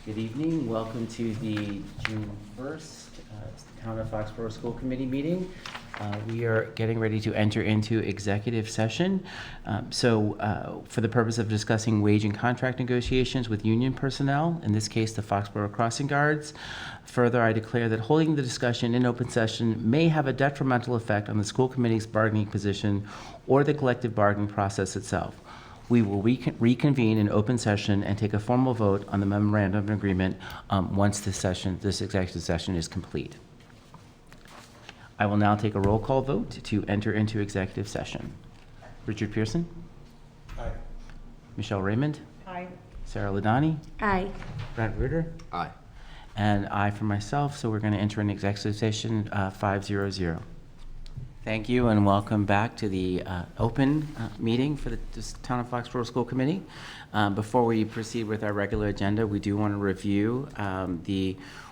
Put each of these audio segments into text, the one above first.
Good evening. Welcome to the June 1st Town of Foxborough School Committee meeting. We are getting ready to enter into executive session. For the purpose of discussing wage and contract negotiations with union personnel, in this case, the Foxborough Crossing Guards. Further, I declare that holding the discussion in open session may have a detrimental effect on the school committee's bargaining position or the collective bargaining process itself. We will reconvene in open session and take a formal vote on the memorandum of agreement once this executive session is complete. I will now take a roll call vote to enter into executive session. Richard Pearson? Aye. Michelle Raymond? Aye. Sarah Ladani? Aye. Brad Ritter? Aye. And I for myself, so we're going to enter an executive session 500. Thank you and welcome back to the open meeting for the Town of Foxborough School Committee. Before we proceed with our regular agenda, we do want to review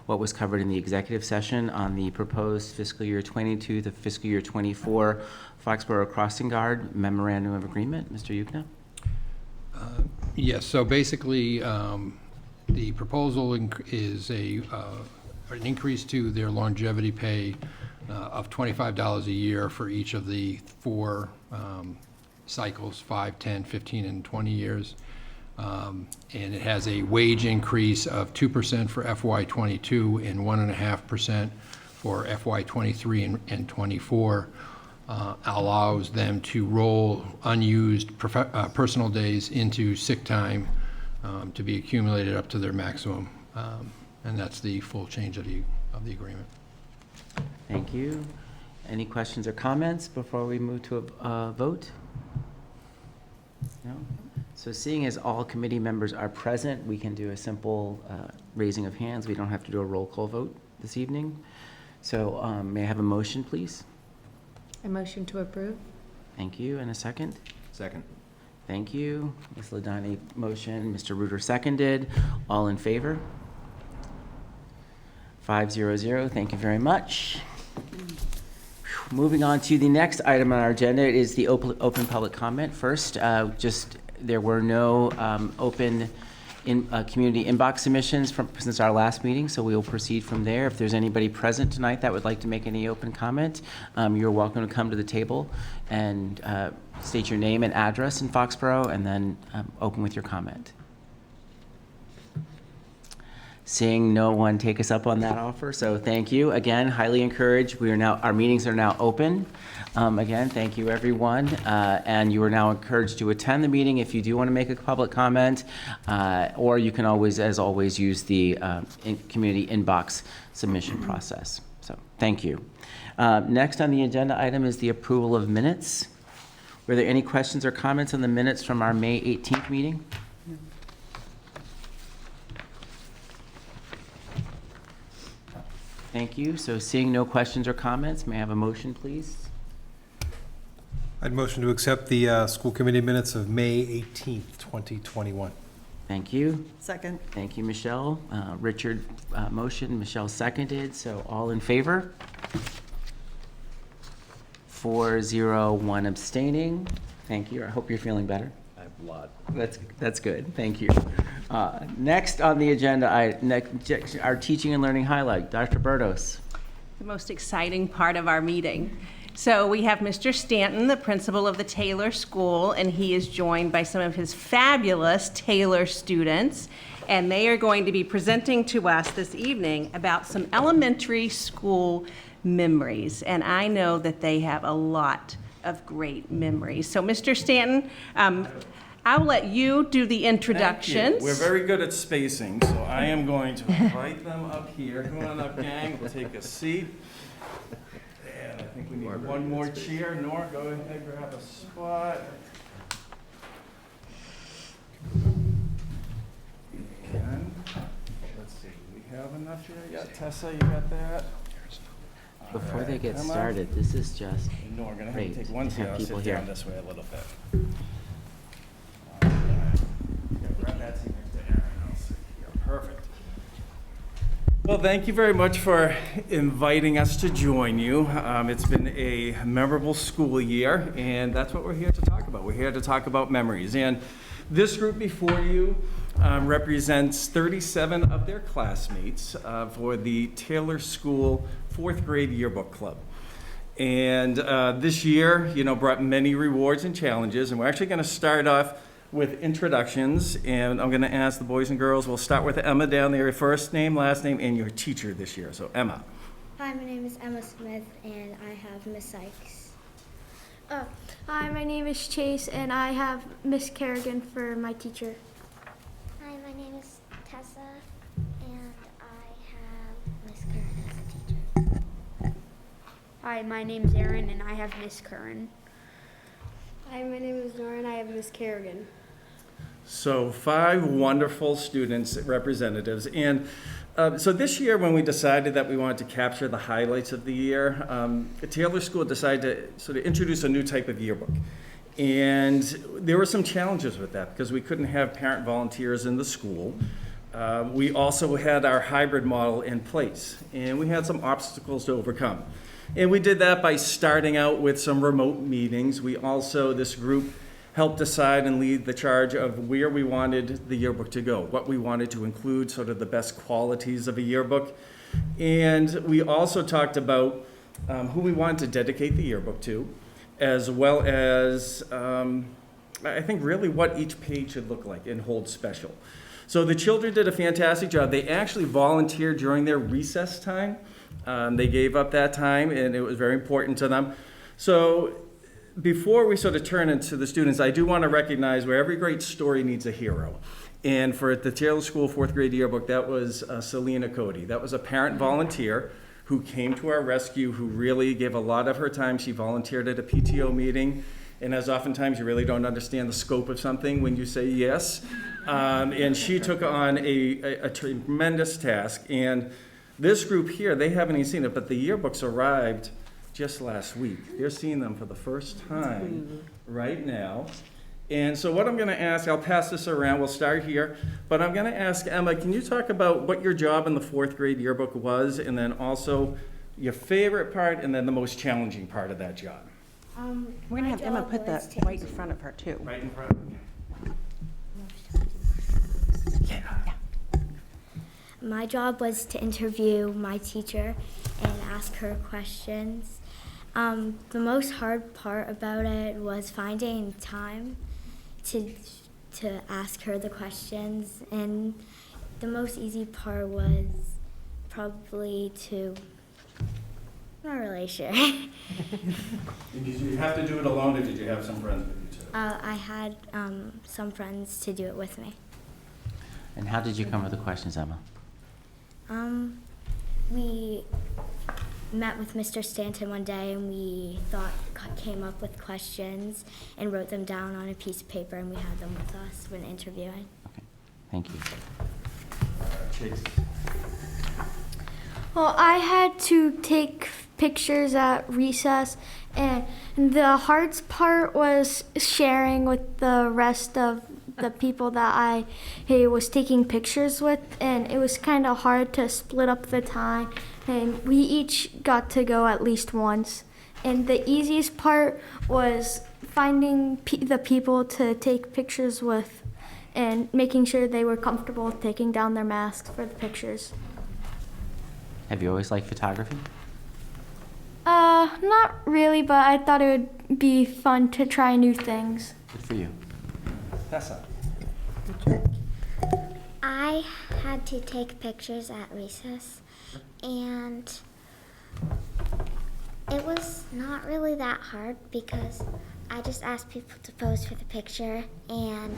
what was covered in the executive session on the proposed fiscal year 22 to fiscal year 24 Foxborough Crossing Guard Memorandum of Agreement. Mr. Yukna? Yes, so basically the proposal is an increase to their longevity pay of $25 a year for each of the four cycles, 5, 10, 15, and 20 years. And it has a wage increase of 2% for FY22 and 1.5% for FY23 and 24. Allows them to roll unused personal days into sick time to be accumulated up to their maximum. And that's the full change of the agreement. Thank you. Any questions or comments before we move to a vote? No? So seeing as all committee members are present, we can do a simple raising of hands. We don't have to do a roll call vote this evening. So may I have a motion, please? A motion to approve. Thank you. And a second? Second. Thank you. Ms. Ladani motion, Mr. Reuter seconded. All in favor? 500. Thank you very much. Moving on to the next item on our agenda is the open public comment. First, there were no open community inbox submissions since our last meeting, so we will proceed from there. If there's anybody present tonight that would like to make any open comment, you're welcome to come to the table and state your name and address in Foxborough, and then open with your comment. Seeing no one take us up on that offer, so thank you. Again, highly encouraged. Our meetings are now open. Again, thank you everyone. And you are now encouraged to attend the meeting if you do want to make a public comment, or you can always, as always, use the community inbox submission process. So thank you. Next on the agenda item is the approval of minutes. Were there any questions or comments on the minutes from our May 18th meeting? Thank you. So seeing no questions or comments, may I have a motion, please? I'd motion to accept the school committee minutes of May 18th, 2021. Thank you. Second. Thank you, Michelle. Richard motion, Michelle seconded. So all in favor? 4-0-1 abstaining. Thank you. I hope you're feeling better. I have blood. That's good. Thank you. Next on the agenda, our teaching and learning highlight, Dr. Bertos. The most exciting part of our meeting. So we have Mr. Stanton, the principal of the Taylor School, and he is joined by some of his fabulous Taylor students, and they are going to be presenting to us this evening about some elementary school memories, and I know that they have a lot of great memories. So Mr. Stanton, I'll let you do the introductions. We're very good at spacing, so I am going to invite them up here. Come on up, gang. We'll take a seat. And I think we need one more chair. Nora, go ahead, grab a spot. And let's see, we have enough here. Yeah, Tessa, you got that? Before they get come on. started, this is just No, we're gonna have great to take one to seat. have I'll people sit here. down this way a little bit. Yeah, grab that seat next to Aaron. I'll sit here. Perfect. Well, thank you very much for inviting us to join you. It's been a memorable school year, and that's what we're here to talk about. We're here to talk about memories. And This group before you represents 37 of their classmates for the Taylor School 4th grade yearbook club. And this year, brought many rewards and challenges, and we're actually going to start off with introductions, and I'm going to ask the boys and girls, we'll start with Emma down there, your first name, last name, and your teacher this year. So Emma. Hi, my name is Emma Smith, and I have Miss Sykes. Hi, my name is Chase, and I have Miss Kerrigan for my teacher. Hi, my name is Tessa, and I have Miss Karen as a teacher. Hi, my name is Aaron, and I have Miss Curran. Hi, my name is Nora, and I have Miss Kerrigan. So 5 wonderful students, representatives. And so this year, when we decided that we wanted to capture the highlights of the year, Taylor School decided to sort of introduce a new type of yearbook. And there were some challenges with that because we couldn't have parent volunteers in the school. We also had our hybrid model in place, and we had some obstacles to overcome. And we did that by starting out with some remote meetings. We also, this group, helped decide and lead the charge of where we wanted the yearbook to go, what we wanted to include, sort of the best qualities of a yearbook. And we also talked about who we wanted to dedicate the yearbook to, as well as, I think, really what each page should look like and hold special. So the children did a fantastic job. They actually volunteered during their recess time. They gave up that time, and it was very important to them. So before we sort of turn into the students, I do want to recognize where every great story needs a hero. And for the Taylor School 4th grade yearbook, that was Selena Cody. That was a parent volunteer who came to our rescue, who really gave a lot of her time. She volunteered at a PTO meeting. And as oftentimes you really don't understand the scope of something when you say yes. And she took on a tremendous task. And this group here, they haven't even seen it, but the yearbooks arrived just last week. They're seeing them for the first time right now. And so what I'm going to ask, I'll pass this around, we'll start here, but I'm going to ask Emma, can you talk about what your job in the 4th grade yearbook was, and then also your favorite part, and then the most challenging part of that job? We're going to have Emma put that right in front of her, too. Right in front. My job was to interview my teacher and ask her questions. The most hard part about it was finding time to ask her the questions, and the most easy part was probably not really sure. Did you have to do it alone, or did you have some friends with you too? I had some friends to do it with me. And how did you come with the questions, Emma? We met with Mr. Stanton one day, and we came up with questions and wrote them down on a piece of paper, and we had them with us when interviewing. Okay, thank you. Chase. Well, I had to take pictures at recess, and the hardest part was sharing with the rest of the people that I was taking pictures with, and it was kind of hard to split up the time, and we each got to go at least once. And the easiest part was finding the people to take pictures with and making sure they were comfortable taking down their masks for the pictures. Have you always liked photography? Not really, but I thought it would be fun to try new things. Good for you. Tessa. I had to take pictures at recess, and it was not really that hard because I just asked people to pose for the picture, and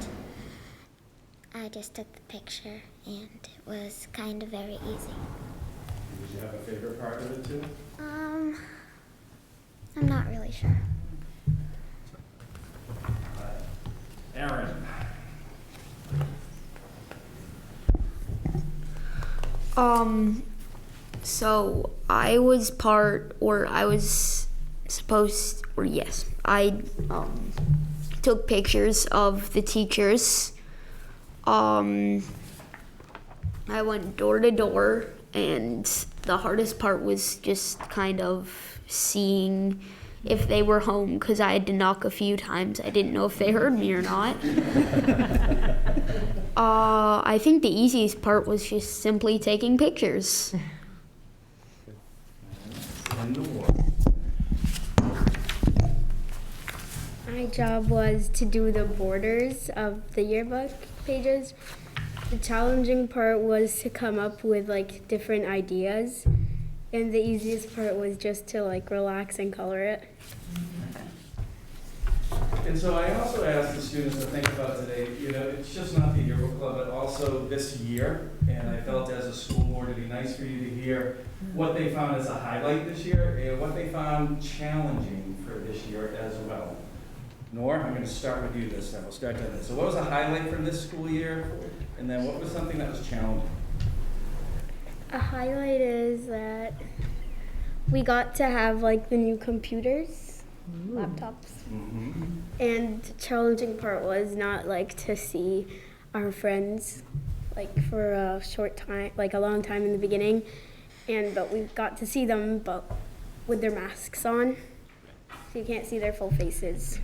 I just took the picture, and it was kind of very easy. Did you have a favorite part of it too? I'm not really sure. Aaron. So I was I took pictures of the teachers. I went door to door, and the hardest part was just kind of seeing if they were home because I had to knock a few times. I didn't know if they heard me or not. I think the easiest part was just simply taking pictures. And Nora. My job was to do the borders of the yearbook pages. The challenging part was to come up with like different ideas, and the easiest part was just to like relax and color it. And so I also asked the students to think about today, it's just not the yearbook club, but also this year. And I felt as a school board, it'd be nice for you to hear what they found as a highlight this year and what they found challenging for this year as well. Nor, I'm going to start with you this time. We'll start down this. So what was a highlight from this school year? And then what was something that was challenging? A highlight is that we got to have like the new computers, laptops. Mm-hmm. And the challenging part was not like to see our friends like for a short time, like a long time in the beginning, but we got to see them but with their masks on, so you can't see their full faces.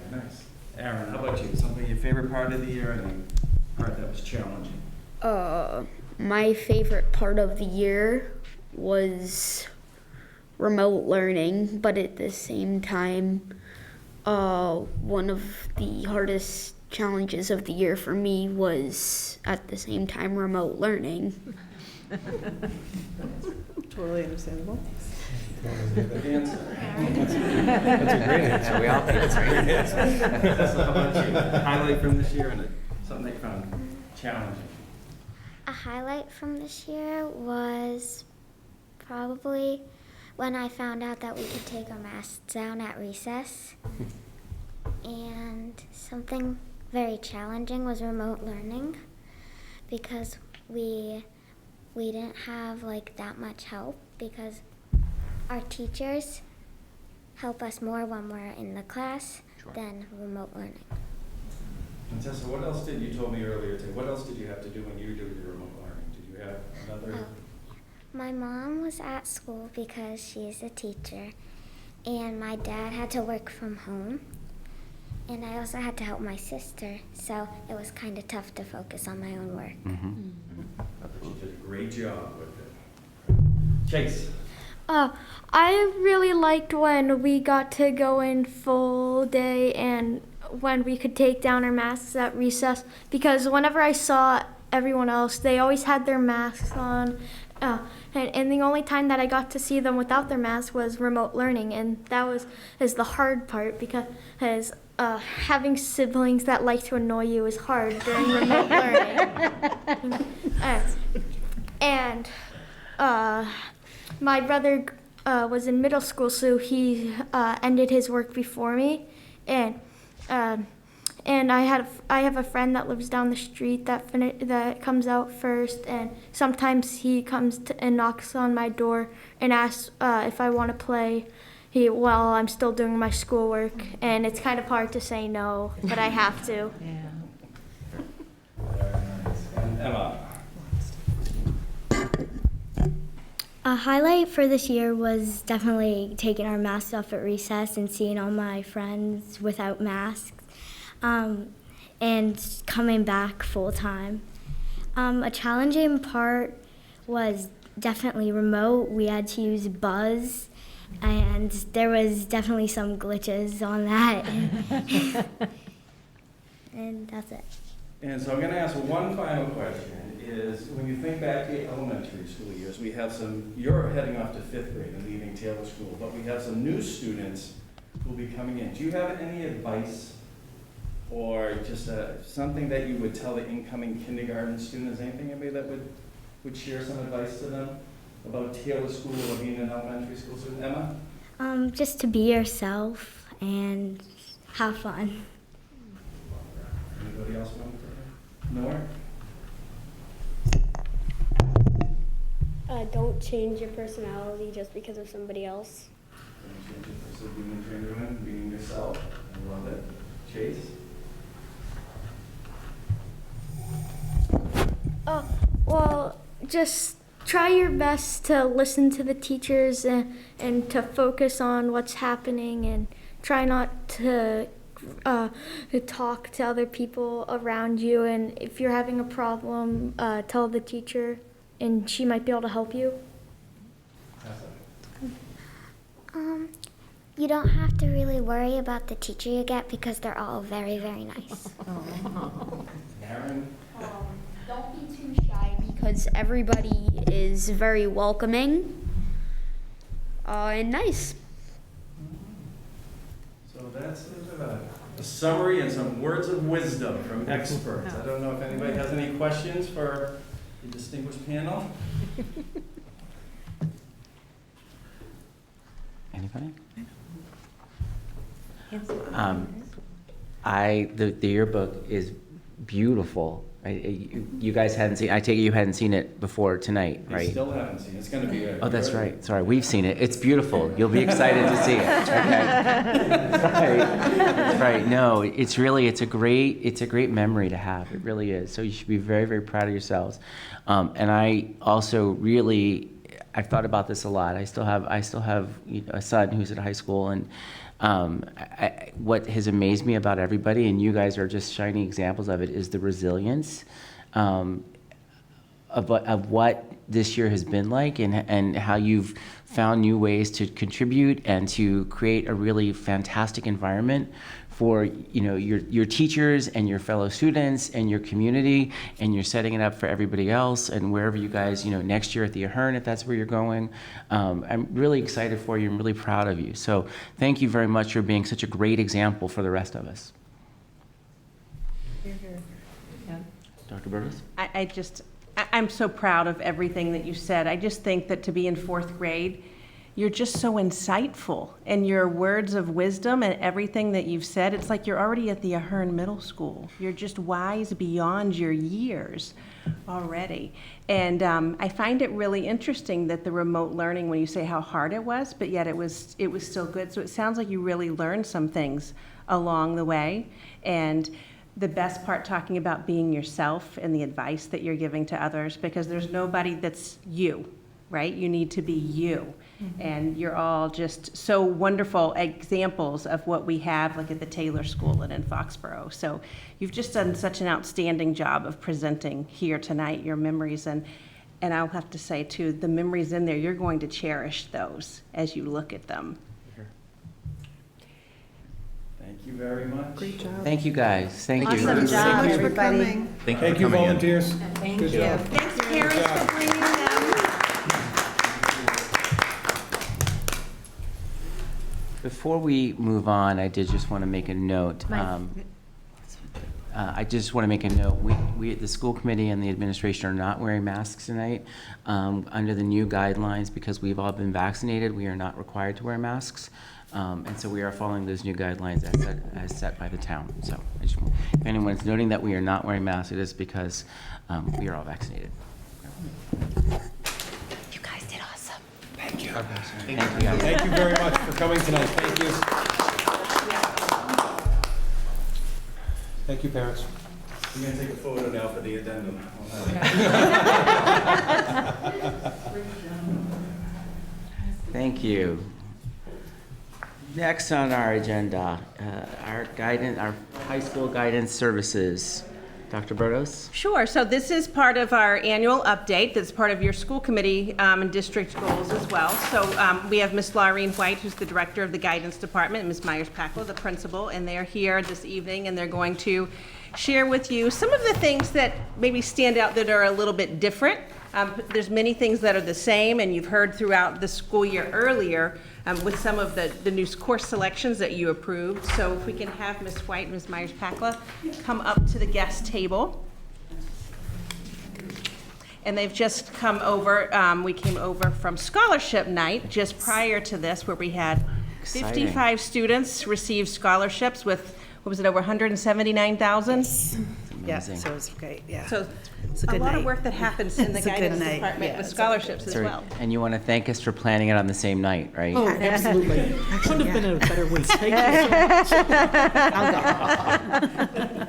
Very nice. Aaron, how about you? Something your favorite part of the year and the part that was challenging? My favorite part of the year was remote learning, but at the same time, one of the hardest challenges of the year for me was at the same time remote learning. Totally understandable. Good answer. That's a great answer. We all think it's right. Tessa, how about you? Highlight from this year and something that you found challenging? A highlight from this year was probably when I found out that we could take our masks down at recess. And something very challenging was remote learning, because we didn't have like that much help, because our teachers help us more when we're in the class than remote learning. And Tessa, what else you told me earlier today, what else did you have to do when you did your remote learning? Did you have another? My mom was at school because she's a teacher, and my dad had to work from home, and I also had to help my sister, so it was kind of tough to focus on my own work. Mm-hmm. You did a great job with it. Chase. I really liked when we got to go in full day and when we could take down our masks at recess, because whenever I saw everyone else, they always had their masks on. And the only time that I got to see them without their masks was remote learning, and that is the hard part, because having siblings that like to annoy you is hard during remote learning. And my brother was in middle school, so he ended his work before me, and I have a friend that lives down the street that comes out first, and sometimes he comes and knocks on my door and asks if I want to play while I'm still doing my schoolwork, and it's kind of hard to say no, but I have to. Yeah. And Emma. A highlight for this year was definitely taking our masks off at recess and seeing all my friends without masks, and coming back full time. A challenging part was definitely remote. We had to use Buzz, and there was definitely some glitches on that. And that's it. And so I'm going to ask one final question, is when you think back to your elementary school years, you're heading off to 5th grade and leaving Taylor School, but we have some new students who will be coming in. Do you have any advice or just something that you would tell the incoming kindergarten students? Anything maybe that would share some advice to them about Taylor School or being an elementary school student? Emma? Just to be yourself and have fun. Anybody else want to? Nora? Don't change your personality just because of somebody else. So being genuine, being yourself. I love it. Chase? Well, just try your best to listen to the teachers and to focus on what's happening, and try not to talk to other people around you. And if you're having a problem, tell the teacher, and she might be able to help you. You don't have to really worry about the teacher you get because they're all very, very nice. Aaron? Don't be too shy because everybody is very welcoming and nice. So that's a summary and some words of wisdom from experts. I don't know if anybody has any questions for the distinguished panel? Anybody? The yearbook is beautiful. You guys hadn't seen, I take it you hadn't seen it before tonight, I right? still haven't seen it. It's going to be Oh, that's right. Sorry, we've seen it. It's beautiful. You'll be excited to see it. Okay. Right. No, it's a great memory to have. It really is. So you should be very, very proud of yourselves. And I also I've thought about this a lot. I still have a son who's at high school, and what has amazed me about everybody, and you guys are just shining examples of it, is the resilience of what this year has been like, and how you've found new ways to contribute and to create a really fantastic environment for your teachers and your fellow students and your community, and you're setting it up for everybody else and wherever you guys next year at the Ahern, if that's where you're going. I'm really excited for you and really proud of you. So thank you very much for being such a great example for the rest of us. Dr. Burgess? I'm so proud of everything that you said. I just think that to be in 4th grade, you're just so insightful, and your words of wisdom and everything that you've said, it's like you're already at the Ahern Middle School. You're just wise beyond your years already. And I find it really interesting that the remote learning, when you say how hard it was, but yet it was still good. So it sounds like you really learned some things along the way. And the best part, talking about being yourself and the advice that you're giving to others, because there's nobody that's you, right? You need to be you. And you're all just so wonderful examples of what we have, like at the Taylor School and in Foxborough. So you've just done such an outstanding job of presenting here tonight your memories. And I'll have to say, too, the memories in there, you're going to cherish those as you look at them. Thank you very much. Great job. Thank you guys. Thank you. Awesome job, Thank you for everybody. coming. Thank you, volunteers. Thank you. Thanks, parents, for bringing them. Before we move on, I did just want to make a note. I just want to make a note. We at the school committee and the administration are not wearing masks tonight. Under the new guidelines, because we've all been vaccinated, we are not required to wear masks. And so we are following those new guidelines as set by the town. So if anyone's noting that we are not wearing masks, it is because we are all vaccinated. You guys did awesome. Thank you. Thank you, guys. Thank you very much for coming tonight. Thank you. Thank you, parents. I'm going to take a photo now for the addendum. Thank you. Next on our agenda, our high school guidance services. Dr. Burdos? Sure. So this is part of our annual update. That's part of your school committee and district goals as well. So we have Ms. Laureen White, who's the director of the guidance department, and Ms. Myers-Packle, the principal, and they're here this evening, and they're going to share with you some of the things that maybe stand out that are a little bit different. There's many things that are the same, and you've heard throughout the school year earlier with some of the new course selections that you approved. So if we can have Ms. White and Ms. Myers-Packle come up to the guest table. And they've just come over, we came over from scholarship night just prior to this, where we had 55 students receive scholarships with, what was it, over 179,000? Yeah, so it was great, yeah. So It's a a good lot of night. work that happens in the It's a good guidance night. department Yeah, with it's a- scholarships as Sorry, well. and you want to thank us for planning it on the same night, right? Oh, absolutely. I couldn't have been in a better week. Thank you so much. I'll go.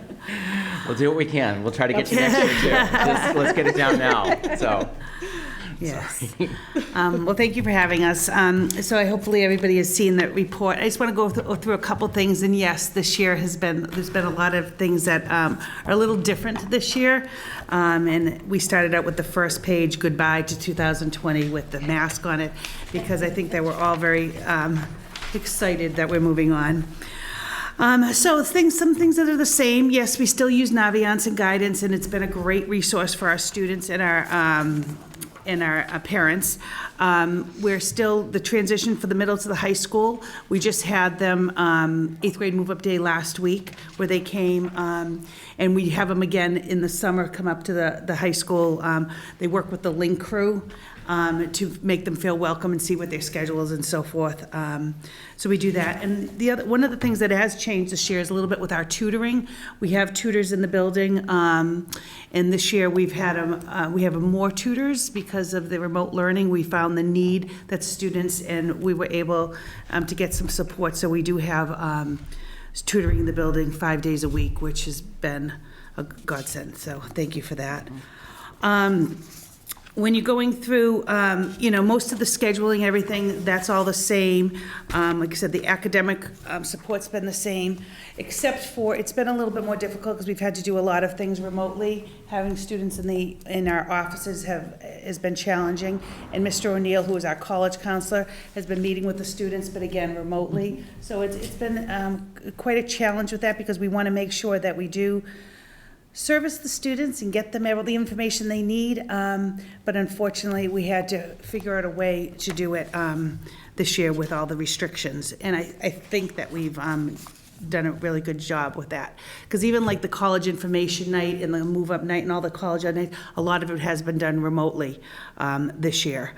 We'll do what we can. We'll try to get you next year too. Let's get it down now. So, Yes. Well, thank you for having us. So hopefully everybody has seen that report. I just want to go through a couple things. And yes, this year there's been a lot of things that are a little different this year. And we started out with the first page, goodbye to 2020, with the mask on it, because I think that we're all very excited that we're moving on. So some things that are the same. Yes, we still use Naviance and guidance, and it's been a great resource for our students and our parents. We're still the transition for the middle to the high school. We just had them 8th grade move-up day last week, where they came, and we have them again in the summer come up to the high school. They work with the Link crew to make them feel welcome and see what their schedule is and so forth. So we do that. And one of the things that has changed this year is a little bit with our tutoring. We have tutors in the building, and this year we have more tutors because of the remote learning. We found the need that students, and we were able to get some support. So we do have tutoring in the building 5 days a week, which has been a godsend. So thank you for that. When you're going through, most of the scheduling, everything, that's all the same. Like I said, the academic support's been the same, except for it's been a little bit more difficult because we've had to do a lot of things remotely. Having students in our offices has been challenging. And Mr. O'Neill, who is our college counselor, has been meeting with the students, but again, remotely. So it's been quite a challenge with that, because we want to make sure that we do service the students and get them all the information they need, but unfortunately we had to figure out a way to do it this year with all the restrictions, and I think that we've done a really good job with that, because even like the college information night and the move-up night and all the college night, a lot of it has been done remotely this year.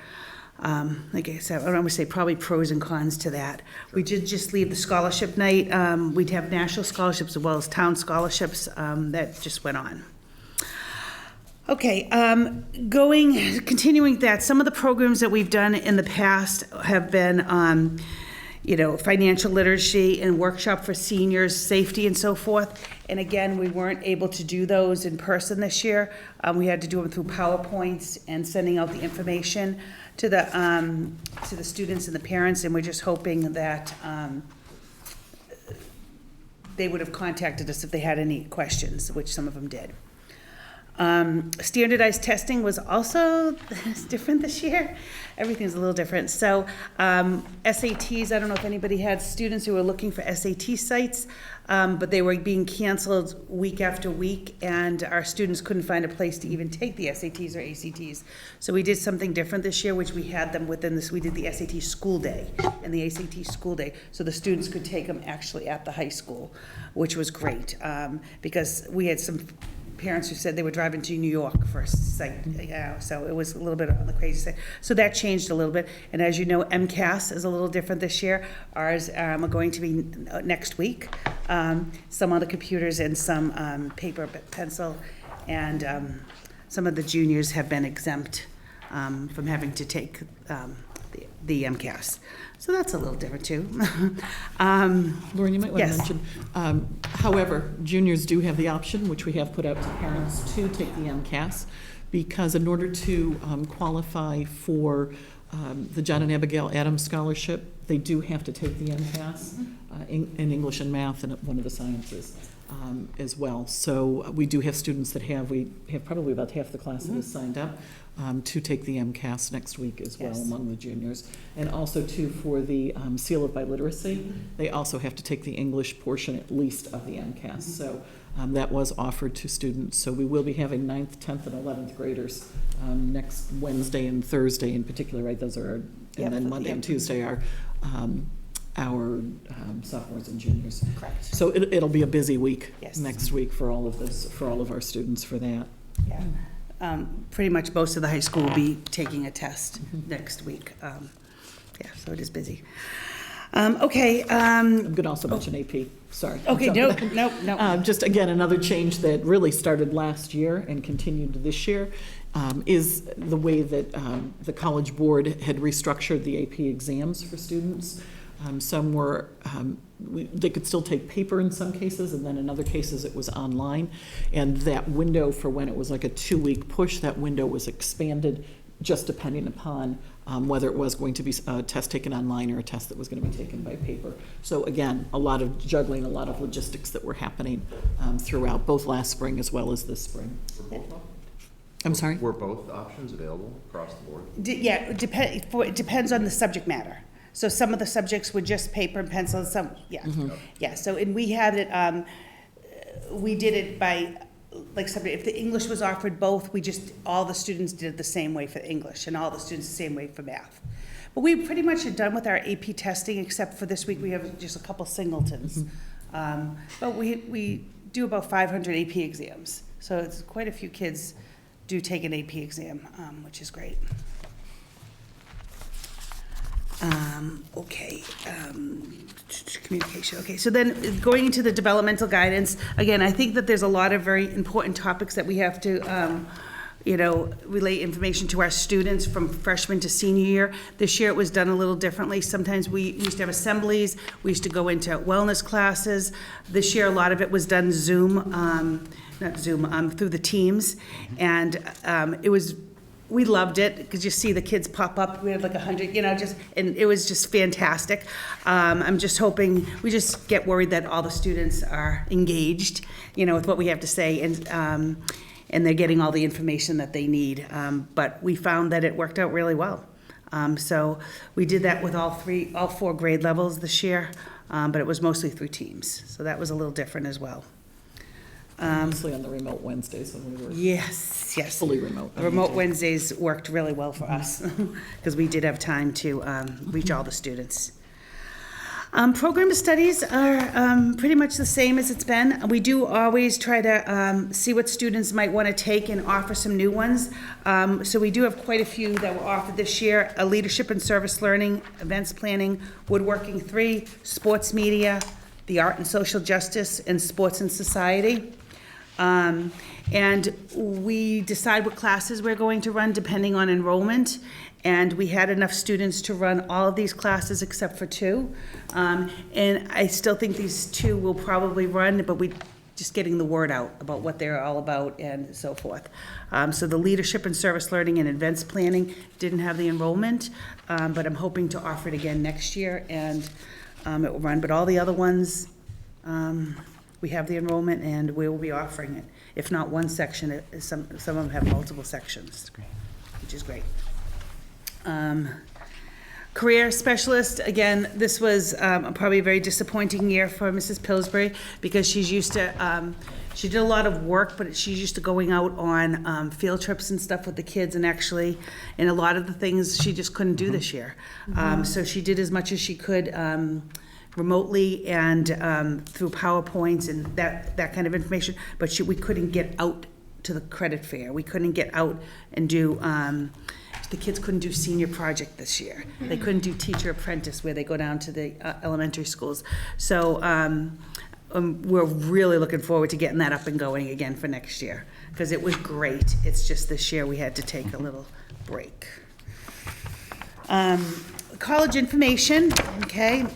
Like I said, I don't want to say probably pros and cons to that. We did just leave the scholarship night. We'd have national scholarships as well as town scholarships that just went on. Okay, continuing that, some of the programs that we've done in the past have been financial literacy and workshop for seniors, safety and so forth. And again, we weren't able to do those in person this year. We had to do them through PowerPoints and sending out the information to the students and the parents, and we're just hoping that they would have contacted us if they had any questions, which some of them did. Standardized testing was also different this year. Everything's a little different. So SATs, I don't know if anybody had students who were looking for SAT sites, but they were being canceled week after week, and our students couldn't find a place to even take the SATs or ACTs. So we did something different this year, which we had them within this. We did the SAT school day and the ACT school day, so the students could take them actually at the high school, which was great, because we had some parents who said they were driving to New York for a site, so it was a little bit on the crazy side. So that changed a little bit, and as you know, MCAS is a little different this year. Ours are going to be next week. Some on the computers and some paper, pencil, and some of the juniors have been exempt from having to take the MCAS. So that's a little different too. Lauren, you might want yes. to mention, however, juniors do have the option, which we have put out to parents, to take the MCAS, because in order to qualify for the John and Abigail Adams Scholarship, they do have to take the MCAS in English and math and one of the sciences as well. So we do have students that we have probably about half the class that is signed up to take the MCAS next week as well, yes, among the juniors. And also too, for the seal of biliteracy, they also have to take the English portion at least of the MCAS. So that was offered to students. So we will be having 9th, 10th, and 11th graders next Wednesday and Thursday in particular, right? Those are, and then Monday and Tuesday are our sophomores and juniors. Correct. So it'll be a busy week, yes, next week for all of our students for that. Yeah. Pretty much most of the high school will be taking a test next week. So it is busy. Okay. I'm going to also mention AP. Sorry. Okay, no. Just again, another change that really started last year and continued this year is the way that the College Board had restructured the AP exams for students. Some were, they could still take paper in some cases, and then in other cases it was online. And that window for when it was like a 2-week push, that window was expanded just depending upon whether it was going to be a test taken online or a test that was going to be taken by paper. So again, a lot of juggling, a lot of logistics that were happening throughout, both last spring as well as this spring. I'm sorry? Were both options available across the board? Yeah, it depends on the subject matter. So some of the subjects were just paper and pencil, and some, yeah. Yeah, so, and we had it, we did it by, like, if the English was offered both, all the students did it the same way for English, and all the students the same way for math. But we pretty much are done with our AP testing, except for this week, we have just a couple singletons. But we do about 500 AP exams, so it's quite a few kids do take an AP exam, which is great. Communication. Okay, so then going into the developmental guidance, again, I think that there's a lot of very important topics that we have to, relay information to our students from freshman to senior year. This year it was done a little differently. Sometimes we used to have assemblies, we used to go into wellness classes. This year a lot of it was done through the Teams, and we loved it because you see the kids pop up. We had like 100, and it was just fantastic. I'm just hoping, we just get worried that all the students are engaged, with what we have to say, and they're getting all the information that they need. But we found that it worked out really well. So we did that with all 4 grade levels this year, but it was mostly through Teams. So that was a little different as well. Mostly on the remote Wednesdays when we were Yes. fully remote. The remote Wednesdays worked really well for us because we did have time to reach all the students. Program studies are pretty much the same as it's been. We do always try to see what students might want to take and offer some new ones. So we do have quite a few that were offered this year: leadership and service learning, events planning, woodworking 3, sports media, the art and social justice, and sports and society. And we decide what classes we're going to run depending on enrollment. And we had enough students to run all of these classes except for 2. And I still think these 2 will probably run, but we just getting the word out about what they're all about and so forth. So the leadership and service learning and events planning didn't have the enrollment, but I'm hoping to offer it again next year, and it will run. But all the other ones, we have the enrollment, and we will be offering it. If not one section, some of them have multiple sections, which is great. Career specialist, again, this was probably a very disappointing year for Mrs. Pillsbury because she's used to, she did a lot of work, but she's used to going out on field trips and stuff with the kids, and a lot of the things she just couldn't do this year. So she did as much as she could remotely and through PowerPoints and that kind of information, but we couldn't get out to the credit fair. We couldn't get out and do, the kids couldn't do senior project this year. They couldn't do teacher apprentice where they go down to the elementary schools. So we're really looking forward to getting that up and going again for next year because it was great. It's just this year we had to take a little break. College information, okay?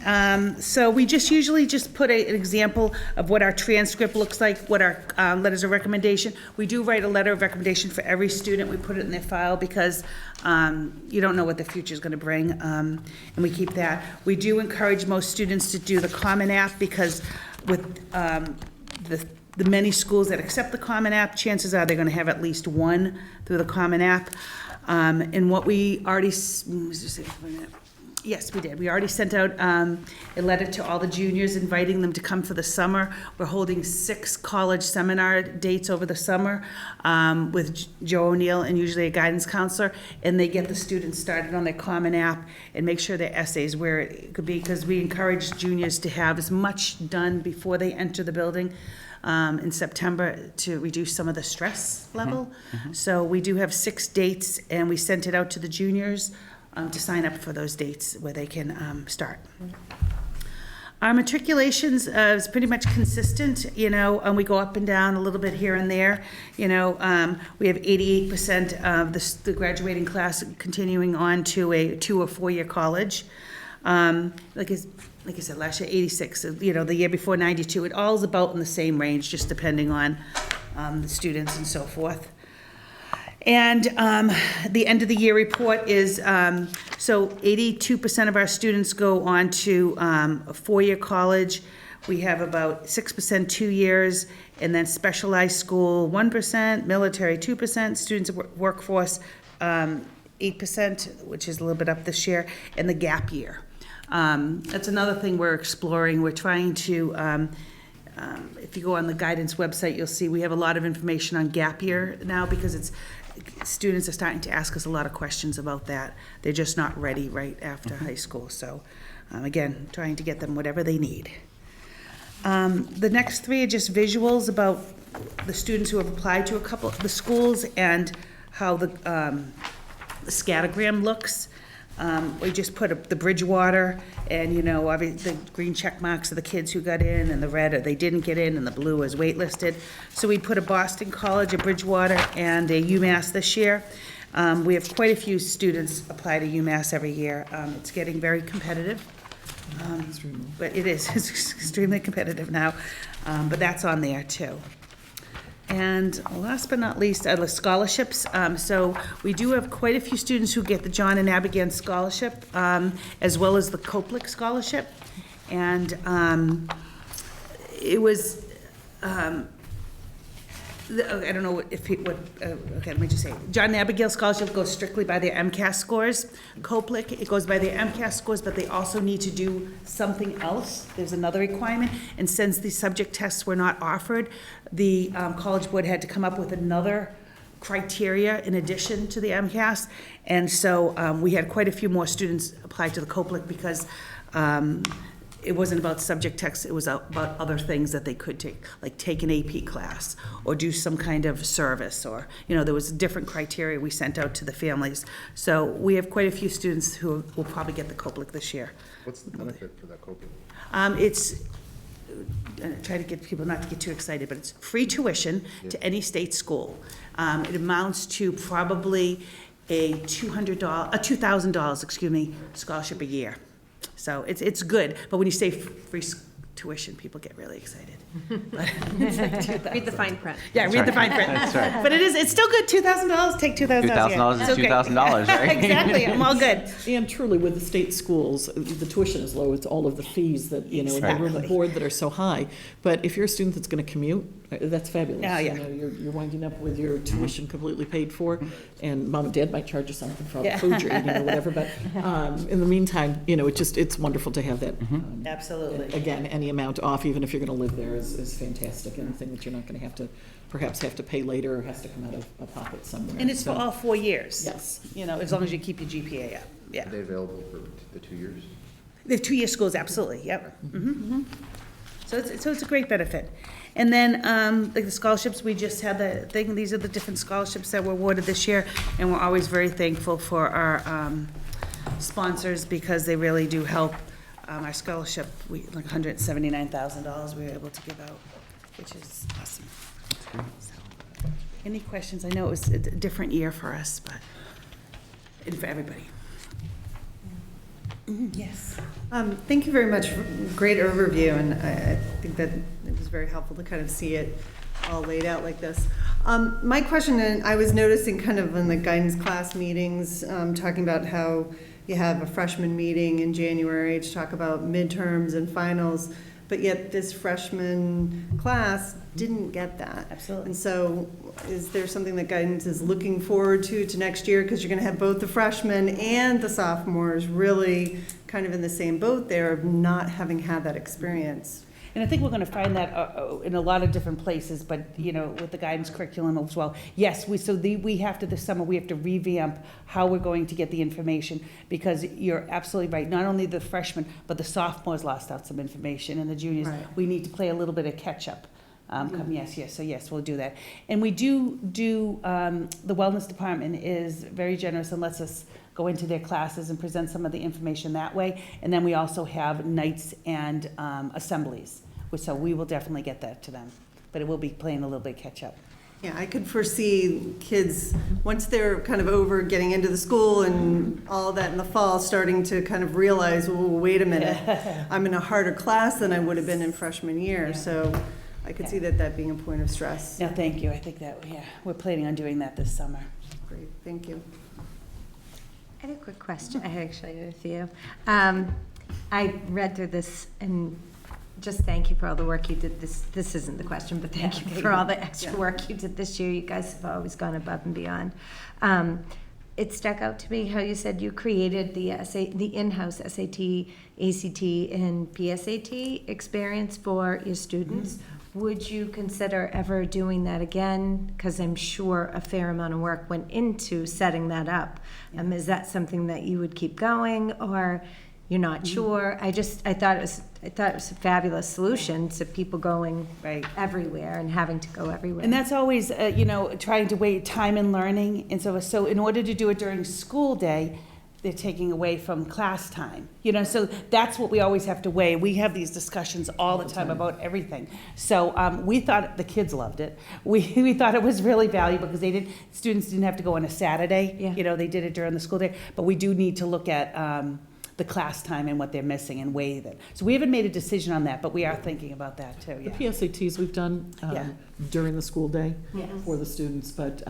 So we usually put an example of what our transcript looks like, what our letters of recommendation. We do write a letter of recommendation for every student. We put it in their file because you don't know what the future is going to bring, and we keep that. We do encourage most students to do the Common App because with the many schools that accept the Common App, chances are they're going to have at least one through the Common App. And what we already, yes, we did. We already sent out a letter to all the juniors inviting them to come for the summer. We're holding 6 college seminar dates over the summer with Joe O'Neill and usually a guidance counselor, and they get the students started on their Common App and make sure their essays where it could be, because we encourage juniors to have as much done before they enter the building in September to reduce some of the stress level. So we do have 6 dates, and we sent it out to the juniors to sign up for those dates where they can start. Our matriculations is pretty much consistent, and we go up and down a little bit here and there. We have 88% of the graduating class continuing on to a 2 or 4 year college. Like I said, last year 86, the year before 92. It all is about in the same range, just depending on the students and so forth. And the end of the year report is, so 82% of our students go on to a four-year college. We have about 6% 2 years, and then specialized school 1%, military 2%, students workforce 8%, which is a little bit up this year, and the gap year. That's another thing we're exploring. We're trying to, if you go on the guidance website, you'll see we have a lot of information on gap year now because students are starting to ask us a lot of questions about that. They're just not ready right after high school. So again, trying to get them whatever they need. The next three are just visuals about the students who have applied to a couple of the schools and how the scattergram looks. We just put the Bridgewater and, the green check marks are the kids who got in, and the red are they didn't get in, and the blue is waitlisted. So we put a Boston College, a Bridgewater, and a UMass this year. We have quite a few students apply to UMass every year. It's getting very competitive. But it is, it's extremely competitive now, but that's on there too. And last but not least are the scholarships. So we do have quite a few students who get the John and Abigail Scholarship, as well as the Coplick Scholarship. And it was, I don't know okay, let me just say, John and Abigail Scholarship goes strictly by their MCAS scores. Coplick, it goes by their MCAS scores, but they also need to do something else. There's another requirement, and since the subject tests were not offered, the College Board had to come up with another criteria in addition to the MCAS, and so we had quite a few more students apply to the Coplick because it wasn't about subject text, it was about other things that they could take, like take an AP class or do some kind of service, or, there was different criteria we sent out to the families. So we have quite a few students who will probably get the Coplick this year. What's the benefit for that Coplick? It's, I try to get people not to get too excited, but it's free tuition to any state school. It amounts to probably a $2,000, scholarship a year. So it's good, but when you say free tuition, people get really excited. But it's like $2,000. Read the fine print. Yeah, read the fine print. That's right. But it's still good, $2,000, take $2,000. $2,000 is $2,000, right? Exactly, I'm all good. And truly, with the state schools, the tuition is low. It's all of the fees that, and the room and board that are so high. But if you're a student that's going to commute, that's fabulous. Yeah. You're winding up with your tuition completely paid for, and mom and dad might charge you something for all the food you're eating or whatever. But in the meantime, it's wonderful to have that. Absolutely. Again, any amount off, even if you're going to live there, is fantastic. Anything that you're not going to perhaps have to pay later or has to come out of a pocket somewhere. And it's for all 4 years. Yes. As long as you keep your GPA up. Yeah. Are they available for the 2 years? The 2-year schools, absolutely, yep. So it's a great benefit. And then, like the scholarships, we just had the thing, these are the different scholarships that were awarded this year, and we're always very thankful for our sponsors because they really do help. Our scholarship, like $179,000 we were able to give out, which is awesome. So, any questions? I know it was a different year for us, and for everybody. Yes. Thank you very much. Great overview, and I think that it was very helpful to kind of see it all laid out like this. My question, and I was noticing kind of in the guidance class meetings, talking about how you have a freshman meeting in January to talk about midterms and finals, but yet this freshman class didn't get that. Absolutely. And so is there something that guidance is looking forward to next year? Because you're going to have both the freshmen and the sophomores really kind of in the same boat there of not having had that experience. And I think we're going to find that in a lot of different places, but, with the guidance curriculum as well. Yes, we have to, this summer, we have to revamp how we're going to get the information, because you're absolutely right. Not only the freshmen, but the sophomores lost out some information, and the juniors. Right. We need to play a little bit of catch-up. Yes, so yes, we'll do that. And we do the wellness department is very generous and lets us go into their classes and present some of the information that way. And then we also have nights and assemblies, so we will definitely get that to them. But it will be playing a little bit catch up. Yeah, I could foresee kids, once they're kind of over getting into the school and all that in the fall, starting to kind of realize, well, wait a minute, I'm in a harder class than I would have been in freshman year. Yeah. So I could see that being a point of stress. No, thank you. I think that, we're planning on doing that this summer. Great, thank you. I had a quick question. I actually had a few. I read through this and just thank you for all the work you did. This isn't the question, but thank you for all the extra work you did this year. You guys have always gone above and beyond. It stuck out to me how you said you created the in-house SAT, ACT, and PSAT experience for your students. Would you consider ever doing that again? Because I'm sure a fair amount of work went into setting that up. Is that something that you would keep going, or you're not sure? I thought it was a fabulous solution to people going Right. everywhere and having to go everywhere. And that's always, trying to weigh time and learning. And so in order to do it during school day, they're taking away from class time. So that's what we always have to weigh. We have these discussions all the time about everything. So we thought the kids loved it. We thought it was really valuable because students didn't have to go on a Saturday. Yeah. They did it during the school day. But we do need to look at the class time and what they're missing and weigh that. So we haven't made a decision on that, but we are thinking about that too. The Yeah. PSATs we've done Yeah. during the school day Yes. for the students, but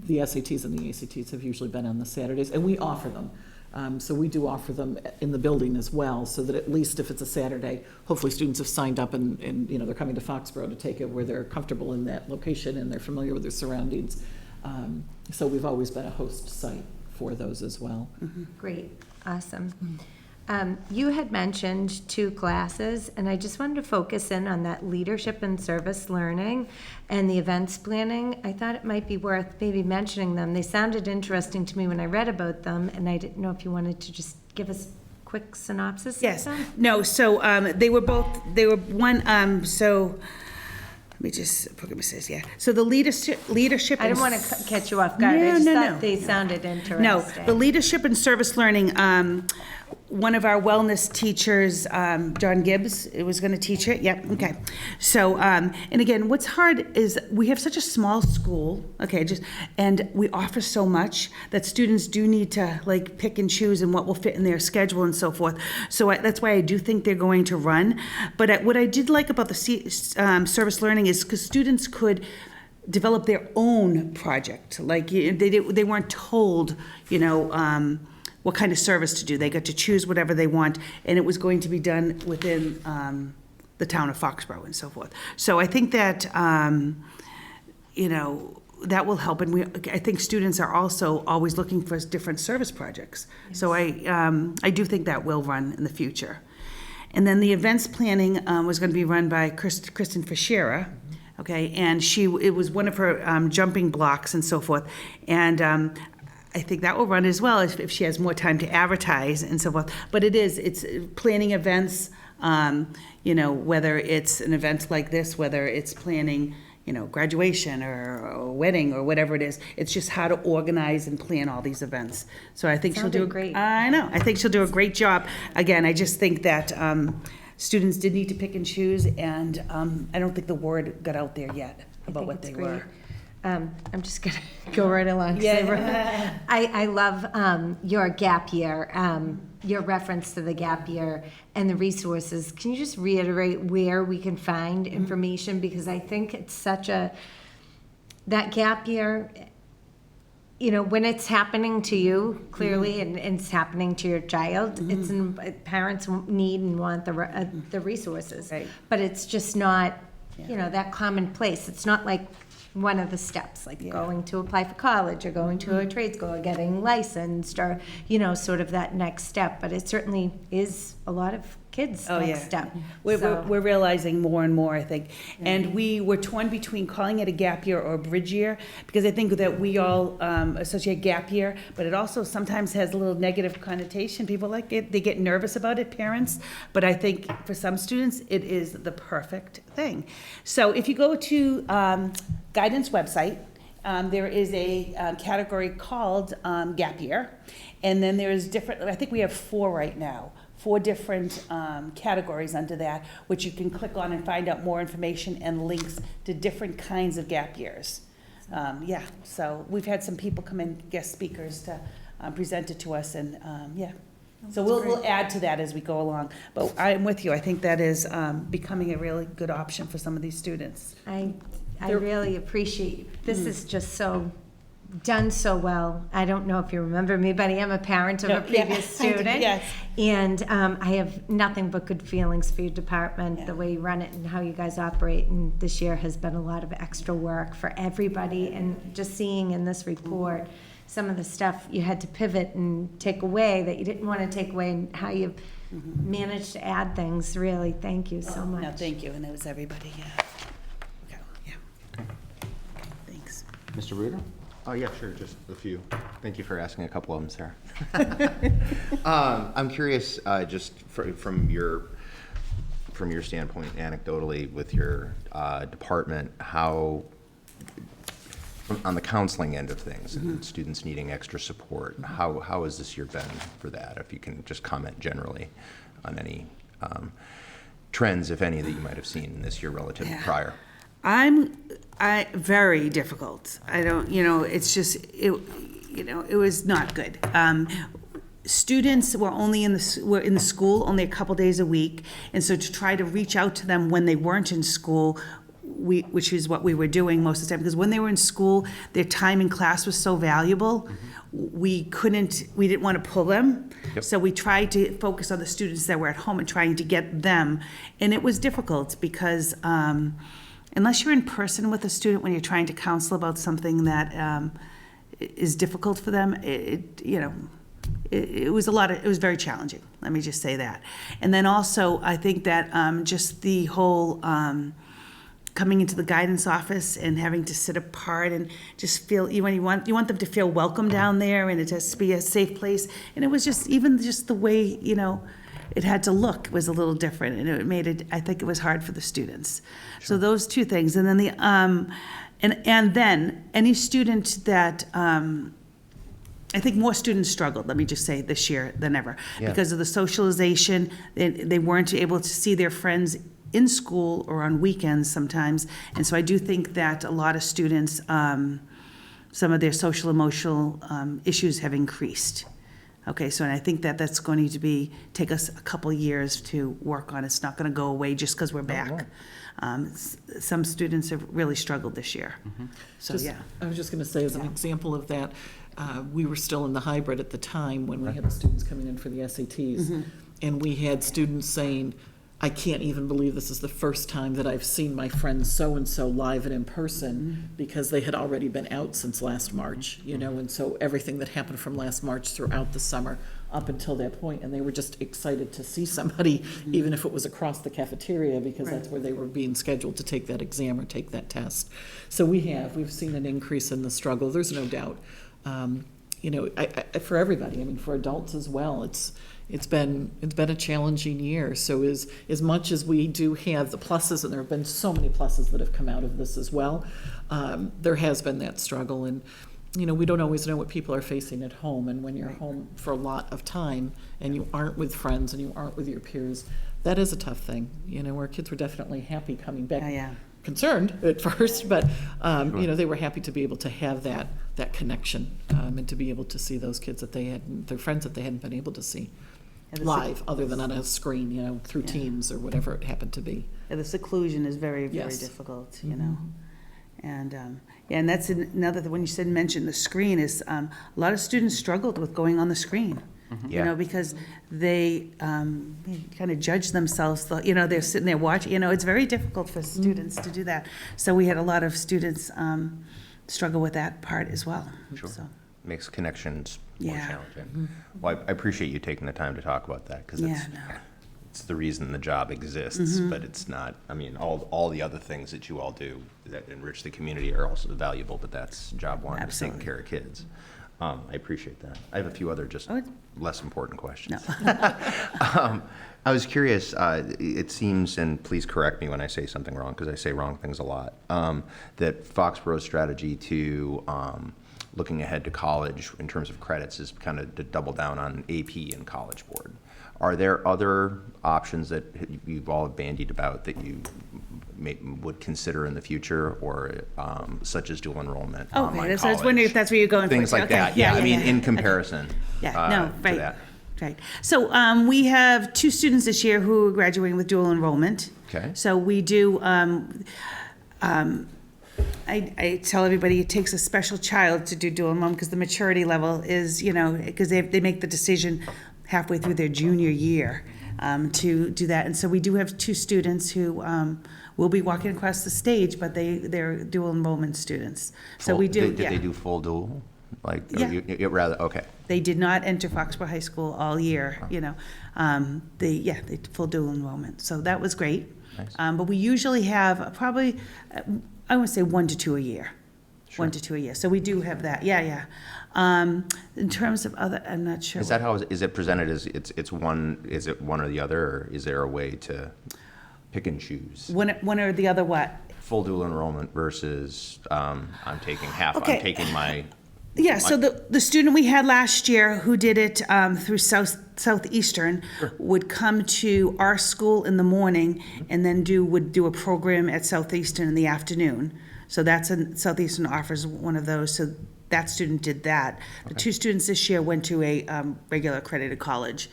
the SATs and the ACTs have usually been on the Saturdays, and we offer them. So we do offer them in the building as well, so that at least if it's a Saturday, hopefully students have signed up and they're coming to Foxborough to take it where they're comfortable in that location and they're familiar with their surroundings. So we've always been a host site for those as well. Great, awesome. You had mentioned 2 classes, and I just wanted to focus in on that leadership and service learning and the events planning. I thought it might be worth maybe mentioning them. They sounded interesting to me when I read about them, and I didn't know if you wanted to just give us a quick synopsis of Yes. them? No, so they were one, so, let me just, program says, yeah. So the leadership. I didn't want to catch you off guard. I No, just no, thought no. they sounded interesting. No, the leadership and service learning, one of our wellness teachers, John Gibbs, was going to teach it. Yep, okay. So, and again, what's hard is we have such a small school, okay, and we offer so much that students do need to like pick and choose and what will fit in their schedule and so forth. So that's why I do think they're going to run. But what I did like about the service learning is because students could develop their own project. Like they weren't told, what kind of service to do. They got to choose whatever they want, and it was going to be done within the town of Foxborough and so forth. So I think that, that will help. And I think students are also always looking for different service projects. Yes. So I do think that will run in the future. And then the events planning was going to be run by Kristen Fischera. Okay, and it was one of her jumping blocks and so forth. And I think that will run as well if she has more time to advertise and so forth. But it's planning events, whether it's an event like this, whether it's planning, graduation or a wedding or whatever it is. It's just how to organize and plan all these events. So I think she'll do great. I know. I think she'll do a great job. Again, I just think that students did need to pick and choose, and I don't think the word got out there yet about what they were. I'm just going to go right along. 'Cause I love your gap year, your reference to the gap year and the resources. Can you just reiterate where we can find information? Because I think it's that gap year, when it's happening to you, clearly, and it's happening to your child, parents need and want the resources. Right. But it's just not, that commonplace. It's not like one of the steps, like going to apply for college or going to a trade school or getting licensed or, sort of that next step. But it certainly is a lot of kids' next step. We're realizing more and more, I think. And we were torn between calling it a gap year or a bridge year, because I think that we all associate gap year, but it also sometimes has a little negative connotation. People like it, they get nervous about it, parents. But I think for some students, it is the perfect thing. So if you go to Guidance website, there is a category called gap year. And then there's different, I think we have 4 right now. 4 different categories under that, which you can click on and find out more information and links to different kinds of gap years. So we've had some people come in, guest speakers, to present it to us, and so we'll add to that as we go along. But I'm with you. I think that is becoming a really good option for some of these students. I really appreciate, this is just so done so well. I don't know if you remember me, but I am a parent of a previous student. Yes. And I have nothing but good feelings for your department, the way you run it and how you guys operate. And this year has been a lot of extra work for everybody. And just seeing in this report some of the stuff you had to pivot and take away that you didn't want to take away, and how you've managed to add things, really, thank you so much. No, thank you, and it was everybody, yeah. Okay, yeah. Thanks. Mr. Ruder? Oh, yeah, sure, just a few. Thank you for asking a couple of them, Sarah. I'm curious, just from your standpoint, anecdotally, with your department, how, on the counseling end of things, and students needing extra support, how has this year been for that? If you can just comment generally on any trends, if any, that you might have seen this year relative to prior. Very difficult. I don't, it's just, it was not good. Students were only in the school only a couple days a week, and so to try to reach out to them when they weren't in school, which is what we were doing most of the time, because when they were in school, their time in class was so valuable. We didn't want to pull them. Yep. So we tried to focus on the students that were at home and trying to get them. And it was difficult because unless you're in person with a student when you're trying to counsel about something that is difficult for them, it was it was very challenging. Let me just say that. And then also, I think that just the whole coming into the guidance office and having to sit apart and just feel, you want them to feel welcome down there, and it has to be a safe place. And it was just, even just the way, it had to look was a little different, and it made it, I think it was hard for the students. Sure. So those two things. And then and then any student that, I think more students struggled, let me just say, this year than ever. Yeah. Because of the socialization, they weren't able to see their friends in school or on weekends sometimes. And so I do think that a lot of students, some of their social emotional issues have increased. Okay, so and I think that that's going to take us a couple years to work on. It's not going to go away just because we're back. Some students have really struggled this year. So Just- yeah. I was just going to say, as an example of that, we were still in the hybrid at the time when we had the students coming in for the SATs. And we had students saying, I can't even believe this is the first time that I've seen my friend so-and-so live and in person, because they had already been out since last March, and so everything that happened from last March throughout the summer up until that point, and they were just excited to see somebody, even if it was across the cafeteria, because that's where they were being scheduled to take that exam or take that test. So we've seen an increase in the struggle, there's no doubt. For everybody, for adults as well, it's been a challenging year. So as much as we do have the pluses, and there have been so many pluses that have come out of this as well, there has been that struggle. And, we don't always know what people are facing at home. And when you're home for a lot of time and you aren't with friends and you aren't with your peers, that is a tough thing. Our kids were definitely happy coming back. Yeah. Concerned at first, but they were happy to be able to have that connection, and to be able to see those kids that their friends that they hadn't been able to see live, other than on a screen, through Teams or whatever it happened to be. Yeah, the seclusion is very, very Yes. difficult, And and that's another, when you mention the screen, is a lot of students struggled with going on the screen. Yeah. Because they kind of judge themselves, they're sitting there watching, it's very difficult for students to do that. So we had a lot of students struggle with that part as well. Sure. So, Makes connections more Yeah. challenging. Well, I appreciate you taking the time to talk about that, because it's the reason the job exists, but it's not, all the other things that you all do that enrich the community are also valuable, but that's job one, is taking Absolutely. care of kids. I appreciate that. I have a few other just less important questions. I was curious, it seems, and please correct me when I say something wrong, because I say wrong things a lot, that Foxborough's strategy to looking ahead to college in terms of credits is kind of to double down on AP and College Board. Are there other options that you've all bandied about that you would consider in the future, or such as dual enrollment, online okay, so I was college, wondering if that's where you're going. things like Okay. that? Yeah, in comparison. No, to right. that. Right. So we have 2 students this year who are graduating with dual enrollment. Okay. So we do, I tell everybody it takes a special child to do dual enrollment because the maturity level is, because they make the decision halfway through their junior year to do that. And so we do have 2 students who will be walking across the stage, but they're dual enrollment students. So we do, Did they do full dual? Like, Yeah. Okay. They did not enter Foxborough High School all year, they full dual enrollment. So that was great. Nice. But we usually have probably, I would say 1 to 2 a year. Sure. 1 to 2 a year. So we do have that, yeah. In terms of other, I'm not sure. Is that how, is it presented as it's one, is it one or the other, or is there a way to pick and choose? One or the other what? Full dual enrollment versus, I'm taking half, Okay. I'm taking my, Yeah, so the student we had last year who did it through Southeastern would come to our school in the morning and then would do a program at Southeastern in the afternoon. So Southeastern offers one of those, so that student did that. The 2 students this year went to a regular accredited college,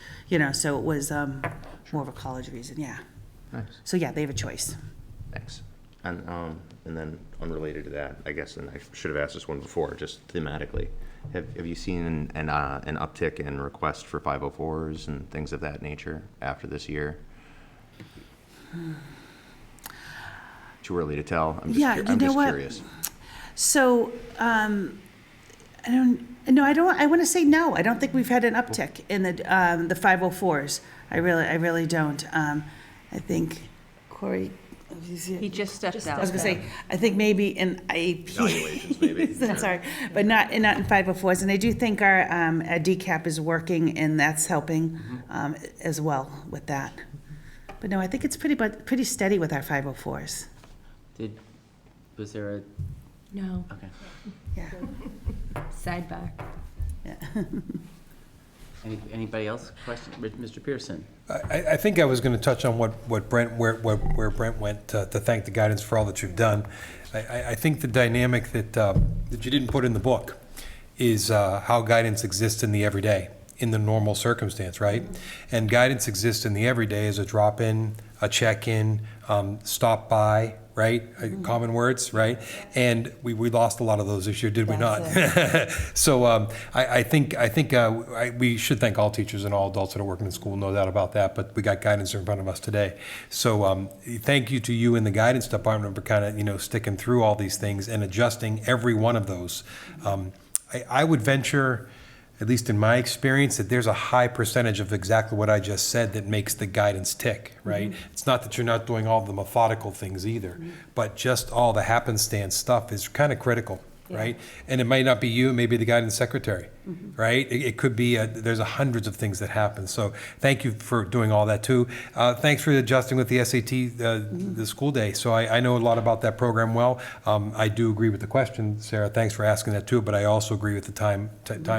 so it was more of a college reason, yeah. nice, So yeah, they have a choice. thanks. And then unrelated to that, I guess, and I should have asked this one before, just thematically, have you seen an uptick in requests for 504s and things of that nature after this year? Too early to tell. I'm just curious. So, I want to say no. I don't think we've had an uptick in the 504s. I really don't. I think Corey. He just stepped out. I was gonna say, I think maybe in IEP. Evaluations, maybe. Sorry, but not in 504s. And I do think our DCAP is working, and that's helping as well with that. But no, I think it's pretty steady with our 504s. Was there a, No, okay. Yeah. sidebar. Yeah. Anybody else? Question, Mr. Pearson? I think I was going to touch on what Brent, where Brent went to thank the guidance for all that you've done. I think the dynamic that you didn't put in the book is how guidance exists in the everyday, in the normal circumstance, right? And guidance exists in the everyday as a drop-in, a check-in, stop by, right? Common words, right? And we lost a lot of those this year, did we not? So I think we should thank all teachers and all adults that are working in school, no doubt about that, but we got guidance in front of us today. So thank you to you in the guidance department for kind of, sticking through all these things and adjusting every one of those. I would venture, at least in my experience, that there's a high percentage of exactly what I just said that makes the guidance tick, right? It's not that you're not doing all the methodical things either, but just all the happenstance stuff is kind of critical, right? And it might not be you, maybe the guidance secretary, right? It could be, there's hundreds of things that happen. So thank you for doing all that too. Thanks for adjusting with the SAT, the school day. So I know a lot about that program well. I do agree with the question, Sarah. Thanks for asking that too, but I also agree with the time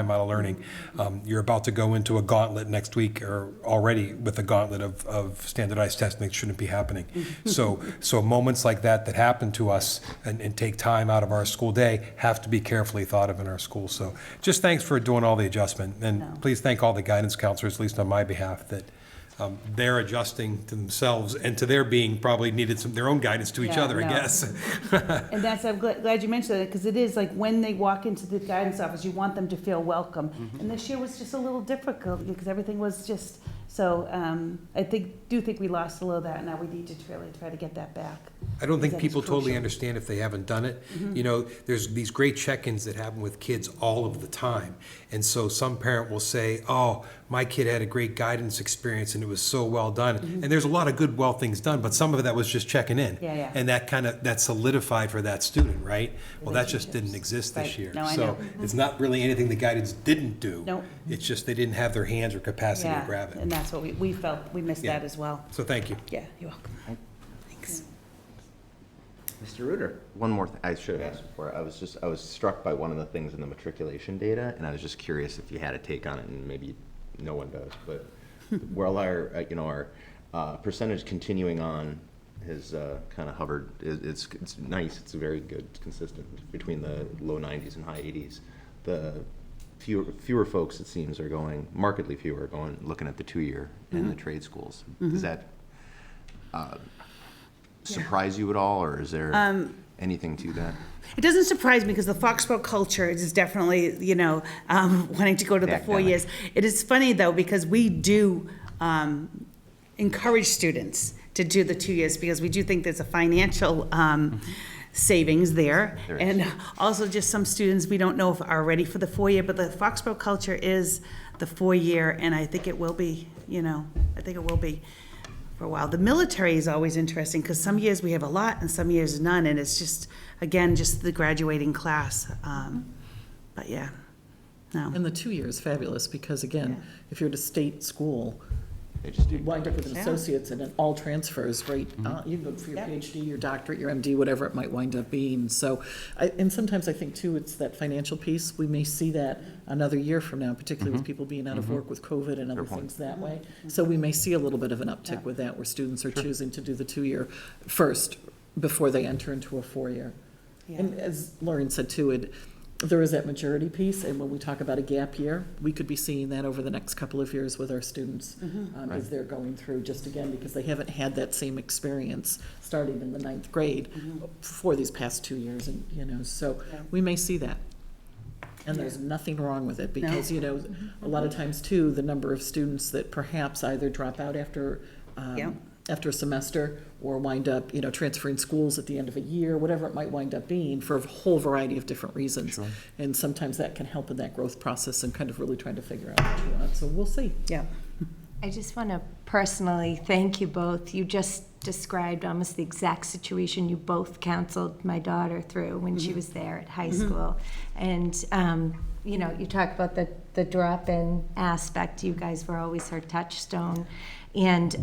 model learning. You're about to go into a gauntlet next week, or already with a gauntlet of standardized testing that shouldn't be happening. So moments like that happen to us and take time out of our school day have to be carefully thought of in our school. So just thanks for doing all the adjustment. And please thank all the guidance counselors, at least on my behalf, that they're adjusting to themselves and to their being probably needed their own guidance to each other, I guess. And that's, I'm glad you mentioned that, because it is like when they walk into the guidance office, you want them to feel welcome. And this year was just a little difficult because everything was just, so I do think we lost a little of that, and now we need to really try to get that back. I don't think That is people totally crucial. understand if they haven't done it. There's these great check-ins that happen with kids all of the time. And so some parent will say, oh, my kid had a great guidance experience and it was so well done. And there's a lot of good, well things done, but some of that was just checking in. Yeah. And that solidified for that student, right? Well, that just didn't exist this Right. year. No, I So know. it's not really anything the guidance didn't do. Nope. It's just they didn't have their hands or capacity to grab And it. that's what we felt, we missed Yeah. that as well. So thank you. Yeah, you're welcome. Thanks. Mr. Reuter? One more thing I should have asked before. I was struck by one of the things in the matriculation data, and I was just curious if you had a take on it, and maybe no one does. But while our percentage continuing on has kind of hovered, it's nice. It's very good, consistent between the low 90s and high 80s. The fewer folks, it seems, are going, markedly fewer are going, looking at the 2-year in the trade schools. Is that surprise you at all, or is there anything to that? It doesn't surprise me because the Foxborough culture is definitely, wanting to go to the 4 Academic. years. It is funny though, because we do encourage students to do the 2 years because we do think there's a financial savings there. There is. And also just some students we don't know if are ready for the 4 year, but the Foxborough culture is the 4 year, and I think it will be, I think it will be for a while. The military is always interesting because some years we have a lot and some years none, and it's just, again, just the graduating class. But yeah, no. And the 2 years fabulous, because again, if you're at a state school, They just do. you wind up with an associate's and it all transfers, right? You can go for your PhD, your doctorate, your MD, whatever it might wind up being. So, and sometimes I think too, it's that financial piece. We may see that another year from now, particularly with people being out of work with COVID and other things that way. So we may see a little bit of an uptick with that, where students are choosing to do the 2 year first before they enter into a 4 year. And as Lauren said too, there is that maturity piece, and when we talk about a gap year, we could be seeing that over the next couple of years with our students as they're going through, just again, because they haven't had that same experience starting in the 9th grade for these past 2 years, and, so we may see that. And there's nothing wrong with it, because, a lot of times too, the number of students that perhaps either drop out after a semester or wind up, transferring schools at the end of a year, whatever it might wind up being, for a whole variety of different reasons. Sure. And sometimes that can help in that growth process and kind of really trying to figure out what you want. So we'll see. Yeah. I just want to personally thank you both. You just described almost the exact situation you both counseled my daughter through when she was there at high school. And, you talk about the drop-in aspect. You guys were always her touchstone. And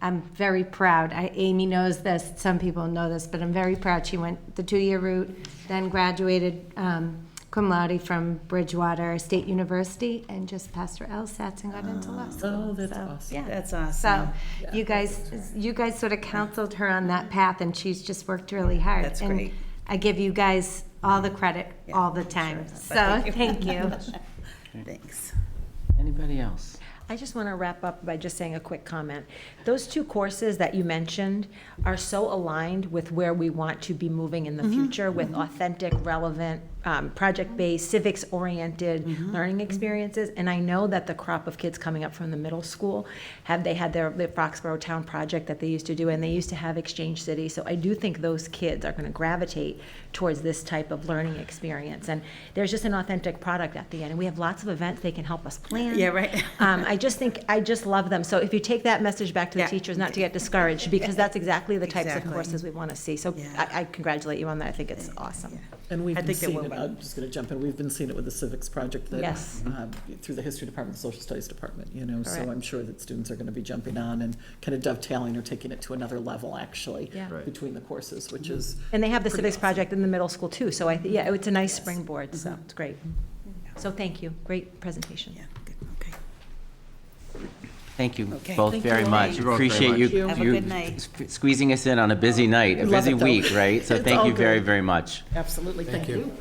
I'm very proud. Amy knows this, some people know this, but I'm very proud. She went the 2 year route, then graduated cum laude from Bridgewater State University, and just passed her LSATs and got into law school. Oh, that's So, awesome. Yeah. That's awesome. So you guys sort of counseled her on that path, and she's just worked really hard. That's And great. I give you guys all the credit all the time. So thank you. Thanks. Anybody else? I just want to wrap up by just saying a quick comment. Those 2 courses that you mentioned are so aligned with where we want to be moving in the future, with authentic, relevant, project-based, civics-oriented learning experiences. And I know that the crop of kids coming up from the middle school had their Foxborough Town project that they used to do, and they used to have Exchange City. So I do think those kids are going to gravitate towards this type of learning experience. And there's just an authentic product at the end. And we have lots of events they can help us plan. Yeah, right. I just love them. So if you take that message back to the teachers, not to get discouraged, because that's exactly the types of Exactly. courses we want to see. So Yeah. I congratulate you on that. I think it's awesome. And we've I been think there seeing will it, be. I'm just going to jump in, we've been seeing it with the civics project that, Yes. through the history department, the social studies department, so Correct. I'm sure that students are going to be jumping on and kind of dovetailing or taking it to another level, actually, Yeah. Right. between the courses, which is. And they have the pretty civics awesome. project in the middle school too. So it's a nice springboard. So it's great. So thank you. Great presentation. Yeah, good, okay. Thank you Okay. both Thank very you. much. You're both Appreciate very you much. Have a good night. squeezing us in on a busy night, a Love busy it, though. week, right? So It's thank all you very, good. very much. Absolutely, thank you.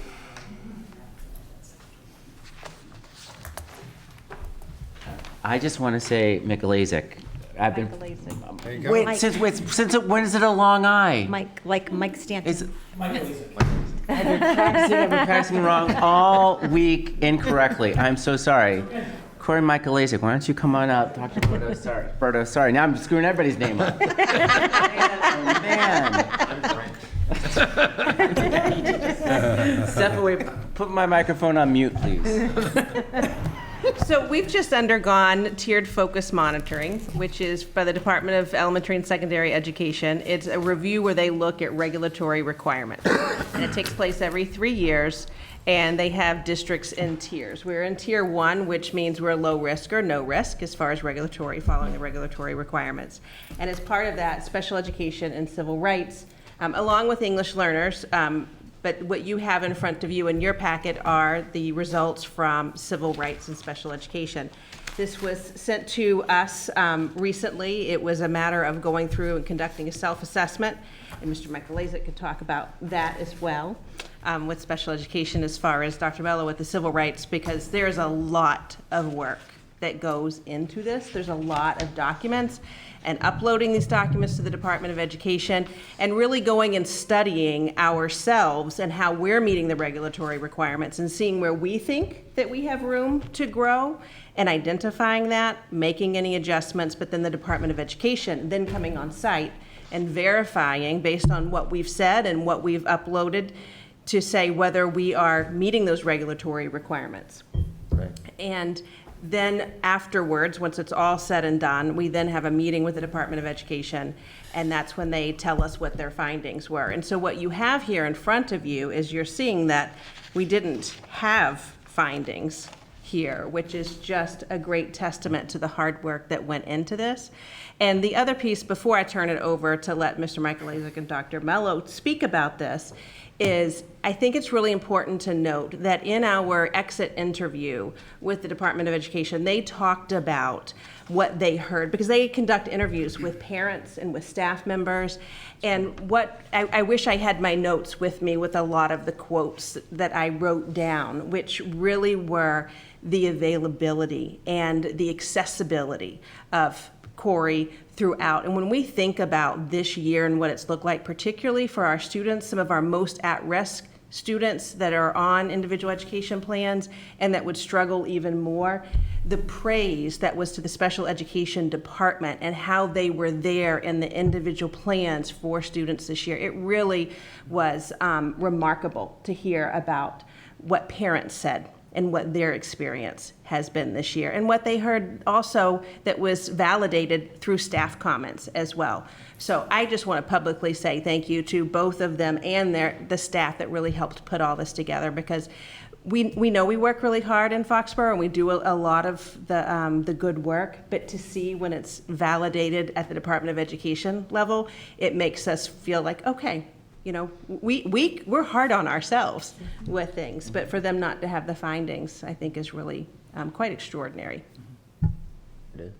I just want to say, Mikulasik, I've been, There you go. wait, when is it a long I? Mike Stanton. It's, I've been practicing wrong all week incorrectly. I'm so sorry. Corey Mikulasik, why don't you come on up, Dr. Berto, sorry. Now I'm screwing everybody's name up. Oh, man. Step away, put my microphone on mute, please. So we've just undergone tiered focus monitoring, which is by the Department of Elementary and Secondary Education. It's a review where they look at regulatory requirements. And it takes place every 3 years, and they have districts in tiers. We're in tier 1, which means we're low risk or no risk as far as following the regulatory requirements. And as part of that, special education and civil rights, along with English learners, but what you have in front of you in your packet are the results from civil rights and special education. This was sent to us recently. It was a matter of going through and conducting a self-assessment, and Mr. Mikulasik could talk about that as well with special education, as far as Dr. Mello with the civil rights, because there's a lot of work that goes into this. There's a lot of documents, and uploading these documents to the Department of Education and really going and studying ourselves and how we're meeting the regulatory requirements and seeing where we think that we have room to grow and identifying that, making any adjustments, but then the Department of Education then coming on site and verifying based on what we've said and what we've uploaded to say whether we are meeting those regulatory requirements. Right. And then afterwards, once it's all said and done, we then have a meeting with the Department of Education, and that's when they tell us what their findings were. And so what you have here in front of you is you're seeing that we didn't have findings here, which is just a great testament to the hard work that went into this. And the other piece, before I turn it over to let Mr. Michalazek and Dr. Mello speak about this, is I think it's really important to note that in our exit interview with the Department of Education, they talked about what they heard, because they conduct interviews with parents and with staff members. And what I wish I had my notes with me with a lot of the quotes that I wrote down, which really were the availability and the accessibility of Corey throughout. And when we think about this year and what it's looked like, particularly for our students, some of our most at-risk students that are on individual education plans and that would struggle even more, the praise that was to the special education department and how they were there in the individual plans for students this year, it really was remarkable to hear about what parents said and what their experience has been this year, and what they heard also that was validated through staff comments as well. So I just want to publicly say thank you to both of them and the staff that really helped put all this together, because we know we work really hard in Foxborough and we do a lot of the good work, but to see when it's validated at the Department of Education level, it makes us feel like, okay, you know, we're hard on ourselves with things, but for them not to have the findings, I think is really quite extraordinary. It is.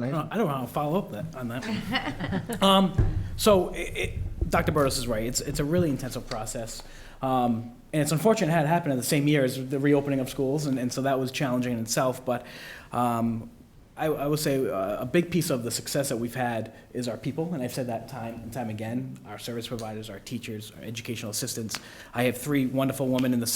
I don't want to follow up on that. So Dr. Burdos is right. It's a really intensive process. And it's unfortunate it had happened in the same year as the reopening of schools, and so that was challenging in itself. But I would say a big piece of the success that we've had is our people, and I've said that time and time again, our service providers, our teachers, our educational assistants. I have 3 wonderful women in the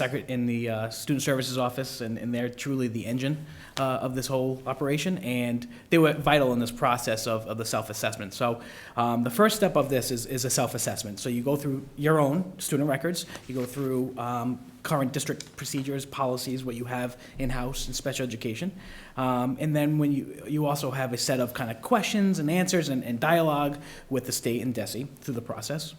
student services office, and they're truly the engine of this whole operation, and they were vital in this process of the self-assessment. So the first step of this is a self-assessment. So you go through your own student records, you go through current district procedures, policies, what you have in-house in special education. And then when you also have a set of kind of questions and answers and dialogue with the state and DESE through the process.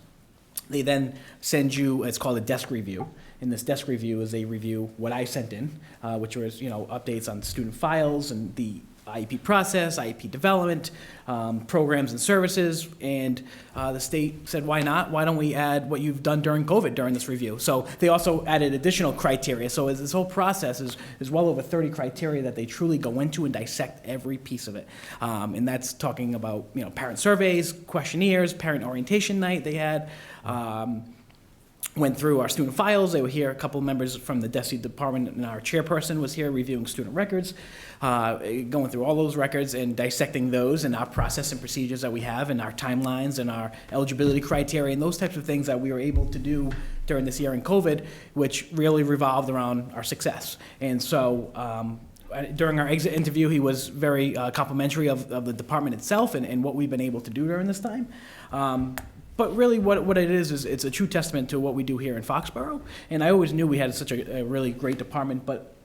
They then send you, it's called a desk review. And this desk review is they review what I sent in, which was, updates on student files and the IEP process, IEP development, programs and services, and the state said, why not? Why don't we add what you've done during COVID during this review? So they also added additional criteria. So this whole process is well over 30 criteria that they truly go into and dissect every piece of it. And that's talking about, parent surveys, questionnaires, parent orientation night they had, went through our student files. They were here, a couple of members from the DESE department, and our chairperson was here reviewing student records, going through all those records and dissecting those and our process and procedures that we have and our timelines and our eligibility criteria and those types of things that we were able to do during this year in COVID, which really revolved around our success. And so during our exit interview, he was very complimentary of the department itself and what we've been able to do during this time. But really what it is it's a true testament to what we do here in Foxborough. And I always knew we had such a really great department, but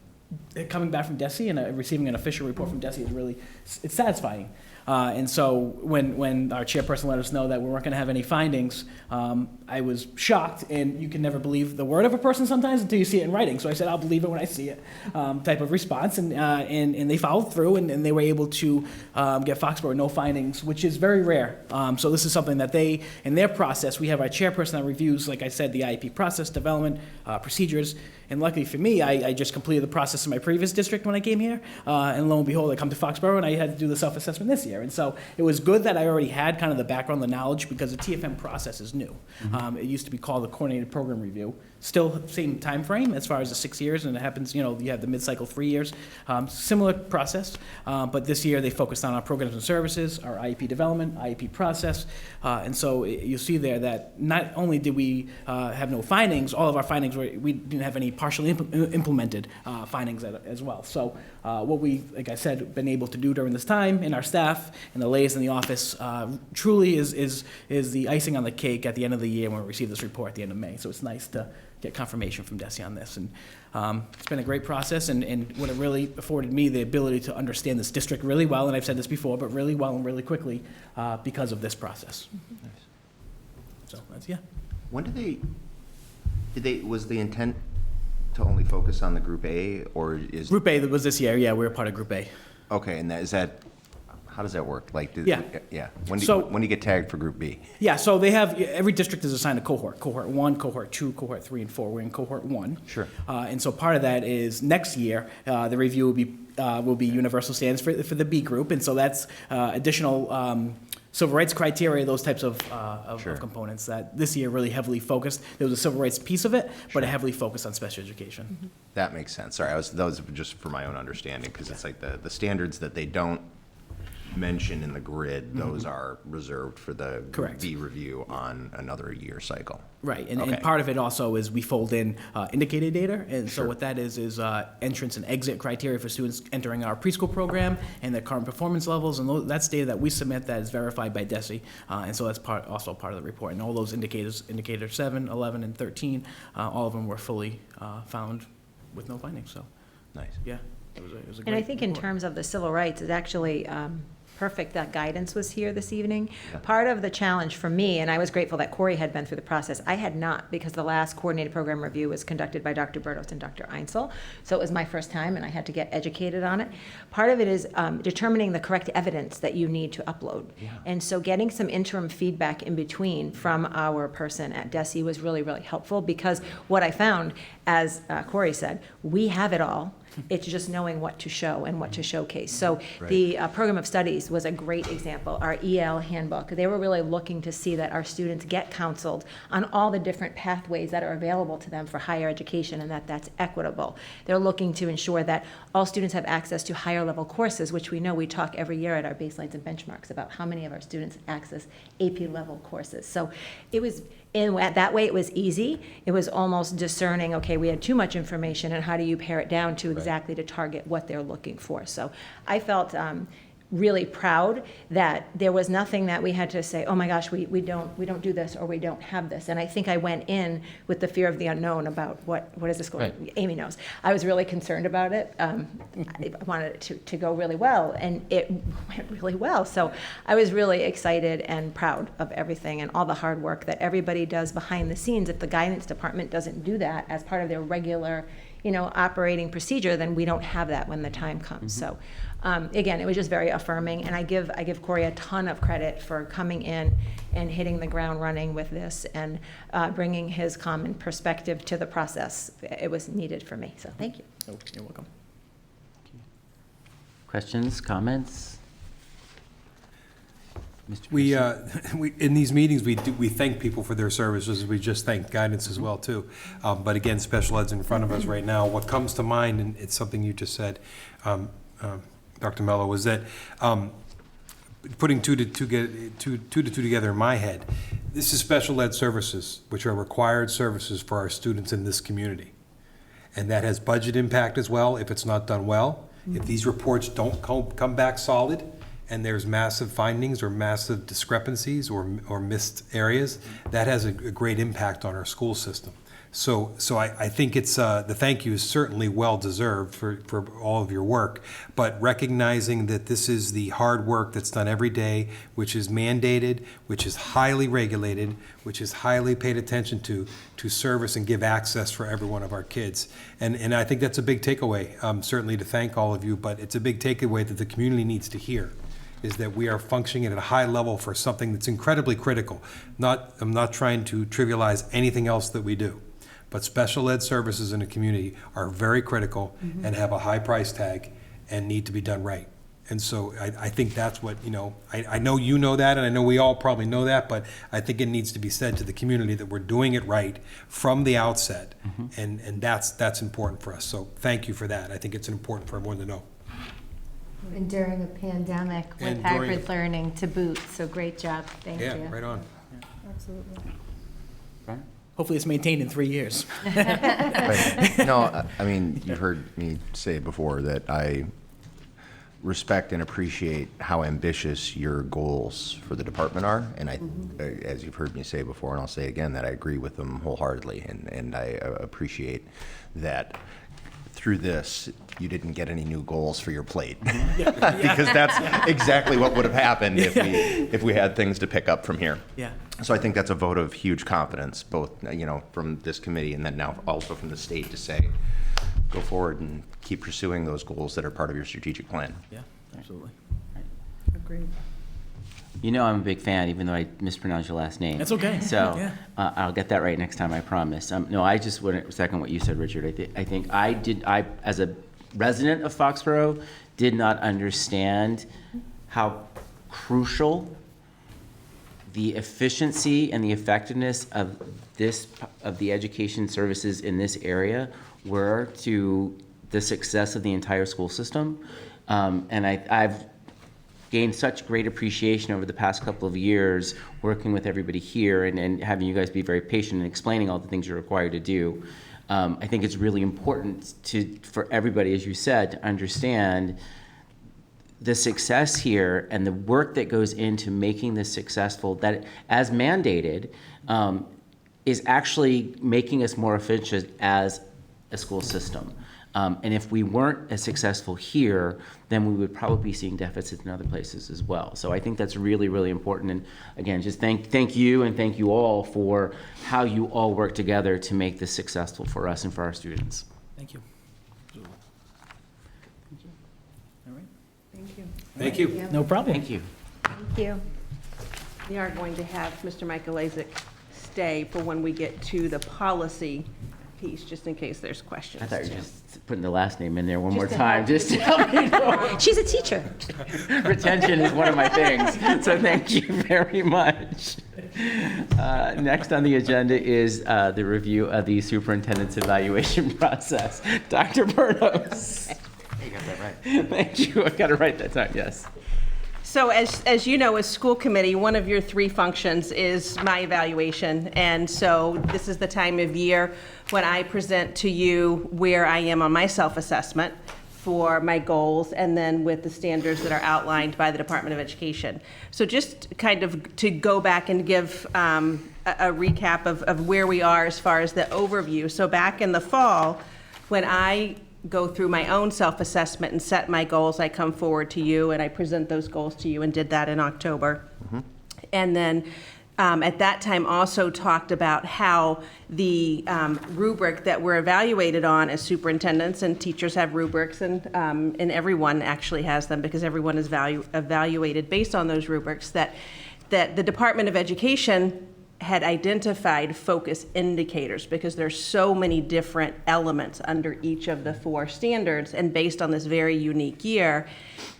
coming back from DESE and receiving an official report from DESE is it's satisfying. And so when our chairperson let us know that we weren't going to have any findings, I was shocked, and you can never believe the word of a person sometimes until you see it in writing. So I said, I'll believe it when I see it, type of response. And they followed through, and they were able to get Foxborough no findings, which is very rare. So this is something that they, in their process, we have our chairperson that reviews, like I said, the IEP process, development, procedures. And luckily for me, I just completed the process in my previous district when I came here. And lo and behold, I come to Foxborough, and I had to do the self-assessment this year. And so it was good that I already had kind of the background, the knowledge, because the TFM process is new. It used to be called the Coordinated Program Review. Still same time frame as far as the 6 years, and it happens, you have the mid-cycle 3 years. Similar process, but this year they focused on our programs and services, our IEP development, IEP process, and so you see there that not only did we have no findings, all of our findings we didn't have any partially implemented findings as well. So what we, like I said, been able to do during this time, and our staff and the ladies in the office truly is the icing on the cake at the end of the year when we receive this report at the end of May. So it's nice to get confirmation from DESE on this. And it's been a great process, and what it really afforded me the ability to understand this district really well, and I've said this before, but really well and really quickly because of this process. Nice. So that's, yeah. When was the intent to only focus on the Group A, or is? Group A was this year, yeah, we were part of Group A. Okay, and how does that work? Like, Yeah. Yeah. When do So- you get tagged for Group B? Yeah, so every district is assigned a cohort, cohort 1, cohort 2, cohort 3, and 4. We're in cohort 1. Sure. And so part of that is next year, the review will be universal standards for the B group, and so that's additional civil rights criteria, those types of Sure. components that this year really heavily focused. There was a civil rights piece of it, but it heavily focused on special education. That makes sense. Sorry, those were just for my own understanding, because it's like the standards that they don't mention in the grid, those are reserved for the Correct. B review on another year cycle. Right, and Okay. part of it also is we fold in indicator data, and so Sure. what that is entrance and exit criteria for students entering our preschool program and their current performance levels, and that's data that we submit that is verified by DESE, and so that's also part of the report. And all those indicators, indicator 7, 11, and 13, all of them were fully found with no findings, so, Nice. yeah, it was a great And I think in report. terms of the civil rights, it's actually perfect that guidance was here this evening. Yeah. Part of the challenge for me, and I was grateful that Corey had been through the process, I had not, because the last coordinated program review was conducted by Dr. Bertos and Dr. Einsel, so it was my first time, and I had to get educated on it. Part of it is determining the correct evidence that you need to upload. Yeah. And so getting some interim feedback in between from our person at DESE was really, really helpful, because what I found, as Corey said, we have it all. It's just knowing what to show and what to showcase. So the program of studies was a great example. Our EL handbook, they were really looking to see that our students get counseled on all the different pathways that are available to them for higher education, and that that's equitable. They're looking to ensure that all students have access to higher level courses, which we know we talk every year at our baselines and benchmarks about how many of our students access AP level courses. So it was, in that way, it was easy. It was almost discerning, okay, we had too much information, and how do you pare it down to exactly to target what they're looking for? So I felt really proud that there was nothing that we had to say, oh my gosh, we don't do this, or we don't have this. And I think I went in with the fear of the unknown about what is this going. Right. Amy knows. I was really concerned about it. I wanted it to go really well, and it went really well. So I was really excited and proud of everything and all the hard work that everybody does behind the scenes. If the guidance department doesn't do that as part of their regular, operating procedure, then we don't have that when the time comes. So, again, it was just very affirming, and I give Corey a ton of credit for coming in and hitting the ground running with this, and bringing his common perspective to the process. It was needed for me, so thank you. Oh, you're welcome. Questions, comments? Mr. We, Pearson? in these meetings, we thank people for their services. We just thank guidance as well, too. But again, special ed's in front of us right now. What comes to mind, and it's something you just said, Dr. Mello, was that putting two to two together in my head, this is special ed services, which are required services for our students in this community. And that has budget impact as well if it's not done well. If these reports don't come back solid, and there's massive findings or massive discrepancies or missed areas, that has a great impact on our school system. So I think it's, the thank you is certainly well-deserved for all of your work, but recognizing that this is the hard work that's done every day, which is mandated, which is highly regulated, which is highly paid attention to service and give access for every one of our kids. And I think that's a big takeaway, certainly to thank all of you, but it's a big takeaway that the community needs to hear, is that we are functioning at a high level for something that's incredibly critical. I'm not trying to trivialize anything else that we do, but special ed services in a community are very critical and have a high price tag and need to be done right. And so I think that's what, I know you know that, and I know we all probably know that, but I think it needs to be said to the community that we're doing it right from the outset, and that's important for us. So thank you for that. I think it's important for everyone to know. And during a pandemic with And during hybrid learning to boot, so great job, thank you. Yeah, right on. Absolutely. Brian? Hopefully it's maintained in 3 years. Right. No, I mean, you've heard me say before that I respect and appreciate how ambitious your goals for the department are. And as you've heard me say before, and I'll say again, that I agree with them wholeheartedly. And I appreciate that through this, you didn't get any new goals for your plate. Because that's exactly what would have happened if we had things to pick up from here. Yeah. So I think that's a vote of huge confidence, both, from this committee and then now also from the state to say, go forward and keep pursuing those goals that are part of your strategic plan. Yeah, absolutely. Agreed. I'm a big fan, even though I mispronounced your last name. That's okay. So Yeah. I'll get that right next time, I promise. No, I just want to second what you said, Richard. I think I, as a resident of Foxborough, did not understand how crucial the efficiency and the effectiveness of the education services in this area were to the success of the entire school system. And I've gained such great appreciation over the past couple of years working with everybody here and having you guys be very patient and explaining all the things you're required to do. I think it's really important for everybody, as you said, to understand the success here and the work that goes into making this successful, that as mandated, is actually making us more efficient as a school system. And if we weren't as successful here, then we would probably be seeing deficits in other places as well. So I think that's really, really important. And again, just thank you and thank you all for how you all work together to make this successful for us and for our students. Thank you. All right. Thank you. No problem. Thank you. Thank you. We are going to have Mr. Michael Isaac stay for when we get to the policy piece, just in case there's questions. I thought you were just putting the last name in there one more to time, help. just to help me know. She's a teacher. Retention is one of my things, so thank you very much. Next on the agenda is the review of the superintendent's evaluation process. Dr. Bernos. You got that right. Thank you. I got it right that time, yes. So as you know, as school committee, one of your 3 functions is my evaluation. And so this is the time of year when I present to you where I am on my self-assessment for my goals and then with the standards that are outlined by the Department of Education. So just kind of to go back and give a recap of where we are as far as the overview. So back in the fall, when I go through my own self-assessment and set my goals, I come forward to you and I present those goals to you and did that in October. And then at that time also talked about how the rubric that we're evaluated on as superintendents, and teachers have rubrics, and everyone actually has them because everyone is evaluated based on those rubrics, that the Department of Education had identified focus indicators because there's so many different elements under each of the 4 standards, and based on this very unique year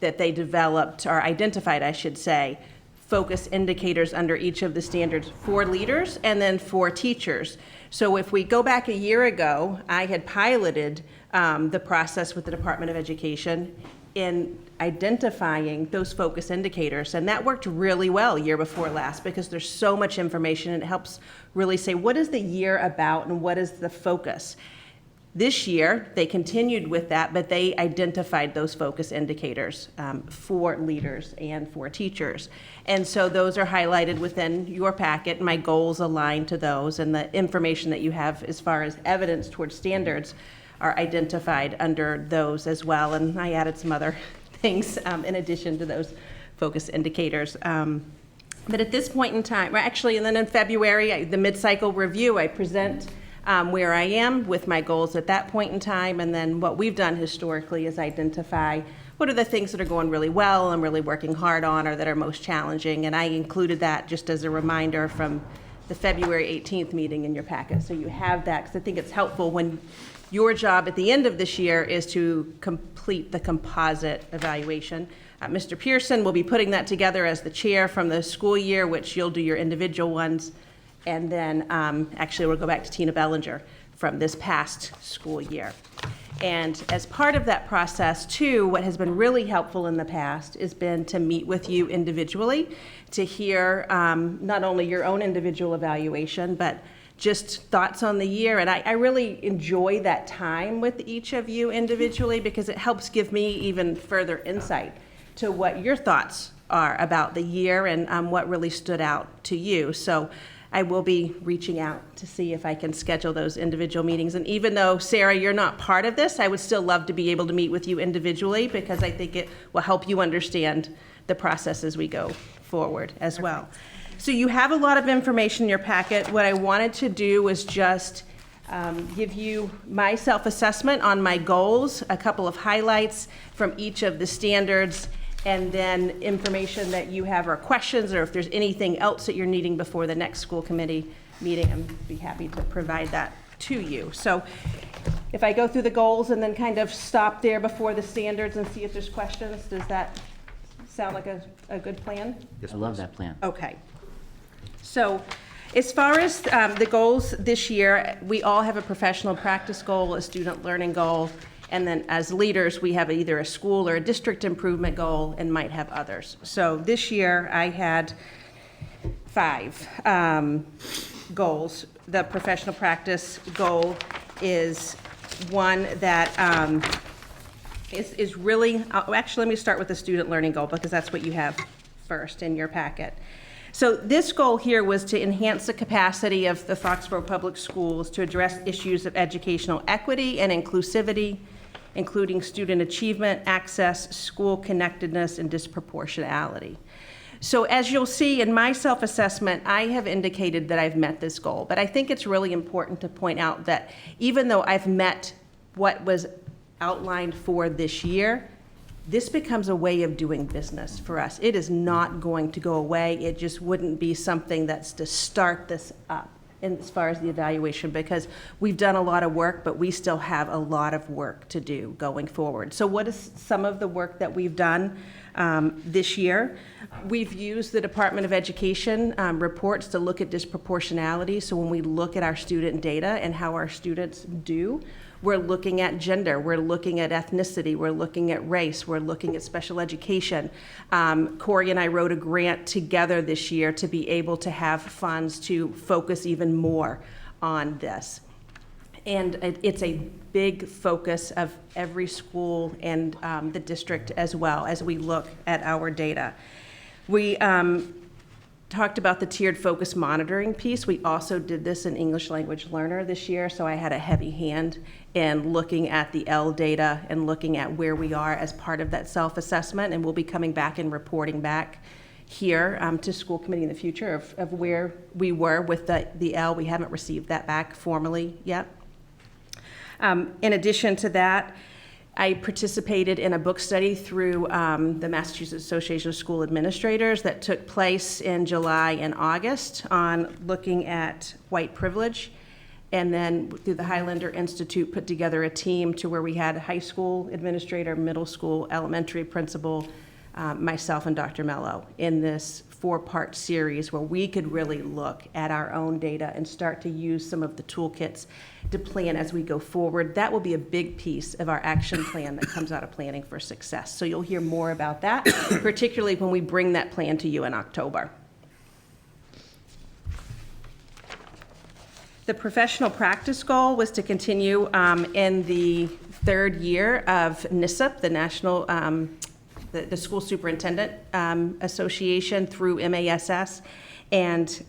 that they developed, or identified, I should say, focus indicators under each of the standards for leaders and then for teachers. So if we go back a year ago, I had piloted the process with the Department of Education in identifying those focus indicators, and that worked really well year before last because there's so much information and it helps really say what is the year about and what is the focus. This year they continued with that, but they identified those focus indicators for leaders and for teachers, and so those are highlighted within your packet. My goals align to those, and the information that you have as far as evidence towards standards are identified under those as well, and I added some other things in addition to those focus indicators. But at this point in time, actually, and then in February, the mid-cycle review, I present where I am with my goals at that point in time, and then what we've done historically is identify what are the things that are going really well and really working hard on, or that are most challenging, and I included that just as a reminder from the February 18th meeting in your packet, so you have that, because I think it's helpful when Your job at the end of this year is to complete the composite evaluation. Mr. Pearson will be putting that together as the chair from the school year, which you'll do your individual ones. And then actually we'll go back to Tina Bellinger from this past school year. And as part of that process too, what has been really helpful in the past has been to meet with you individually, to hear not only your own individual evaluation, but just thoughts on the year. And I really enjoy that time with each of you individually because it helps give me even further insight to what your thoughts are about the year and what really stood out to you. So I will be reaching out to see if I can schedule those individual meetings. And even though, Sarah, you're not part of this, I would still love to be able to meet with you individually because I think it will help you understand the process as we go forward as well. So you have a lot of information in your packet. What I wanted to do was just give you my self-assessment on my goals, a couple of highlights from each of the standards, and then information that you have or questions, or if there's anything else that you're needing before the next school committee meeting, I'd be happy to provide that to you. So if I go through the goals and then kind of stop there before the standards and see if there's questions, does that sound like a good plan? Yes, I love please. that plan. Okay. So as far as the goals this year, we all have a professional practice goal, a student learning goal, and then as leaders, we have either a school or a district improvement goal and might have others. So this year, I had 5 goals. The professional practice goal is one that is really, actually, let me start with the student learning goal because that's what you have first in your packet. So this goal here was to enhance the capacity of the Foxborough Public Schools to address issues of educational equity and inclusivity, including student achievement, access, school connectedness, and disproportionality. So as you'll see in my self-assessment, I have indicated that I've met this goal, but I think it's really important to point out that even though I've met what was outlined for this year, this becomes a way of doing business for us. It is not going to go away. It just wouldn't be something that's to start this up as far as the evaluation, because we've done a lot of work, but we still have a lot of work to do going forward. So what is some of the work that we've done this year? We've used the Department of Education reports to look at disproportionality. So when we look at our student data and how our students do, we're looking at gender, we're looking at ethnicity, we're looking at race, we're looking at special education. Corey and I wrote a grant together this year to be able to have funds to focus even more on this. And it's a big focus of every school and the district as well as we look at our data. We talked about the tiered focus monitoring piece. We also did this in English language learner this year, so I had a heavy hand in looking at the L data and looking at where we are as part of that self-assessment, and we'll be coming back and reporting back here to school committee in the future of where we were with the L. We haven't received that back formally yet. In addition to that, I participated in a book study through the Massachusetts Association of School Administrators that took place in July and August on looking at white privilege. And then through the Highlander Institute, put together a team to where we had a high school administrator, middle school, elementary principal, myself and Dr. Mello in this 4-part series where we could really look at our own data and start to use some of the toolkits to plan as we go forward. That will be a big piece of our action plan that comes out of Planning for Success. So you'll hear more about that, particularly when we bring that plan to you in October. The professional practice goal was to continue in the 3rd year of NISSP, the National the School Superintendent Association through MASS, and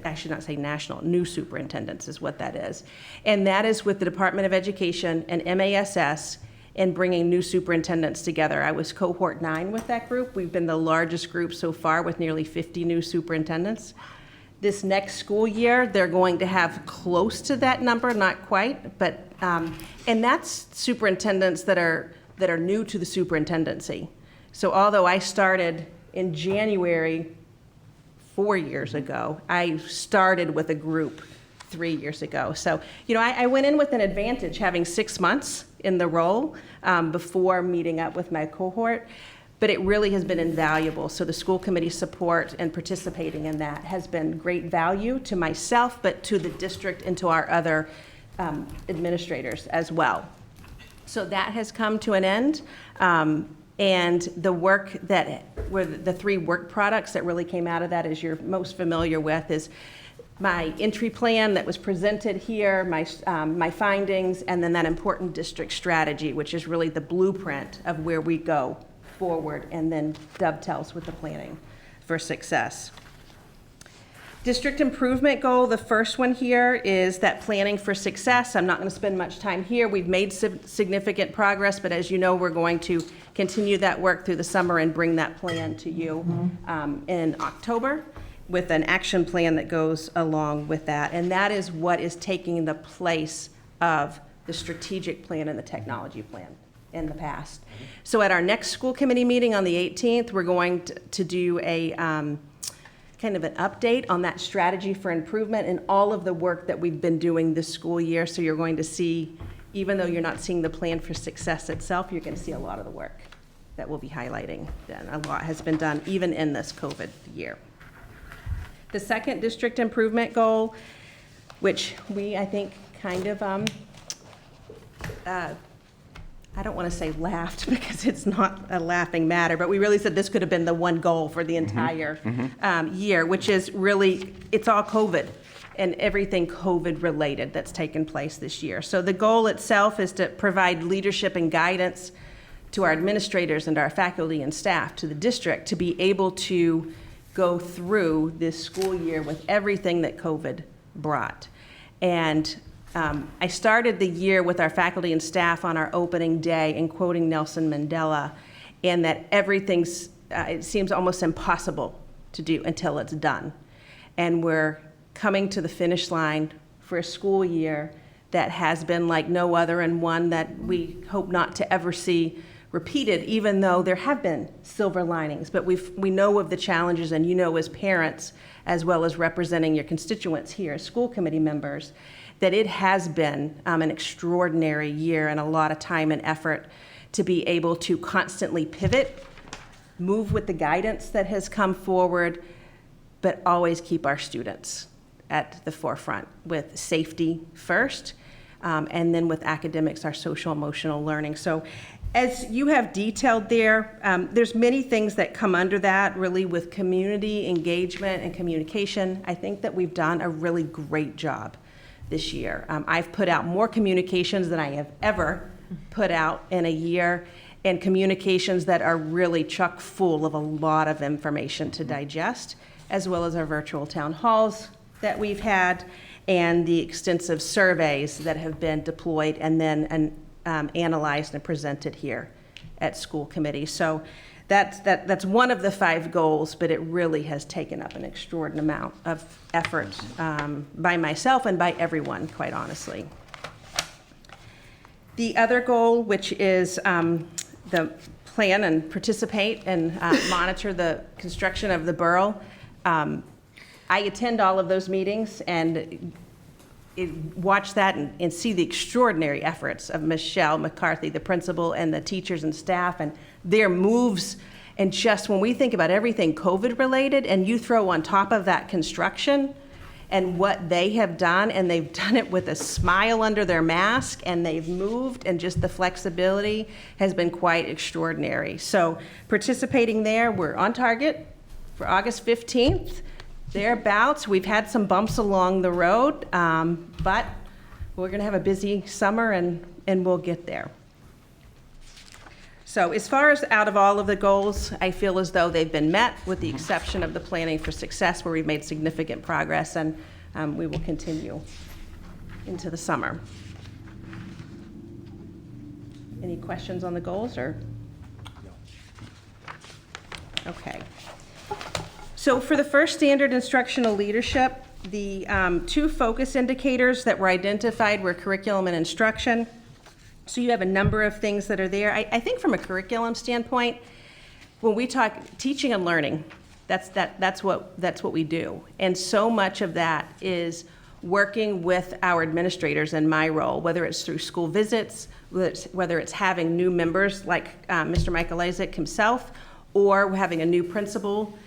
I should not say national, new superintendents is what that is. And that is with the Department of Education and MASS in bringing new superintendents together. I was cohort 9 with that group. We've been the largest group so far with nearly 50 new superintendents. This next school year, they're going to have close to that number, not quite, but, and that's superintendents that are new to the superintendency. So although I started in January 4 years ago, I started with a group 3 years ago. So, I went in with an advantage, having 6 months in the role before meeting up with my cohort, but it really has been invaluable. So the school committee support and participating in that has been great value to myself, but to the district and to our other administrators as well. So that has come to an end. And the work that were the 3 work products that really came out of that, as you're most familiar with, is my entry plan that was presented here, my findings, and then that important district strategy, which is really the blueprint of where we go forward and then dovetails with the planning for success. District improvement goal, the first one here is that planning for success. I'm not going to spend much time here. We've made significant progress, but as you know, we're going to continue that work through the summer and bring that plan to you in October with an action plan that goes along with that. And that is what is taking the place of the strategic plan and the technology plan in the past. So at our next school committee meeting on the 18th, we're going to do a kind of an update on that strategy for improvement and all of the work that we've been doing this school year. So you're going to see, even though you're not seeing the plan for success itself, you're going to see a lot of the work that we'll be highlighting. Then a lot has been done even in this COVID year. The second district improvement goal, which we, I think, kind of I don't want to say laughed because it's not a laughing matter, but we really said this could have been the one goal for the entire year, which is really, it's all COVID and everything COVID related that's taken place this year. So the goal itself is to provide leadership and guidance to our administrators and our faculty and staff, to the district, to be able to go through this school year with everything that COVID brought. And I started the year with our faculty and staff on our opening day and quoting Nelson Mandela, and that everything's, it seems almost impossible to do until it's done. And we're coming to the finish line for a school year that has been like no other, and one that we hope not to ever see repeated, even though there have been silver linings. But we know of the challenges, and as parents, as well as representing your constituents here as school committee members, that it has been an extraordinary year and a lot of time and effort to be able to constantly pivot, move with the guidance that has come forward, but always keep our students at the forefront with safety first, and then with academics, our social emotional learning. So as you have detailed there, there's many things that come under that, really, with community engagement and communication. I think that we've done a really great job this year. I've put out more communications than I have ever put out in a year, and communications that are really chock full of a lot of information to digest, as well as our virtual town halls that we've had, and the extensive surveys that have been deployed and then analyzed and presented here at school committee. So that's one of the 5 goals, but it really has taken up an extraordinary amount of effort by myself and by everyone, quite honestly. The other goal, which is the plan and participate and monitor the construction of the borough. I attend all of those meetings and watch that and see the extraordinary efforts of Michelle McCarthy, the principal, and the teachers and staff, and their moves. And just when we think about everything COVID related, and you throw on top of that construction and what they have done, and they've done it with a smile under their mask, and they've moved, and just the flexibility has been quite extraordinary. So participating there, we're on target for August 15th. Thereabouts. We've had some bumps along the road, but we're going to have a busy summer, and we'll get there. So as far as out of all of the goals, I feel as though they've been met, with the exception of the planning for success, where we've made significant progress, and we will continue into the summer. Any questions on the goals, or? Okay. So for the first standard instructional leadership, the 2 focus indicators that were identified were curriculum and instruction. So you have a number of things that are there. I think from a curriculum standpoint, when we talk teaching and learning, that's what we do. And so much of that is working with our administrators in my role, whether it's through school visits, whether it's having new members like Mr. Michael Isaac himself, or having a new principal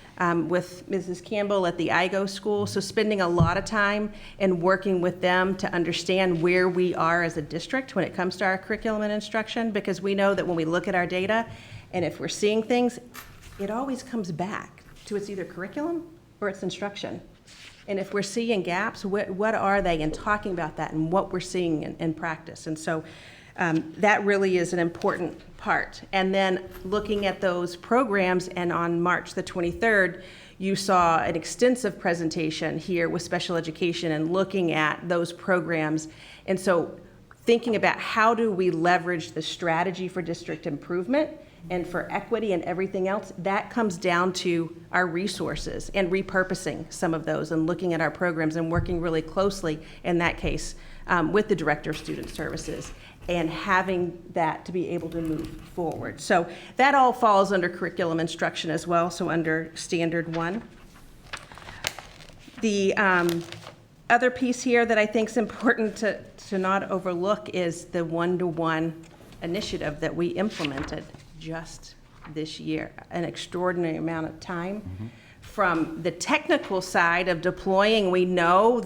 with Mrs. Campbell at the IGO school. So spending a lot of time and working with them to understand where we are as a district when it comes to our curriculum and instruction, because we know that when we look at our data and if we're seeing things, it always comes back to it's either curriculum or it's instruction. And if we're seeing gaps, what are they, and talking about that and what we're seeing in practice. And so that really is an important part. And then looking at those programs, and on March the 23rd, you saw an extensive presentation here with special education and looking at those programs. And so thinking about how do we leverage the strategy for district improvement and for equity and everything else, that comes down to our resources and repurposing some of those and looking at our programs and working really closely, in that case, with the Director of Student Services and having that to be able to move forward. So that all falls under curriculum instruction as well, so under Standard 1. The other piece here that I think is important to not overlook is the one-to-one initiative that we implemented just this year, an extraordinary amount of time. From the technical side of deploying, we know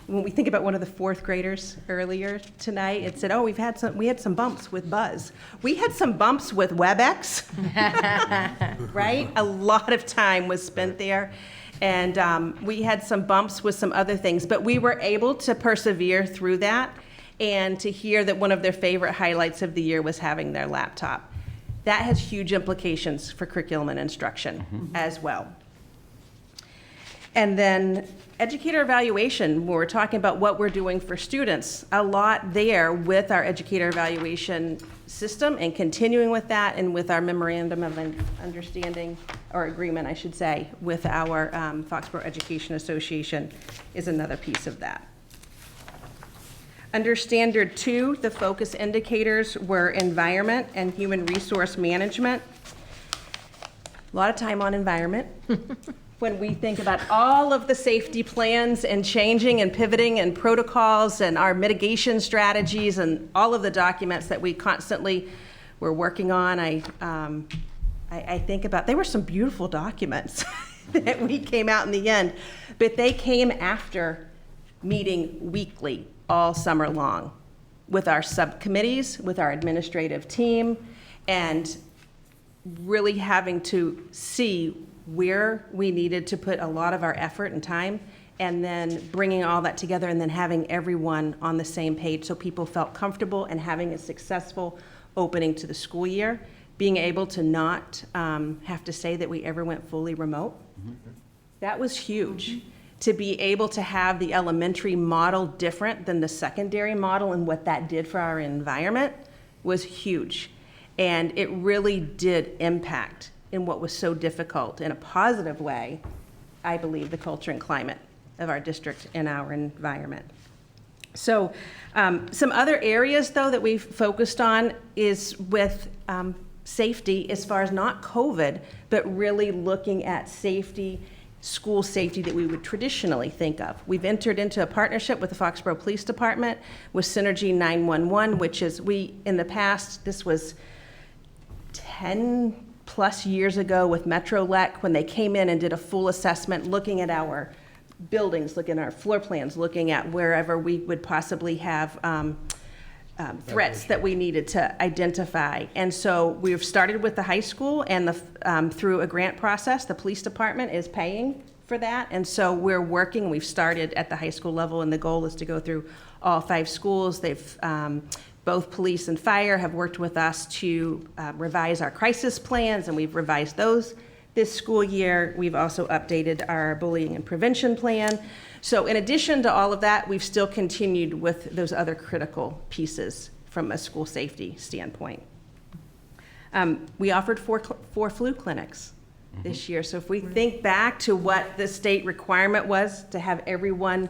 when we think about one of the fourth graders earlier tonight, it said, oh, we had some bumps with Buzz. We had some bumps with WebEx, right? A lot of time was spent there. And we had some bumps with some other things, but we were able to persevere through that and to hear that one of their favorite highlights of the year was having their laptop. That has huge implications for curriculum and instruction as well. And then educator evaluation, when we're talking about what we're doing for students, a lot there with our educator evaluation system and continuing with that, and with our memorandum of understanding, or agreement, I should say, with our Foxborough Education Association is another piece of that. Under Standard 2, the focus indicators were environment and human resource management. A lot of time on environment. When we think about all of the safety plans and changing and pivoting and protocols and our mitigation strategies and all of the documents that we constantly were working on, I think about, they were some beautiful documents that we came out in the end, but they came after meeting weekly all summer long with our subcommittees, with our administrative team, and really having to see where we needed to put a lot of our effort and time, and then bringing all that together and then having everyone on the same page so people felt comfortable and having a successful opening to the school year, being able to not have to say that we ever went fully remote. That was huge. To be able to have the elementary model different than the secondary model and what that did for our environment was huge. And it really did impact in what was so difficult, in a positive way, I believe, the culture and climate of our district and our environment. So some other areas, though, that we've focused on is with safety, as far as not COVID, but really looking at safety, school safety that we would traditionally think of. We've entered into a partnership with the Foxborough Police Department with Synergy 911, which is, in the past, this was 10 plus years ago with MetroLec, when they came in and did a full assessment, looking at our buildings, looking at our floor plans, looking at wherever we would possibly have threats that we needed to identify. And so we've started with the high school, and through a grant process, the police department is paying for that. And so we're working, we've started at the high school level, and the goal is to go through all 5 schools. They've both police and fire have worked with us to revise our crisis plans, and we've revised those this school year. We've also updated our bullying and prevention plan. So in addition to all of that, we've still continued with those other critical pieces from a school safety standpoint. We offered 4 flu clinics this year. So if we think back to what the state requirement was to have everyone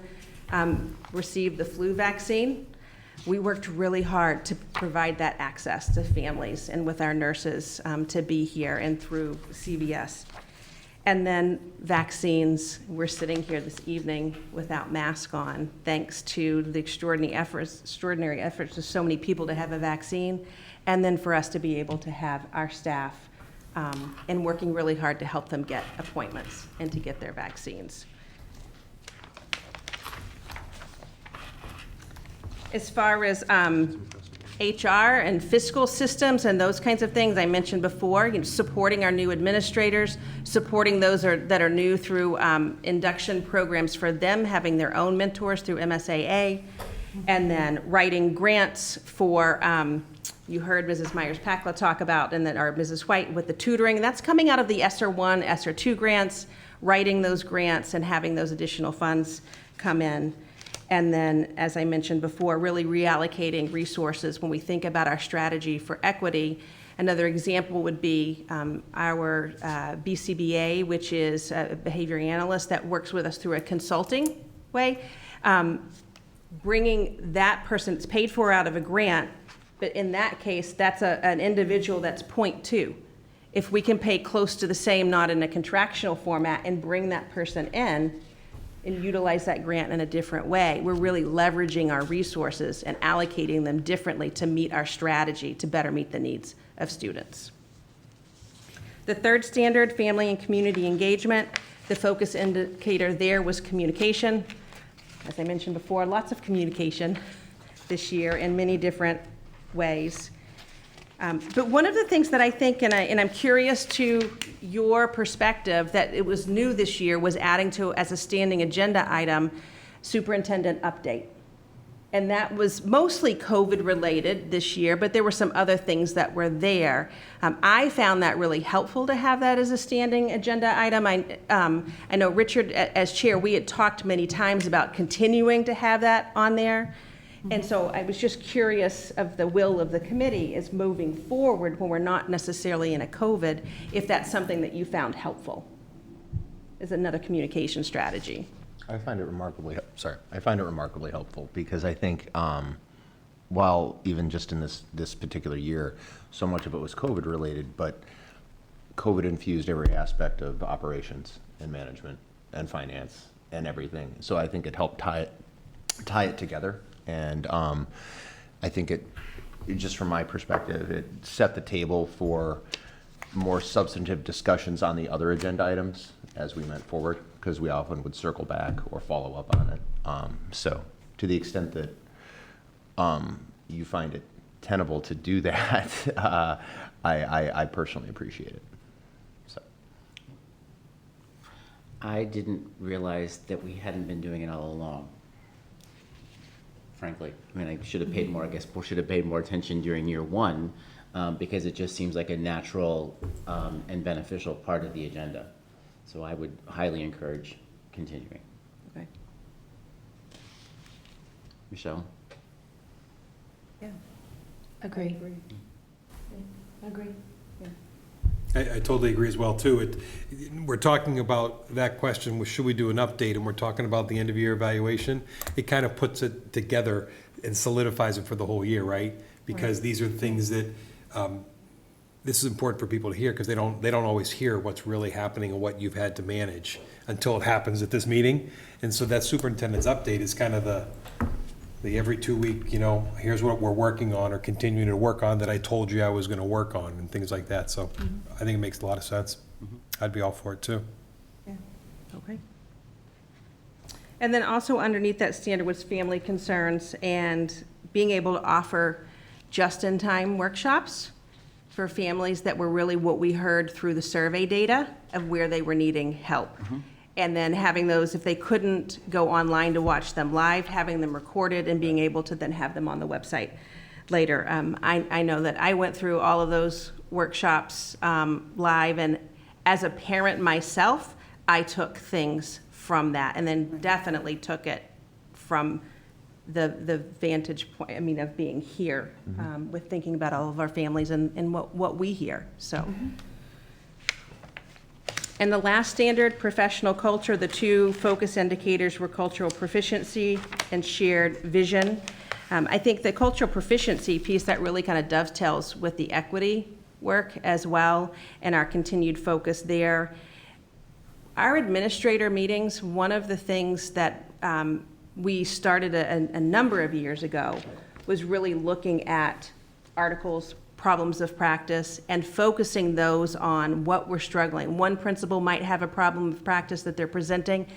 receive the flu vaccine, we worked really hard to provide that access to families and with our nurses to be here and through CVS. And then vaccines, we're sitting here this evening without masks on, thanks to the extraordinary efforts of so many people to have a vaccine, and then for us to be able to have our staff and working really hard to help them get appointments and to get their vaccines. As far as HR and fiscal systems and those kinds of things I mentioned before, supporting our new administrators, supporting those that are new through induction programs for them, having their own mentors through MSAA, and then writing grants for, you heard Mrs. Myers-Pacla talk about, and then or Mrs. White with the tutoring. That's coming out of the ESSER 1, ESSER 2 grants, writing those grants and having those additional funds come in. And then, as I mentioned before, really reallocating resources when we think about our strategy for equity. Another example would be our BCBA, which is a behavior analyst that works with us through a consulting way. Bringing that person, it's paid for out of a grant, but in that case, that's an individual that's 0.2. If we can pay close to the same, not in a contractual format, and bring that person in, and utilize that grant in a different way, we're really leveraging our resources and allocating them differently to meet our strategy to better meet the needs of students. The third standard, family and community engagement, the focus indicator there was communication. As I mentioned before, lots of communication this year in many different ways. But one of the things that I think, and I'm curious to your perspective, that it was new this year, was adding to, as a standing agenda item, superintendent update. And that was mostly COVID related this year, but there were some other things that were there. I found that really helpful to have that as a standing agenda item. I know Richard, as chair, we had talked many times about continuing to have that on there. And so I was just curious of the will of the committee is moving forward when we're not necessarily in a COVID, if that's something that you found helpful as another communication strategy. I find it remarkably helpful because I think while even just in this particular year, so much of it was COVID related, but COVID infused every aspect of operations and management and finance and everything. So I think it helped tie it together. And I think it just from my perspective, it set the table for more substantive discussions on the other agenda items as we went forward, because we often would circle back or follow up on it. So to the extent that you find it tenable to do that, I personally appreciate it. So. I didn't realize that we hadn't been doing it all along. Frankly, I mean, I should have paid more. I guess should have paid more attention during year one, because it just seems like a natural and beneficial part of the agenda. So I would highly encourage continuing. Okay. Michelle? Yeah. Agree. Agree. I totally agree as well, too. We're talking about that question, should we do an update, and we're talking about the end-of-year evaluation. It kind of puts it together and solidifies it for the whole year, right? Because these are things that, this is important for people to hear, because they don't always hear what's really happening and what you've had to manage until it happens at this meeting. And so that superintendent's update is kind of the every 2 week, here's what we're working on or continuing to work on that I told you I was going to work on and things like that. So I think it makes a lot of sense. I'd be all for it too. Yeah. Okay. And then also underneath that standard was family concerns and being able to offer just-in-time workshops for families that were really what we heard through the survey data of where they were needing help. And then having those, if they couldn't go online to watch them live, having them recorded and being able to then have them on the website later. I know that I went through all of those workshops live, and as a parent myself, I took things from that, and then definitely took it from the vantage point, of being here, with thinking about all of our families and what we hear, so. And the last standard, professional culture, the two focus indicators were cultural proficiency and shared vision. I think the cultural proficiency piece that really kind of dovetails with the equity work as well, and our continued focus there. Our administrator meetings, one of the things that we started a number of years ago was really looking at articles, problems of practice, and focusing those on what we're struggling. One principal might have a problem of practice that they're presenting,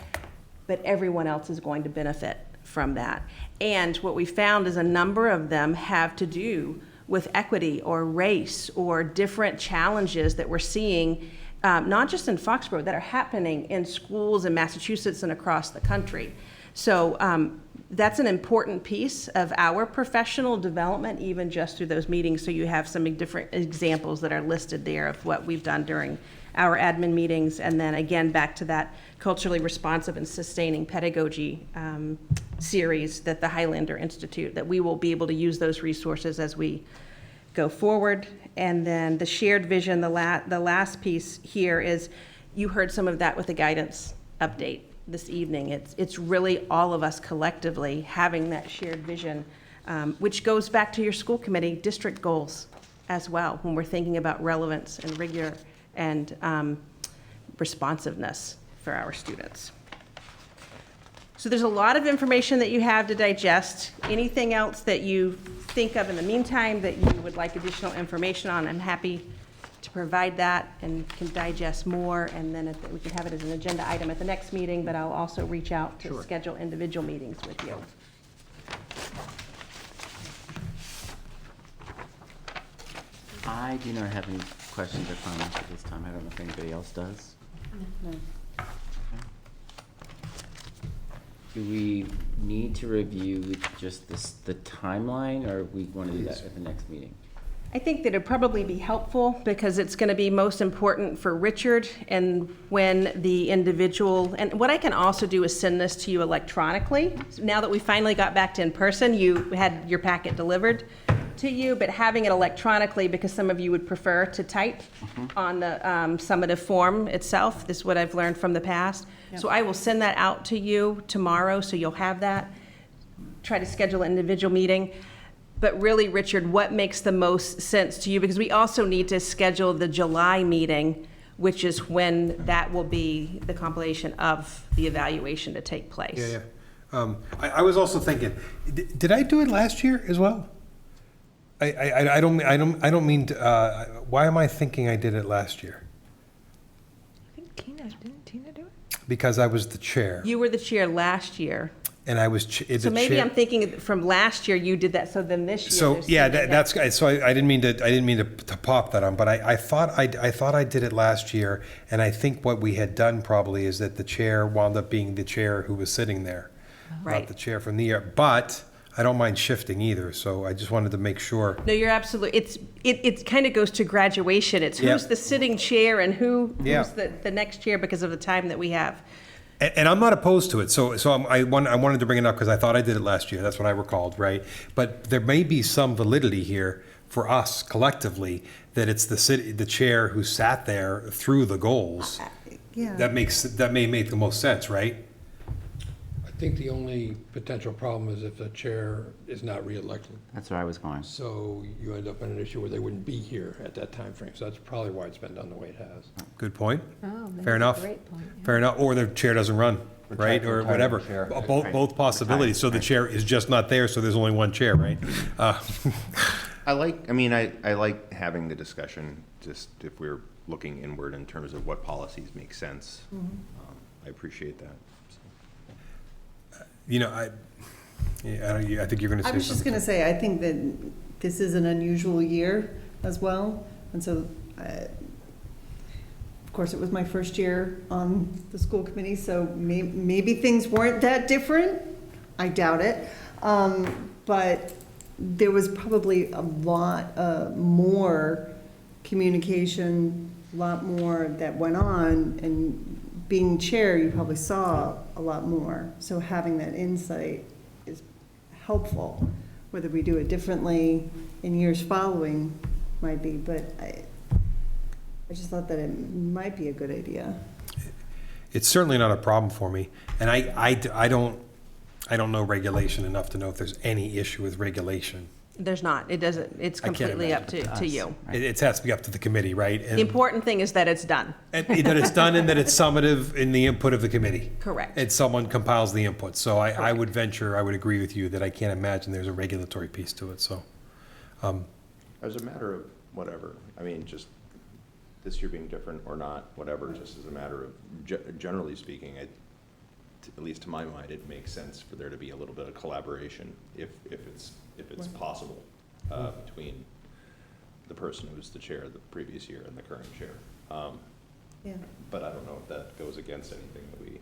but everyone else is going to benefit from that. And what we found is a number of them have to do with equity or race or different challenges that we're seeing, not just in Foxborough, that are happening in schools in Massachusetts and across the country. So that's an important piece of our professional development, even just through those meetings. So you have some different examples that are listed there of what we've done during our admin meetings. And then again, back to that culturally responsive and sustaining pedagogy series that the Highlander Institute, that we will be able to use those resources as we go forward. And then the shared vision, the last piece here is, you heard some of that with the guidance update this evening. It's really all of us collectively having that shared vision, which goes back to your school committee district goals as well, when we're thinking about relevance and rigor and responsiveness for our students. So there's a lot of information that you have to digest. Anything else that you think of in the meantime that you would like additional information on, I'm happy to provide that and can digest more, and then we can have it as an agenda item at the next meeting, but I'll also reach out to schedule individual meetings with you. I do not have any questions or comments at this time. I don't know if anybody else does. No. Do we need to review just the timeline, or we want to do that at the next meeting? I think that it'd probably be helpful because it's going to be most important for Richard, and when the individual, and what I can also do is send this to you electronically. Now that we finally got back to in person, you had your packet delivered to you, but having it electronically, because some of you would prefer to type on the summative form itself. This is what I've learned from the past. Yep. So I will send that out to you tomorrow, so you'll have that. Try to schedule an individual meeting. But really, Richard, what makes the most sense to you? Because we also need to schedule the July meeting, which is when that will be the compilation of the evaluation to take place. Yeah. I was also thinking, did I do it last year as well? I don't mean to, why am I thinking I did it last year? I think didn't Tina do it? Because I was the chair. You were the chair last year. And I was So maybe I'm thinking from last year you did that, so then this year. So yeah, so I didn't mean to pop that on, but I thought I did it last year, and I think what we had done probably is that the chair wound up being the chair who was sitting there, Right. not the chair from the year. But I don't mind shifting either, so I just wanted to make sure. No, you're absolutely, it kind of goes to graduation. It's who's the sitting chair and who's the next chair because of the time that we have. And I'm not opposed to it, so I wanted to bring it up because I thought I did it last year. That's what I recalled, right? But there may be some validity here for us collectively that it's the chair who sat there through the goals. Yeah. That may make the most sense, right? I think the only potential problem is if the chair is not reelected. That's where I was going. So you end up in an issue where they wouldn't be here at that time frame. So that's probably why it's been done the way it has. Good point. Oh, that's Fair enough. a great point. Yeah. Fair enough. Or the chair doesn't run, right? Or whatever. chair. Both possibilities. So the chair is just not there, so there's only one chair, right? I like having the discussion, just if we're looking inward in terms of what policies make sense. I appreciate that. You know, I think you're going to say I was just something. going to say, I think that this is an unusual year as well. And so, of course, it was my first year on the school committee, so maybe things weren't that different. I doubt it. But there was probably a lot more communication, a lot more that went on, and being chair, you probably saw a lot more. So having that insight is helpful. Whether we do it differently in years following might be, but I just thought that it might be a good idea. It's certainly not a problem for me, and I don't know regulation enough to know if there's any issue with regulation There's not. It doesn't, it's I can't completely up imagine. to you. It has to be up to the committee, right? The important thing is that it's done. That it's done and that it's summative in the input of the committee. Correct. And someone compiles the input. So I would venture, I would agree with you that I can't imagine there's a regulatory piece to it, so. As a matter of whatever, I mean, just this year being different or not, whatever, just as a matter of, generally speaking, at least to my mind, it makes sense for there to be a little bit of collaboration if it's possible, between the person who's the chair the previous year and the current chair. Yeah. But I don't know if that goes against anything that we,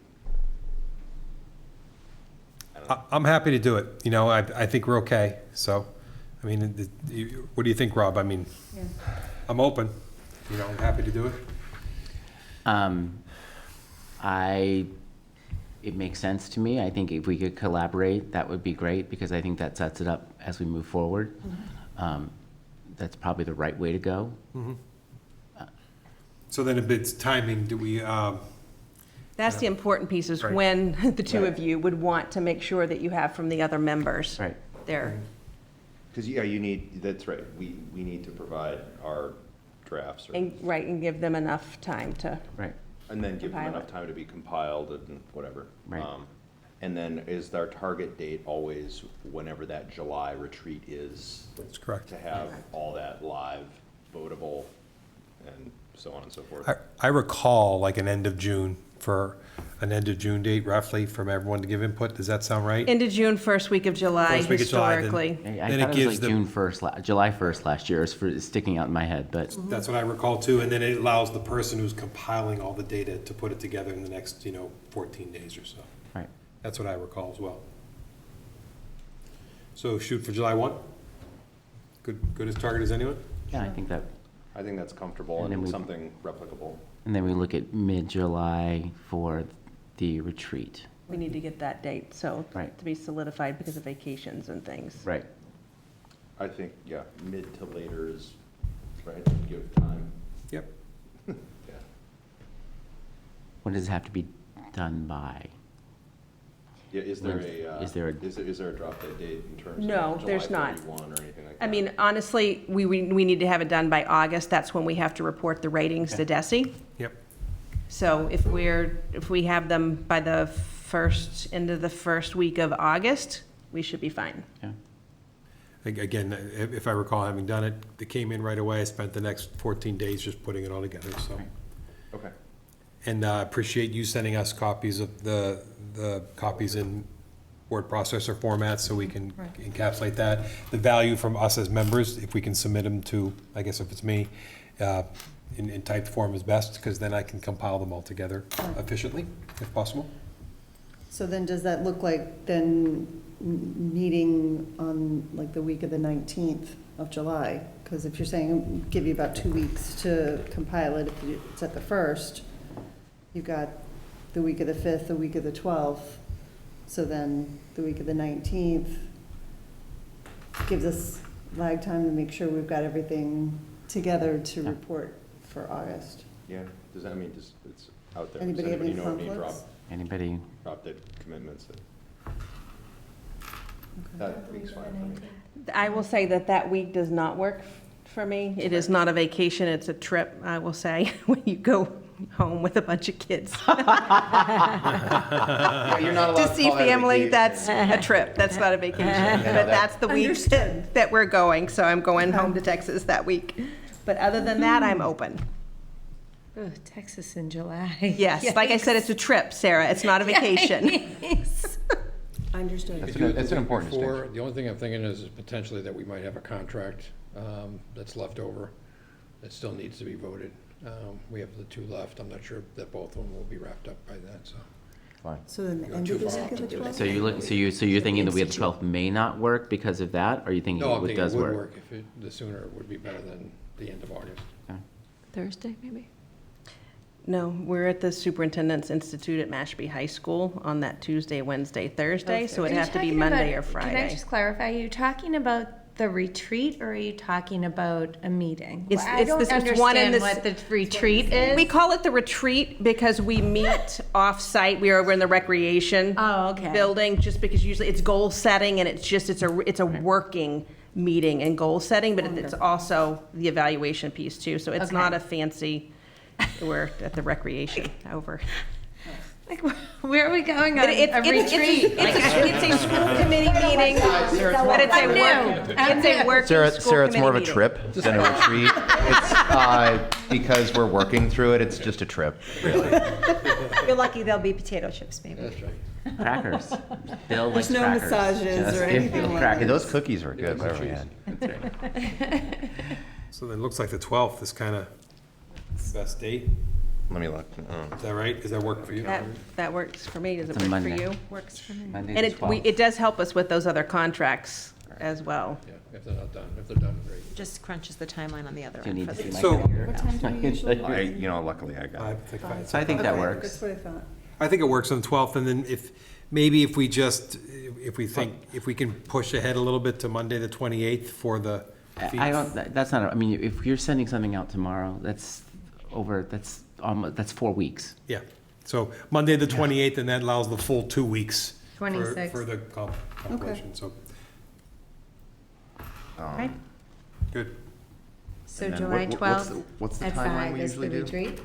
I don't know. I'm happy to do it. You know, I think we're okay, so, I mean, what do you think, Rob? I mean, Yeah. I'm open, you know, I'm happy to do it. It makes sense to me. I think if we could collaborate, that would be great, because I think that sets it up as we move forward. That's probably the right way to go. So then if it's timing, do we, That's the important piece, is Right. when the two of you would want to make sure that you have from the other members. Right. There. Because, yeah, you need, that's right, we need to provide our drafts, or, And give them enough time to, Right. and then give them compile enough it. time to be compiled and whatever. Right. And then is our target date always whenever that July retreat is? That's correct. To have all that live, votable, and so on and so forth? I recall like an end of June date roughly from everyone to give input. Does that sound right? into June, first week of July, First week of July, then- historically. I Then it thought it was gives like them- June 1st, July 1st last year, is sticking out in my head, but That's what I recall too, and then it allows the person who's compiling all the data to put it together in the next, 14 days or so. right. That's what I recall as well. So shoot for July 1? Good as target as anyone? Yeah, I think that, I think that's comfortable And then and we- something replicable. and then we look at mid-July for the retreat. We need to get that date, so, Right. to be solidified because of vacations and things. Right. I think, yeah, mid to later is, right, give time. Yep. Yeah. When does it have to be done by? Yeah, is there When- a, is there a- is there a drop dead date in terms of No, there's July not. 31 or anything like that? I mean, honestly, we need to have it done by August. That's when we have to report the ratings to DESI. Yep. So if we have them by the end of the first week of August, we should be fine. Yeah. Again, if I recall having done it, they came in right away. I spent the next 14 days just putting it all together, so. Right. Okay. And appreciate you sending us copies of the copies in word processor format so we can encapsulate that. The value from us as members, if we can submit them to, I guess if it's me, in typed form is best, because then I can compile them all together efficiently, if possible. So then does that look like then meeting on like the week of the 19th of July? Because if you're saying give you about 2 weeks to compile it, if it's at the 1st, you've got the week of the 5th, the week of the 12th. So then the week of the 19th gives us lag time to make sure we've got everything together to report for August. Yeah, does that mean, it's out there? Does Anybody have any know any conflicts? Anybody? drop dead commitments? That week's fine for me. I will say that week does not work for me. It is not a vacation, it's a trip, I will say, when you go home with a bunch of kids. Yeah, you're not allowed To to see call that a family, vacation. that's a trip, that's not a vacation. But that's the week that we're going, so I'm going home to Texas that week. But other than that, I'm open. Oh, Texas in July. Yes, like I said, it's a trip, Sarah, it's not a vacation. Understood. That's an important Before, distinction. the only thing I'm thinking is potentially that we might have a contract that's left over that still needs to be voted. We have the 2 left. I'm not sure that both of them will be wrapped up by then, so. Fine. So then the You're end too of the far week off of to the do it. 12th? So you're thinking the week of the 12th may not work because of that, or are you thinking No, I'm it thinking it does would work? work if the sooner it would be better than the end of August. Thursday, maybe? No, we're at the Superintendent's Institute at Mashpee High School on that Tuesday, Wednesday, Thursday, so it'd have to be Monday or Can I Friday. just clarify, are you talking about the retreat or are you talking about a meeting? It's- I it's don't this- it's one and understand this- what the retreat is. We call it the retreat because we meet off-site. We are over in the recreation Oh, okay. building, just because usually it's goal setting and it's a working meeting and goal setting, but it's also the evaluation piece too. So it's Okay. not a fancy, we're at the recreation over. Like, where are we going on It's a retreat? it's a school committee meeting, but it's a working Sarah, school it's more of a committee trip than a retreat. It's because we're working through it. It's just a trip, really. You're lucky there'll be potato chips, maybe. Crackers. Bill likes There's no crackers. massages Just or give anything Bill like crackers. Hey, those cookies were good, whatever we had. So then it looks like the 12th is kind of best date. Let me look. Is that right? Does that work for you? That works for me. Does it It's a work for Monday. you? Works for me. Monday And the 12th. it does help us with those other contracts as well. Yeah, if they're not done, if they're done, great. Just crunches the timeline on the other Do you end. need for to see the- my So- calendar? What time do we usually- Luckily I got it. Five. So I think that Okay, works. That's what I thought. I think it works on the 12th, and then if we can push ahead a little bit to Monday, the 28th for the I don't, that's not, I mean, if you're sending something out tomorrow, that's 4 weeks. Yeah, so Monday, the 28th, and that allows the full 2 weeks. 26th. For the compilation, so, Okay. good. So And then July what's the- 12th what's the at timeline 5 we is the usually do? retreat?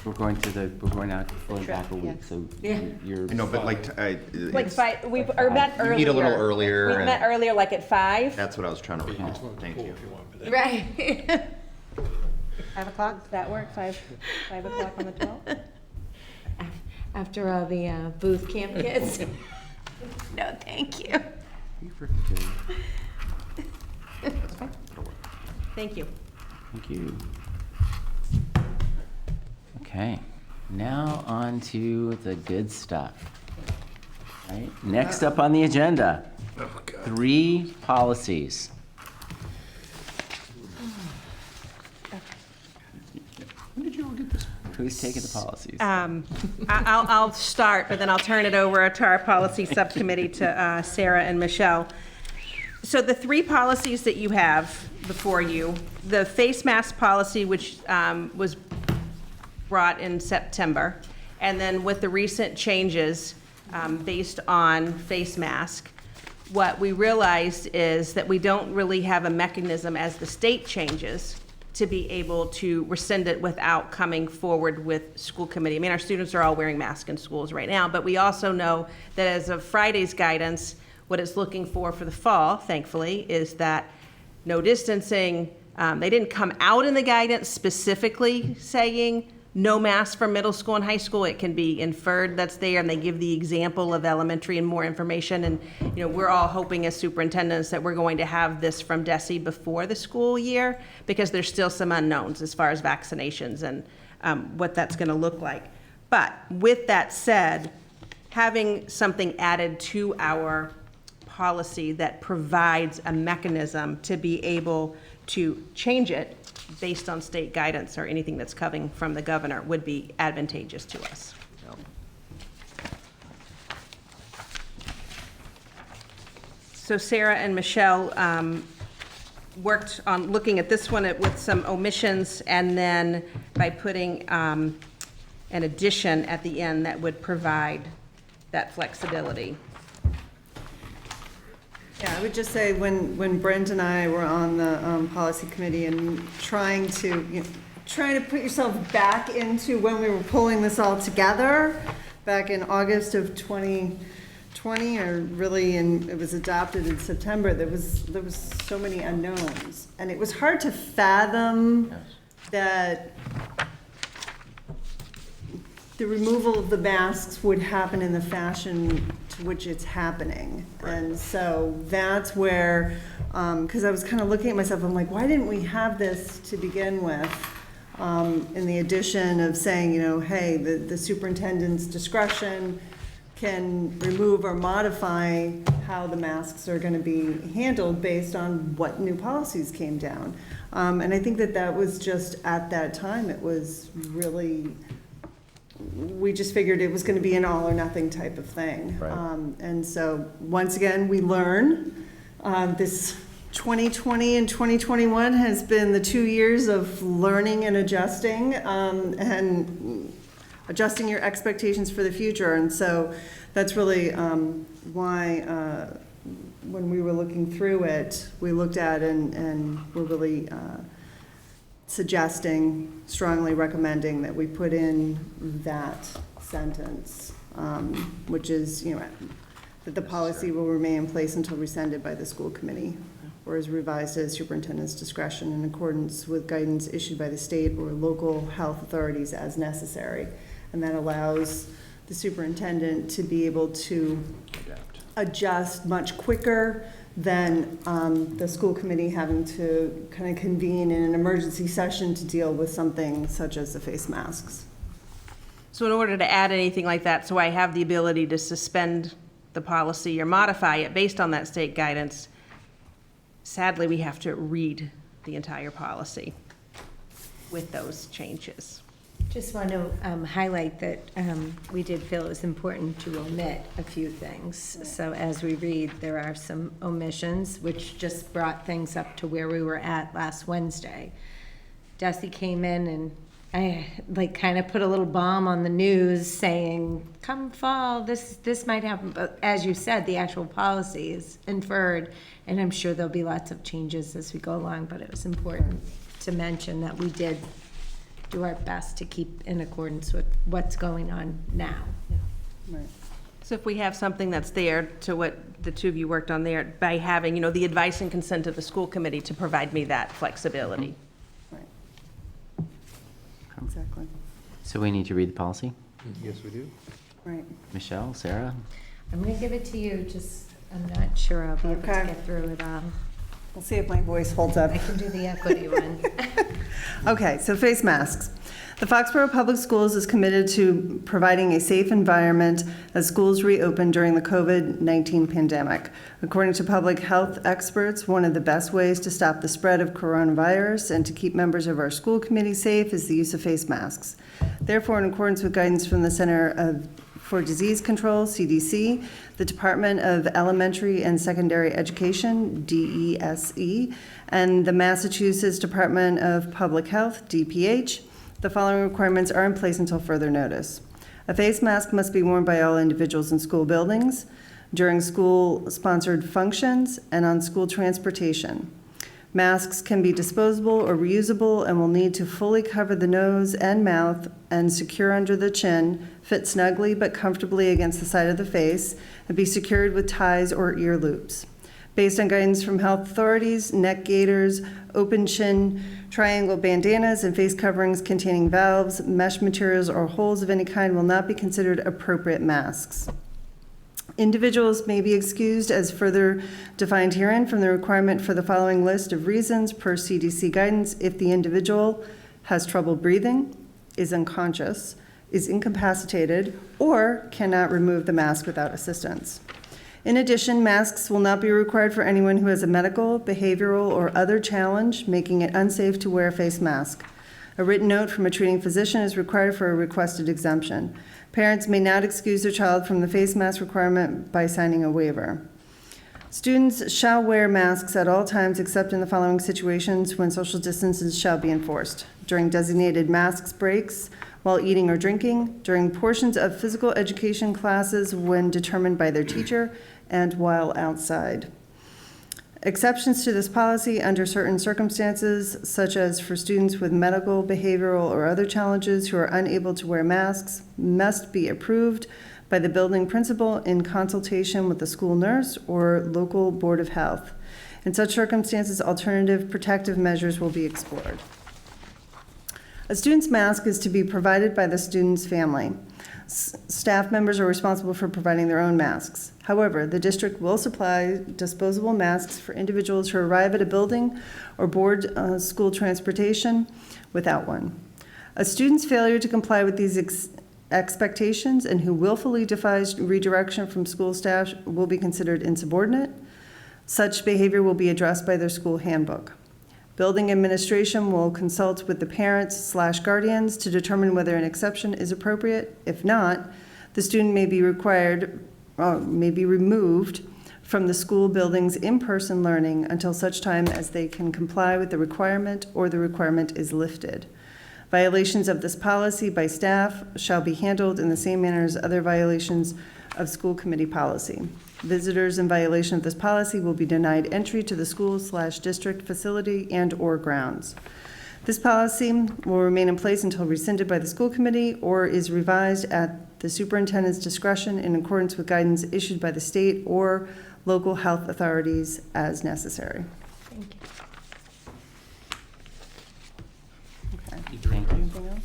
We're going out, going back a week, so Yeah. you're. I know, but like, Like five, we met You earlier. meet a little earlier. We and met earlier, like at 5. That's what I was trying to recall. Thank you. Right. 5 o'clock? Does that work? 5 o'clock on the 12th? After all the booth camp kids? No, thank you. Thank you. Thank you. Okay, now on to the good stuff. Right, next up on the agenda, 3 policies. Who's taking the policies? I'll start, but then I'll turn it over to our policy subcommittee to Sarah and Michelle. So the 3 policies that you have before you, the face mask policy, which was brought in September, and then with the recent changes based on face mask, what we realized is that we don't really have a mechanism as the state changes to be able to rescind it without coming forward with school committee. I mean, our students are all wearing masks in schools right now, but we also know that as of Friday's guidance, what it's looking for the fall, thankfully, is that no distancing. They didn't come out in the guidance specifically saying no mask for middle school and high school. It can be inferred that's there, and they give the example of elementary and more information. And, you know, we're all hoping as superintendents that we're going to have this from DESE before the school year, because there's still some unknowns as far as vaccinations and what that's going to look like. But with that said, having something added to our policy that provides a mechanism to be able to change it based on state guidance or anything that's coming from the governor would be advantageous to us. So Sarah and Michelle worked on looking at this one with some omissions, and then by putting an addition at the end that would provide that flexibility. Yeah, I would just say when Brent and I were on the policy committee and trying to put yourself back into when we were pulling this all together back in August of 2020, or really, and it was adopted in September, there was so many unknowns. And it was hard to fathom that the removal of the masks would happen in the fashion to which it's happening. And so that's where, because I was kind of looking at myself, I'm like, why didn't we have this to begin with? In the addition of saying, hey, the superintendent's discretion can remove or modify how the masks are going to be handled based on what new policies came down. And I think that was just, at that time, it was really, we just figured it was going to be an all or nothing type of thing. Right. And so, once again, we learn. This 2020 and 2021 has been the 2 years of learning and adjusting your expectations for the future. And so that's really why when we were looking through it, we looked at and were really suggesting, strongly recommending that we put in that sentence, which is, that the policy will remain in place until rescinded by the school committee or is revised at superintendent's discretion in accordance with guidance issued by the state or local health authorities as necessary. And that allows the superintendent to be able to adjust much quicker than the school committee having to kind of convene in an emergency session to deal with something such as the face masks. So in order to add anything like that, so I have the ability to suspend the policy or modify it based on that state guidance, sadly, we have to read the entire policy with those changes. Just want to highlight that we did feel it was important to omit a few things. So as we read, there are some omissions, which just brought things up to where we were at last Wednesday. Desi came in and I kind of put a little bomb on the news saying, come fall, this might happen. But as you said, the actual policy is inferred, and I'm sure there'll be lots of changes as we go along, but it was important to mention that we did do our best to keep in accordance with what's going on now. Right. So if we have something that's there to what the two of you worked on there, by having, the advice and consent of the school committee to provide me that flexibility. Right. Exactly. So we need to read the policy? Yes, we do. Right. Michelle, Sarah? I'm going to give it to you, just, I'm not sure I'll be able to Okay. get through it all. We'll see if my voice holds up. I can do the equity one. Okay, so face masks. The Foxborough Public Schools is committed to providing a safe environment as schools reopen during the COVID-19 pandemic. According to public health experts, one of the best ways to stop the spread of coronavirus and to keep members of our school committee safe is the use of face masks. Therefore, in accordance with guidance from the Center for Disease Control, CDC, the Department of Elementary and Secondary Education, DESE, and the Massachusetts Department of Public Health, DPH, the following requirements are in place until further notice. A face mask must be worn by all individuals in school buildings, during school-sponsored functions, and on school transportation. Masks can be disposable or reusable and will need to fully cover the nose and mouth and secure under the chin, fit snugly but comfortably against the side of the face, and be secured with ties or ear loops. Based on guidance from health authorities, neck gaiters, open chin, triangle bandanas, and face coverings containing valves, mesh materials, or holes of any kind will not be considered appropriate masks. Individuals may be excused as further defined herein from the requirement for the following list of reasons per CDC guidance if the individual has trouble breathing, is unconscious, is incapacitated, or cannot remove the mask without assistance. In addition, masks will not be required for anyone who has a medical, behavioral, or other challenge making it unsafe to wear a face mask. A written note from a treating physician is required for a requested exemption. Parents may not excuse their child from the face mask requirement by signing a waiver. Students shall wear masks at all times except in the following situations when social distances shall be enforced: during designated masks breaks, while eating or drinking, during portions of physical education classes when determined by their teacher, and while outside. Exceptions to this policy under certain circumstances, such as for students with medical, behavioral, or other challenges who are unable to wear masks, must be approved by the building principal in consultation with the school nurse or local board of health. In such circumstances, alternative protective measures will be explored. A student's mask is to be provided by the student's family. Staff members are responsible for providing their own masks. However, the district will supply disposable masks for individuals who arrive at a building or board school transportation without one. A student's failure to comply with these expectations and who willfully defies redirection from school staff will be considered insubordinate. Such behavior will be addressed by their school handbook. Building administration will consult with the parents/guardians to determine whether an exception is appropriate. If not, the student may be removed from the school building's in-person learning until such time as they can comply with the requirement or the requirement is lifted. Violations of this policy by staff shall be handled in the same manner as other violations of school committee policy. Visitors in violation of this policy will be denied entry to the school/district facility and/or grounds. This policy will remain in place until rescinded by the school committee or is revised at the superintendent's discretion in accordance with guidance issued by the state or local health authorities as necessary. Thank you. Okay. Thank you. Anything else?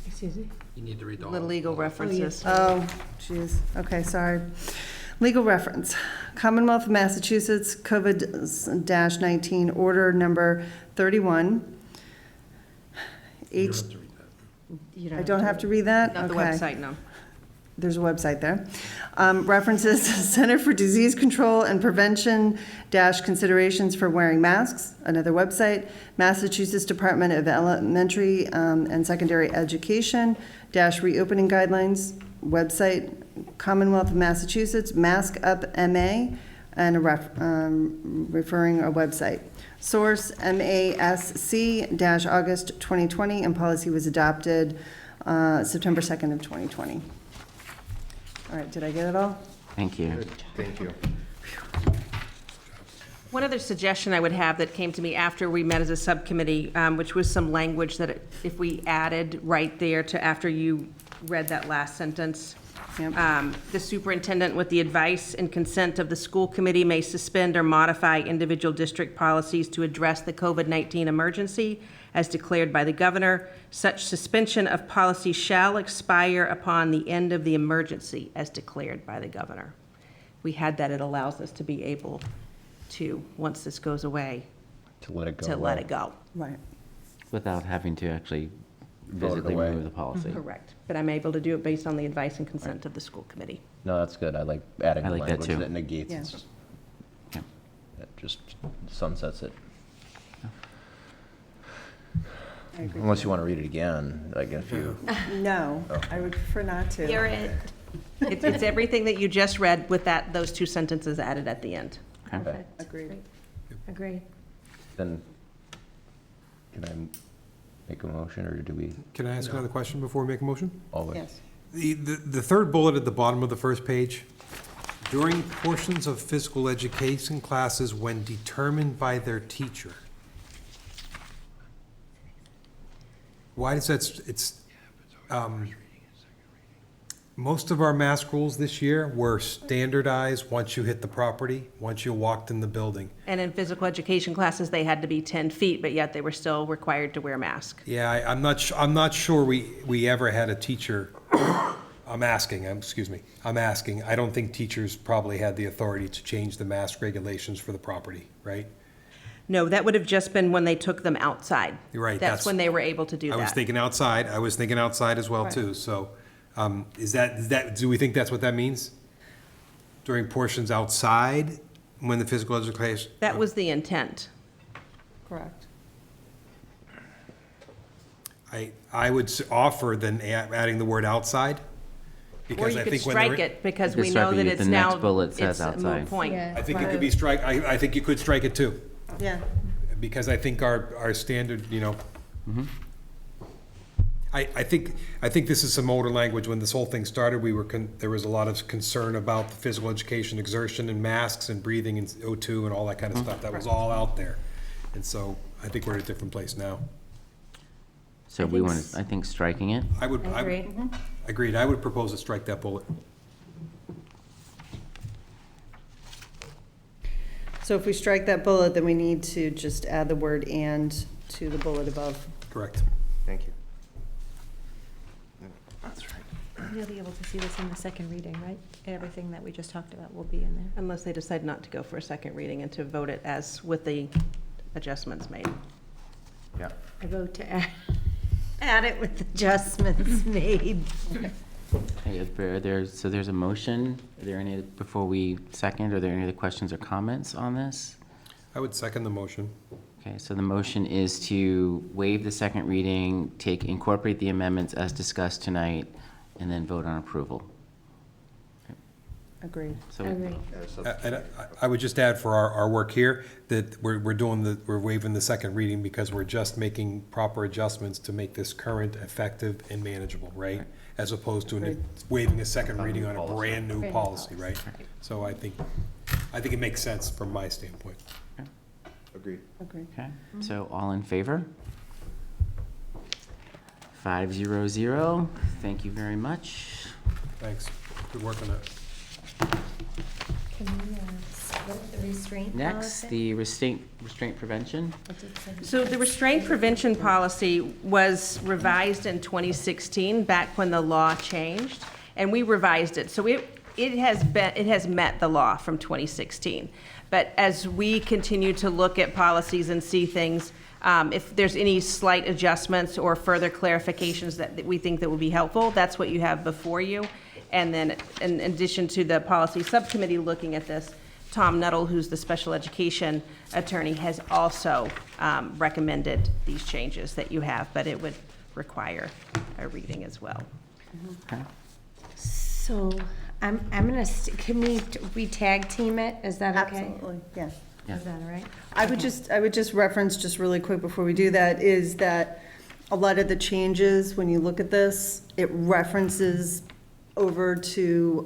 Excuse me? You need to read the The legal references. Oh, geez. Okay, sorry. Legal reference. Commonwealth of Massachusetts, COVID-19, order number 31. You I don't have to read that? Not the Okay. website, no. There's a website there. References Center for Disease Control and Prevention dash considerations for wearing masks, another website. Massachusetts Department of Elementary and Secondary Education dash reopening guidelines, website. Commonwealth of Massachusetts, Mask Up MA, and a referring a website. Source, MASC-August 2020, and policy was adopted September 2nd of 2020. All right, did I get it all? Thank you. Thank you. One other suggestion I would have that came to me after we met as a subcommittee, which was some language that if we added right there to after you read that last sentence, Yep. the superintendent, with the advice and consent of the school committee, may suspend or modify individual district policies to address the COVID-19 emergency as declared by the governor. Such suspension of policy shall expire upon the end of the emergency as declared by the governor. We had that, it allows us to be able to, once this goes away, To let it go. to let it go. Right. Without having to actually Vote it physically away. remove the policy. Correct. But I'm able to do it based on the advice and consent of the school committee. No, that's good. I like adding I the like that language too. that negates Yeah. it. Yeah. That just sunsets it. I agree. Unless you want to read it again, like if you, No, Oh. I would prefer not to. It's everything that you just read with that, those two sentences added at the end. okay, Agreed. Agreed. then can I make a motion or do we Can I ask another question before we make a motion? always? Yes. The third bullet at the bottom of the first page, during portions of physical education classes when determined by their teacher. Why does that, most of our mask rules this year were standardized once you hit the property, once you walked in the building. And in physical education classes, they had to be 10 feet, but yet they were still required to wear masks. Yeah, I'm not sure we ever had a teacher, I'm asking, I don't think teachers probably had the authority to change the mask regulations for the property, right? No, that would have just been when they took them outside. You're right, That's when they were able to do I was that. thinking outside as well, Right. too, so, is that, do we think that's what that means? During portions outside, when the physical education? That was the intent. Correct. I would offer then adding the word outside, Or because you I could think when strike they're. it, because You could we strike know it that if it's the next now, bullet says it's a moot outside. point. I think it could be I think you could strike it too, Yeah. because I think our standard, I think this is some older language. When this whole thing started, there was a lot of concern about the physical education exertion and masks and breathing and O2 and all that kind of stuff. That was all out there. And so I think we're at a different place now. So we want to, I think striking it. Agreed. I would propose to strike that bullet. So if we strike that bullet, then we need to just add the word "and" to the bullet above. Correct. Thank you. You'll be able to see this in the second reading, right? Everything that we just talked about will be in there. Unless they decide not to go for a second reading and to vote it as with the adjustments made. Yeah. I vote to add it with adjustments made. Okay, so there's a motion. Are there any, before we second, are there any other questions or comments on this? I would second the motion. Okay, so the motion is to waive the second reading, incorporate the amendments as discussed tonight, and then vote on approval. Agreed. So Agree. And I would just add for our work here, that we're waiving the second reading because we're just making proper adjustments to make this current, effective, and manageable, right? As opposed to waiving a second reading on a brand-new policy, right? So I think it makes sense from my standpoint. Agreed. Agreed. Okay, so all in favor? 500. Thank you very much. Thanks. Good work on that. Can we split the restraint Next, policy? the restraint prevention. So the restraint prevention policy was revised in 2016, back when the law changed, and we revised it. So it has met the law from 2016. But as we continue to look at policies and see things, if there's any slight adjustments or further clarifications that we think that would be helpful, that's what you have before you. And then in addition to the policy subcommittee looking at this, Tom Nuttall, who's the special education attorney, has also recommended these changes that you have, but it would require a reading as well. Okay. So I'm gonna, can we tag team it? Is that okay? Absolutely, yeah. Yeah. Is that all right? I would just reference, just really quick before we do that, is that a lot of the changes, when you look at this, it references over to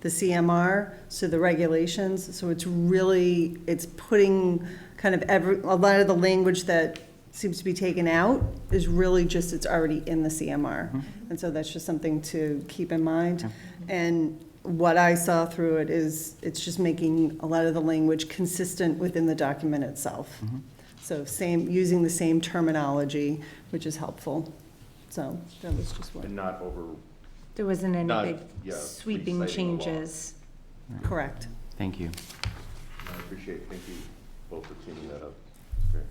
the CMR, so the regulations, so it's putting kind of a lot of the language that seems to be taken out is really just, it's already in the CMR. And so that's just something to keep in mind. And what I saw through it is, it's just making a lot of the language consistent within the document itself. So using the same terminology, which is helpful. So that was just what. And not over, There wasn't any Not- big yeah, sweeping reciting the law. changes. Correct. Thank you. I appreciate, thank you both for cleaning that up. Great.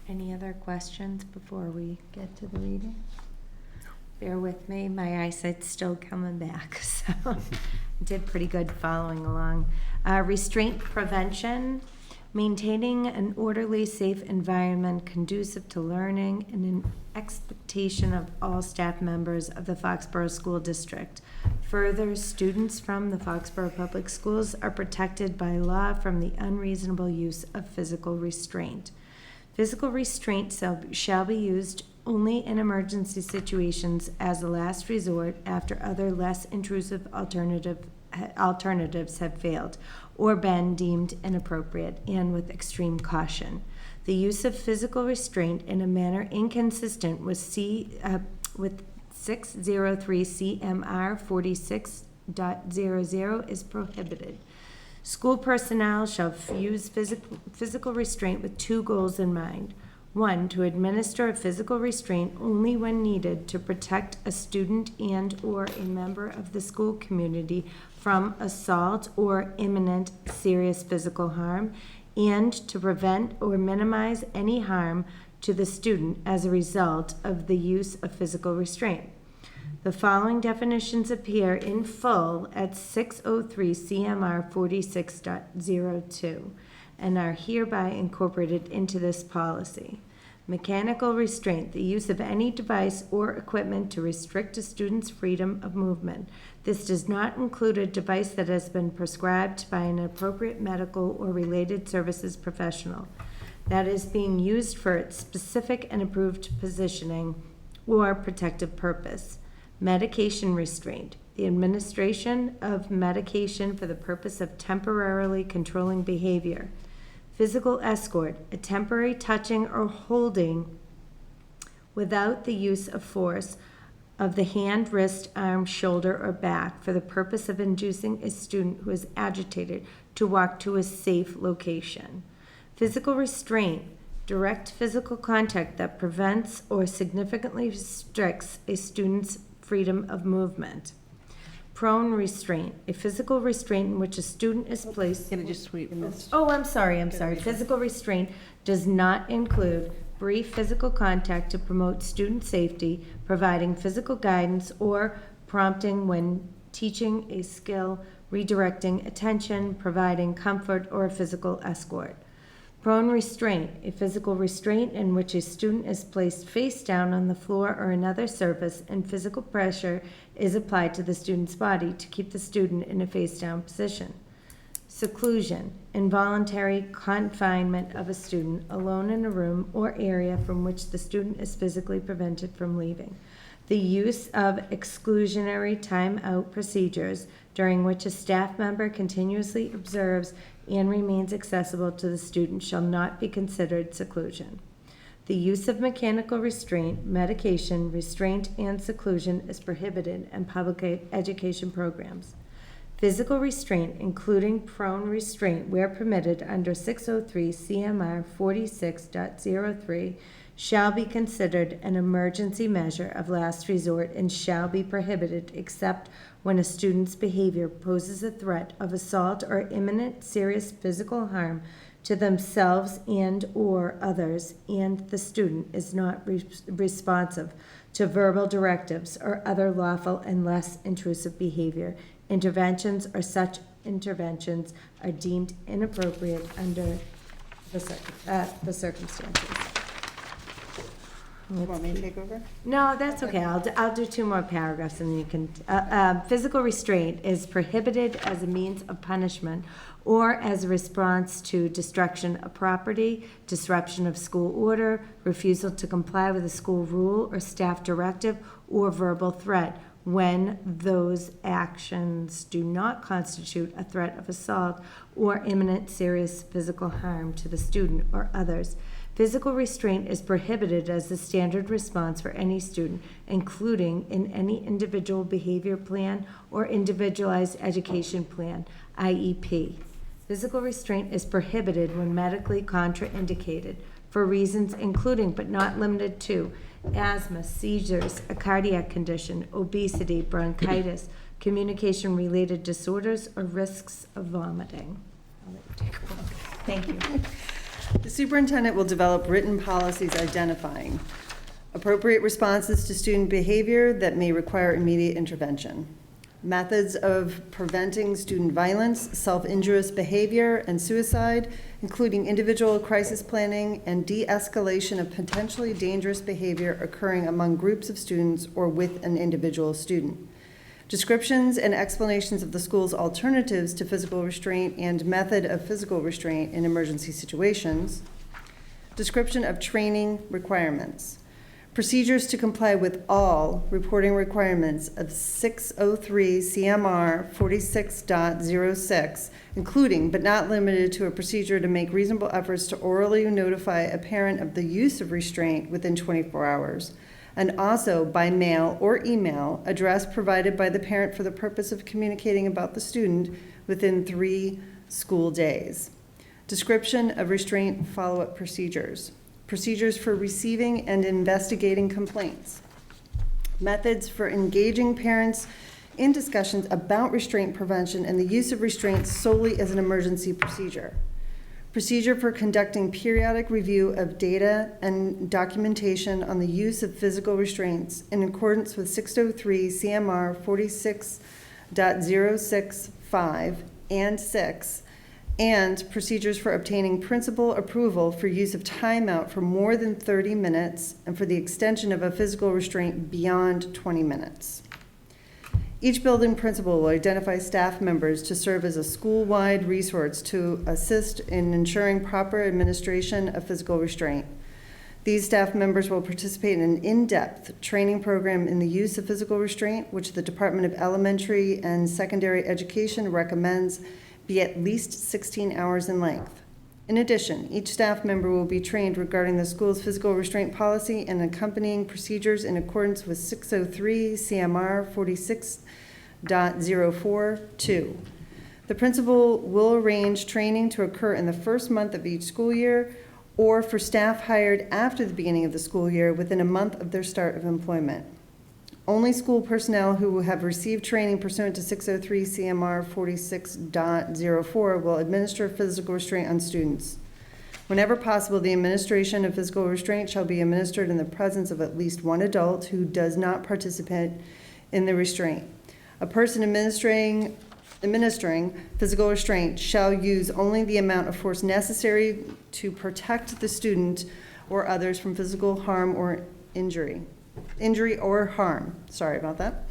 Any other questions before we get to the reading? Bear with me, my eyesight's still coming back, so I did pretty good following along. Restraint prevention, maintaining an orderly, safe environment conducive to learning and an expectation of all staff members of the Foxborough School District. Further, students from the Foxborough Public Schools are protected by law from the unreasonable use of physical restraint. Physical restraint shall be used only in emergency situations as a last resort after other less intrusive alternatives have failed or been deemed inappropriate, and with extreme caution. The use of physical restraint in a manner inconsistent with 603 CMR 46.00 is prohibited. School personnel shall use physical restraint with two goals in mind. One, to administer a physical restraint only when needed to protect a student and/or a member of the school community from assault or imminent serious physical harm, and to prevent or minimize any harm to the student as a result of the use of physical restraint. The following definitions appear in full at 603 CMR 46.02 and are hereby incorporated into this policy. Mechanical restraint, the use of any device or equipment to restrict a student's freedom of movement. This does not include a device that has been prescribed by an appropriate medical or related services professional that is being used for its specific and approved positioning or protective purpose. Medication restraint, the administration of medication for the purpose of temporarily controlling behavior. Physical escort, a temporary touching or holding without the use of force of the hand, wrist, arm, shoulder, or back for the purpose of inducing a student who is agitated to walk to a safe location. Physical restraint, direct physical contact that prevents or significantly restricts a student's freedom of movement. Prone restraint, a physical restraint in which a student is placed. Can I just sweep? Oh, I'm sorry. Physical restraint does not include brief physical contact to promote student safety, providing physical guidance, or prompting when teaching a skill, redirecting attention, providing comfort, or a physical escort. Prone restraint, a physical restraint in which a student is placed face down on the floor or another surface and physical pressure is applied to the student's body to keep the student in a face down position. Seclusion, involuntary confinement of a student alone in a room or area from which the student is physically prevented from leaving. The use of exclusionary timeout procedures during which a staff member continuously observes and remains accessible to the student shall not be considered seclusion. The use of mechanical restraint, medication, restraint, and seclusion is prohibited in public education programs. Physical restraint, including prone restraint, where permitted under 603 CMR 46.03, shall be considered an emergency measure of last resort and shall be prohibited except when a student's behavior poses a threat of assault or imminent serious physical harm to themselves and or others, and the student is not responsive to verbal directives or other lawful and less intrusive behavior. Interventions or such interventions are deemed inappropriate under the circumstances. Want me to take over? No, that's okay. I'll do two more paragraphs and then you can. Physical restraint is prohibited as a means of punishment or as a response to destruction of property, disruption of school order, refusal to comply with a school rule or staff directive, or verbal threat when those actions do not constitute a threat of assault or imminent serious physical harm to the student or others. Physical restraint is prohibited as the standard response for any student, including in any individual behavior plan or individualized education plan, IEP. Physical restraint is prohibited when medically contraindicated for reasons including but not limited to asthma, seizures, a cardiac condition, obesity, bronchitis, communication-related disorders, or risks of vomiting. I'll let you take a look. Thank you. The superintendent will develop written policies identifying appropriate responses to student behavior that may require immediate intervention, methods of preventing student violence, self-injurious behavior, and suicide, including individual crisis planning and de-escalation of potentially dangerous behavior occurring among groups of students or with an individual student. Descriptions and explanations of the school's alternatives to physical restraint and method of physical restraint in emergency situations. Description of training requirements. Procedures to comply with all reporting requirements of 603 CMR 46.06, including but not limited to a procedure to make reasonable efforts to orally notify a parent of the use of restraint within 24 hours. And also by mail or email, address provided by the parent for the purpose of communicating about the student within 3 school days. Description of restraint follow-up procedures. Procedures for receiving and investigating complaints. Methods for engaging parents in discussions about restraint prevention and the use of restraint solely as an emergency procedure. Procedure for conducting periodic review of data and documentation on the use of physical restraints in accordance with 603 CMR 46.065 and 6, and procedures for obtaining principal approval for use of timeout for more than 30 minutes and for the extension of a physical restraint beyond 20 minutes. Each building principal will identify staff members to serve as a school-wide resource to assist in ensuring proper administration of physical restraint. These staff members will participate in an in-depth training program in the use of physical restraint, which the Department of Elementary and Secondary Education recommends be at least 16 hours in length. In addition, each staff member will be trained regarding the school's physical restraint policy and accompanying procedures in accordance with 603 CMR 46.042. The principal will arrange training to occur in the first month of each school year or for staff hired after the beginning of the school year within a month of their start of employment. Only school personnel who have received training pursuant to 603 CMR 46.04 will administer physical restraint on students. Whenever possible, the administration of physical restraint shall be administered in the presence of at least one adult who does not participate in the restraint. A person administering administering physical restraint shall use only the amount of force necessary to protect the student or others from physical harm or injury or harm. Sorry about that.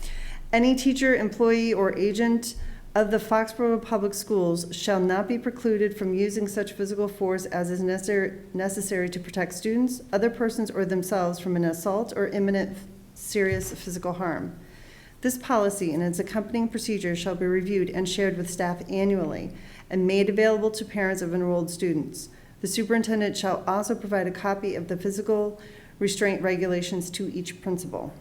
Any teacher, employee, or agent of the Foxborough Public Schools shall not be precluded from using such physical force as is necessary to protect students, other persons, or themselves from an assault or imminent serious physical harm. This policy and its accompanying procedures shall be reviewed and shared with staff annually and made available to parents of enrolled students. The superintendent shall also provide a copy of the physical restraint regulations to each principal.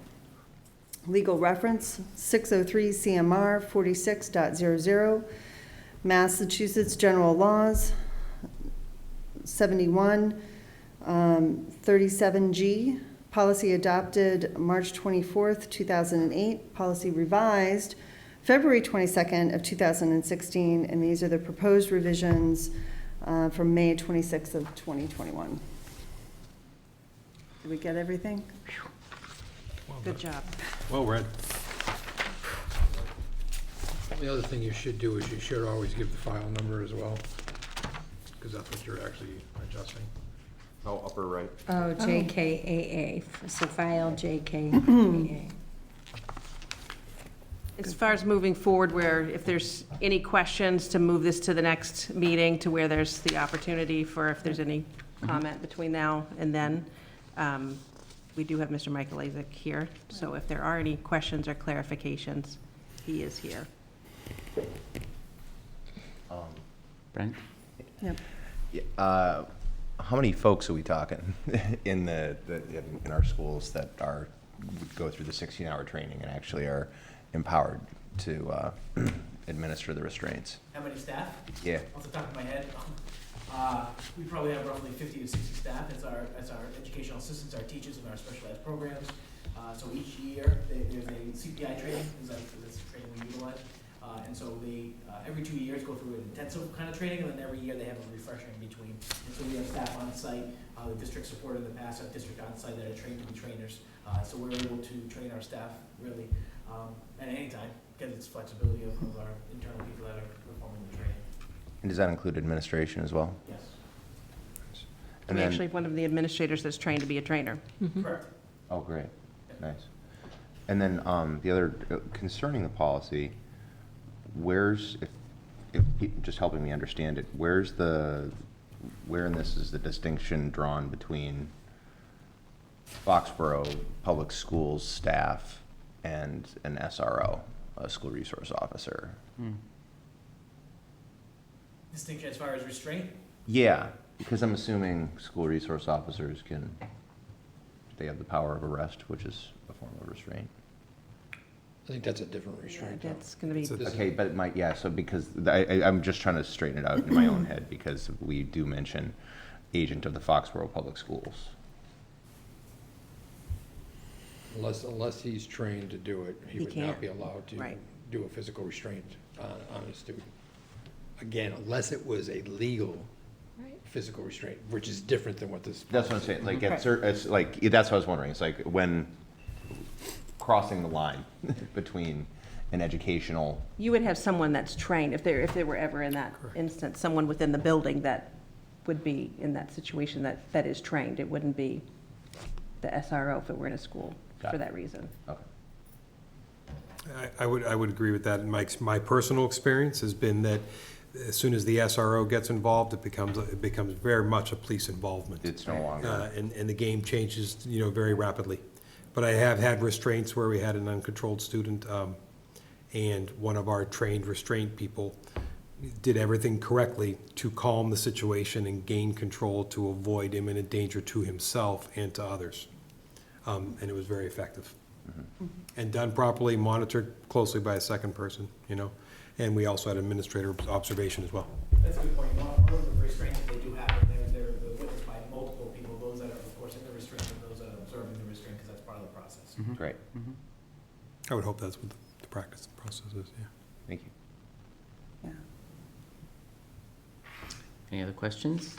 Legal reference, 603 CMR 46.00, Massachusetts General Laws, 71, 37G, policy adopted March 24th, 2008, policy revised February 22nd of 2016, and these are the proposed revisions from May 26th of 2021. Did we get everything? Good job. Well read. The other thing you should do is you should always give the file number as well, because that's what you're actually adjusting. Oh, upper right. Oh, JKAA, so file JKAA. As far as moving forward, where if there's any questions, to move this to the next meeting, to where there's the opportunity for if there's any comment between now and then. We do have Mr. Michael Isaac here, so if there are any questions or clarifications, he is here. Brent? Yep. Yeah, how many folks are we talking in in our schools that would go through the 16-hour training and actually are empowered to administer the restraints? How many staff? Yeah. Off the top of my head, we probably have roughly 50 to 60 staff as our educational assistants, our teachers, and our specialized programs. So each year there's a CPI training, that's the training we utilize, and so they every 2 years go through an intensive kind of training, and then every year they have a refresher in between. And so we have staff on site. The district supported in the past have district on site that are trained to be trainers. So we're able to train our staff really at any time because it's flexibility of our internal people that are performing the training. And does that include administration as well? Yes. And We then, actually have one of the administrators that's trained to be a trainer. Correct. oh, great, nice. And then the other, concerning the policy, where's, just helping me understand it, where in this is the distinction drawn between Foxborough Public Schools staff and an SRO, a school resource officer? Distinction as far as restraint? Yeah, because I'm assuming school resource officers they have the power of arrest, which is a form of restraint. I think that's a different restraint. That's going to be, Okay, but so because I'm just trying to straighten it out in my own head, because we do mention agent of the Foxborough Public Schools. Unless he's trained to do it, he He would not can't. be allowed to Right. do a physical restraint on a student. Again, unless it was a legal physical restraint, which is different than what this. That's what I'm saying, like, it's like, that's what I was wondering, it's like when crossing the line between an educational, you would have someone that's trained, if they were ever in that instance, someone within the building that would be in that situation that is trained. It wouldn't be the SRO if it were in a school Got for it. that reason. okay. I would agree with that. And my personal experience has been that as soon as the SRO gets involved, it becomes very much a police involvement. It's no longer, And the game changes, very rapidly. But I have had restraints where we had an uncontrolled student, and one of our trained restraint people did everything correctly to calm the situation and gain control to avoid imminent danger to himself and to others. And it was very effective. And done properly, monitored closely by a second person, and we also had administrator observation as well. That's a good point. One of the restraints that they do have, they're witnessed by multiple people, those that are, of course, in the restraint, and those that are observing the restraint, because that's part of the process. great, I would hope that's what the practice and process is, yeah. thank you. Any other questions?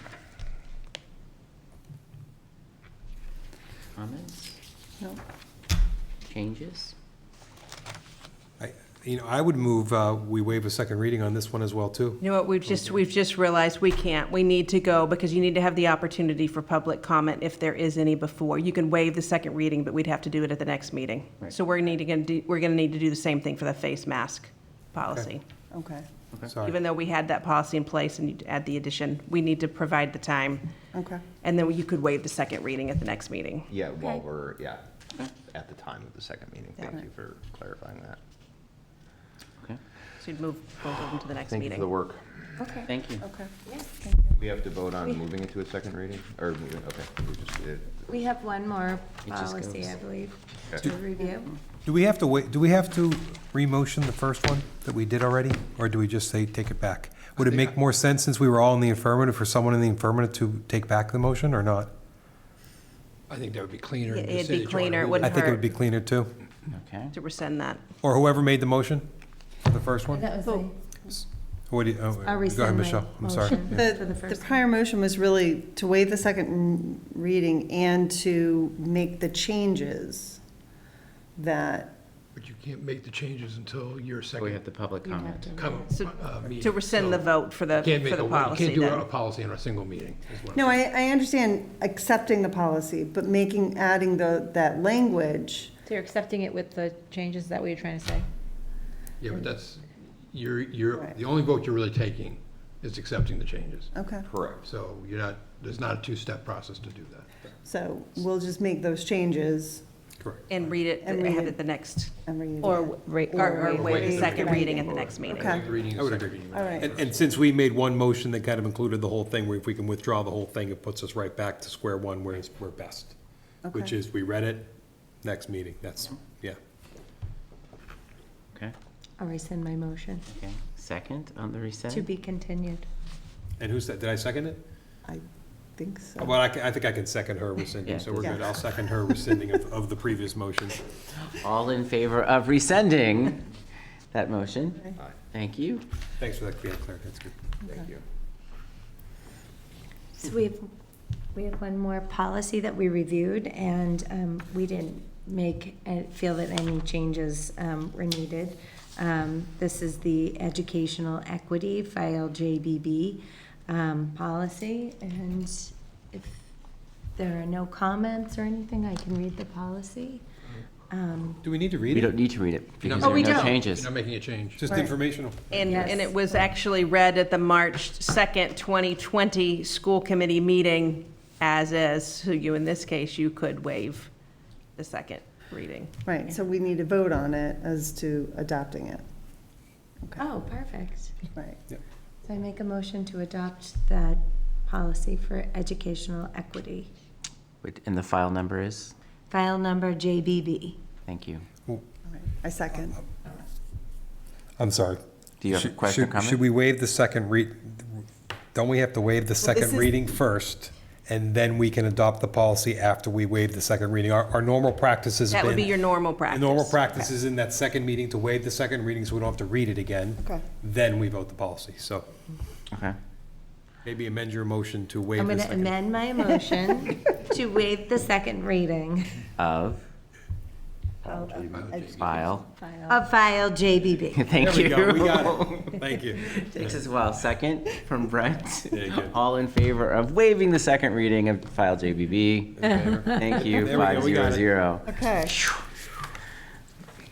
Comments? No. Changes? I would move, we waive a second reading on this one as well, too. You know what, we've just realized we can't. We need to go because you need to have the opportunity for public comment if there is any before. You can waive the second reading, but we'd have to do it at the next meeting. Right. So we're gonna need to do the same thing for the face mask policy. Okay, Sorry. Even though we had that policy in place and you add the addition, we need to provide the time. okay. And then you could waive the second reading at the next meeting. Yeah, while we're, at the time of the second meeting. Thank you for clarifying that. Okay, So you'd move both of them to the next Thank you meeting. for the work. Okay. thank you. Okay. We have to vote on moving it to a second reading, or, okay, we just did. We have one more It just policy, goes. I believe, Okay. to review. Do we have to wait, do we have to re-motion the first one that we did already? Or do we just say, take it back? Would it make more sense, since we were all in the affirmative, for someone in the affirmative to take back the motion, or not? I think that would be cleaner. Yeah, to it'd say be that you wanna cleaner, it move wouldn't I think it would hurt. be cleaner, too. Okay. To rescind that. Or whoever made the motion for the first one? That was the, What do you, I'll go ahead, rescind my Michelle, I'm sorry. motion Yeah. for the The first. prior motion was really to waive the second reading and to make the changes that, But you can't make the changes until your We second have the public comment. meeting. To rescind the So vote for the you can't make policy You can't do then. a policy in a single meeting, is what I'm no, saying. I understand accepting the policy, but adding that language. So you're accepting it with the changes, is that what you're trying to say? Yeah, but that's, you're, Right. the only vote you're really taking is accepting the changes. Okay, Correct. So you're not, there's not a two-step process to do that. so we'll just make those changes Correct. And read it, And read have it. it the next, and read it Or, again. or waive waive the second the reading at reading. the next meeting. Okay. Reading I would second agree. reading. All right. And since we made one motion that kind of included the whole thing, where if we can withdraw the whole thing, it puts us right back to square one where we're best. Which Okay. is, we read it, next meeting, that's, yeah. Okay, I'll rescind my motion. okay. Second on the rescind? To be continued. And who's that, did I second it? I think so. Well, I think I can second her rescinding, so we're Yeah. good. I'll second her rescinding of the previous motion. All in favor of rescinding that motion? Aye. Thank you. Thanks for that, Claire, that's good. Thank you. So we have one more policy that we reviewed, and we didn't feel that any changes were needed. This is the Educational Equity File JBB policy, and if there are no comments or anything, I can read the policy. Do we need to read We it? don't need to read it because Oh, there are we no don't. changes. You're not making a change. Just Right. informational. And Yes. it was actually read at the March 2nd, 2020 school committee meeting as is. So you, in this case, you could waive the second reading. Right, so we need to vote on it as to adopting it. Oh, perfect. Right. So I make a motion to adopt that policy for educational equity. Wait, and the file number is? File number JBB. Thank you. All right. I second. I'm sorry. Do you have a question or comment? Should we waive the second don't we have to waive the second is- reading first? And then we can adopt the policy after we waive the second reading? Our normal practice has been. That would be your normal The practice. normal practice is in that second meeting to waive the second reading, so we don't have to read it again. Okay. Then we vote the policy, so Okay. maybe amend your motion to waive I'm the going to second. amend my motion to waive the second reading Of file. of file JBB. Thank There you. we go, we got it. Thank you. Takes as well. Second from Brent. Yeah, good. All in favor of waiving the second reading of file JBB? Thank you. There we go, we got it. 500. Okay.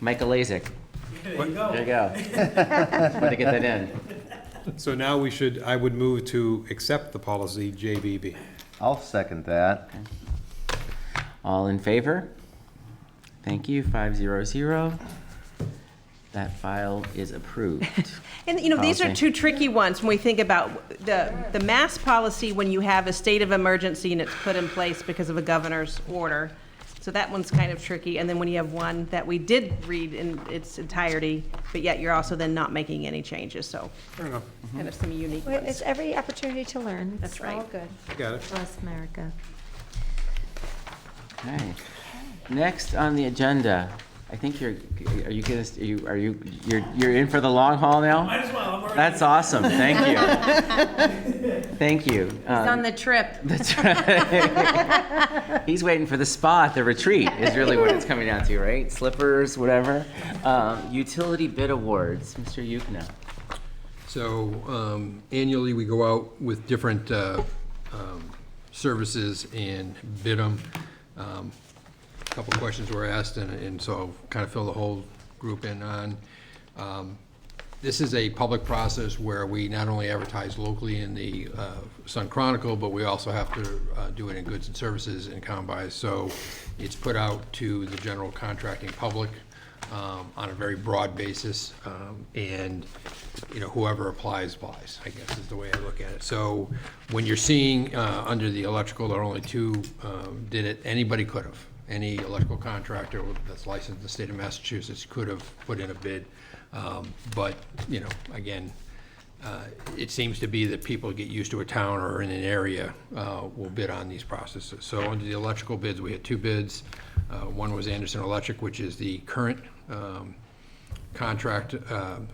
Michael Lasik. There you go. There you go. Want to get that in. So now I would move to accept the policy JBB. I'll second that. All in favor? Thank you. 500. That file is approved. And, you know, these are Policy. two tricky ones when we think about the mass policy when you have a state of emergency and it's put in place because of a governor's order. So that one's kind of tricky. And then when you have one that we did read in its entirety, but yet you're also then not making any changes. So Fair enough. kind of some unique Well, ones. it's every opportunity to learn. That's It's all right. good. I got it. Bless America. Okay. Next on the agenda, I think you're in for the long haul now? Might as well, I'm already. That's awesome. Thank you. Thank you. He's on the trip. That's right. He's waiting for the spa at the retreat is really what it's coming down to, right? Slippers, whatever. Utility bid awards, Mr. Yukno. So annually, we go out with different services and bid them. A couple questions were asked, and so I'll kind of fill the whole group in on. This is a public process where we not only advertise locally in the Sun Chronicle, but we also have to do it in goods and services and combis. So it's put out to the general contracting public on a very broad basis, and whoever applies, I guess is the way I look at it. So when you're seeing under the electrical, there are only two did it. Anybody could have. Any electrical contractor that's licensed in the state of Massachusetts could have put in a bid. But, again, it seems to be that people get used to a town or in an area will bid on these processes. So under the electrical bids, we had two bids. One was Anderson Electric, which is the current contract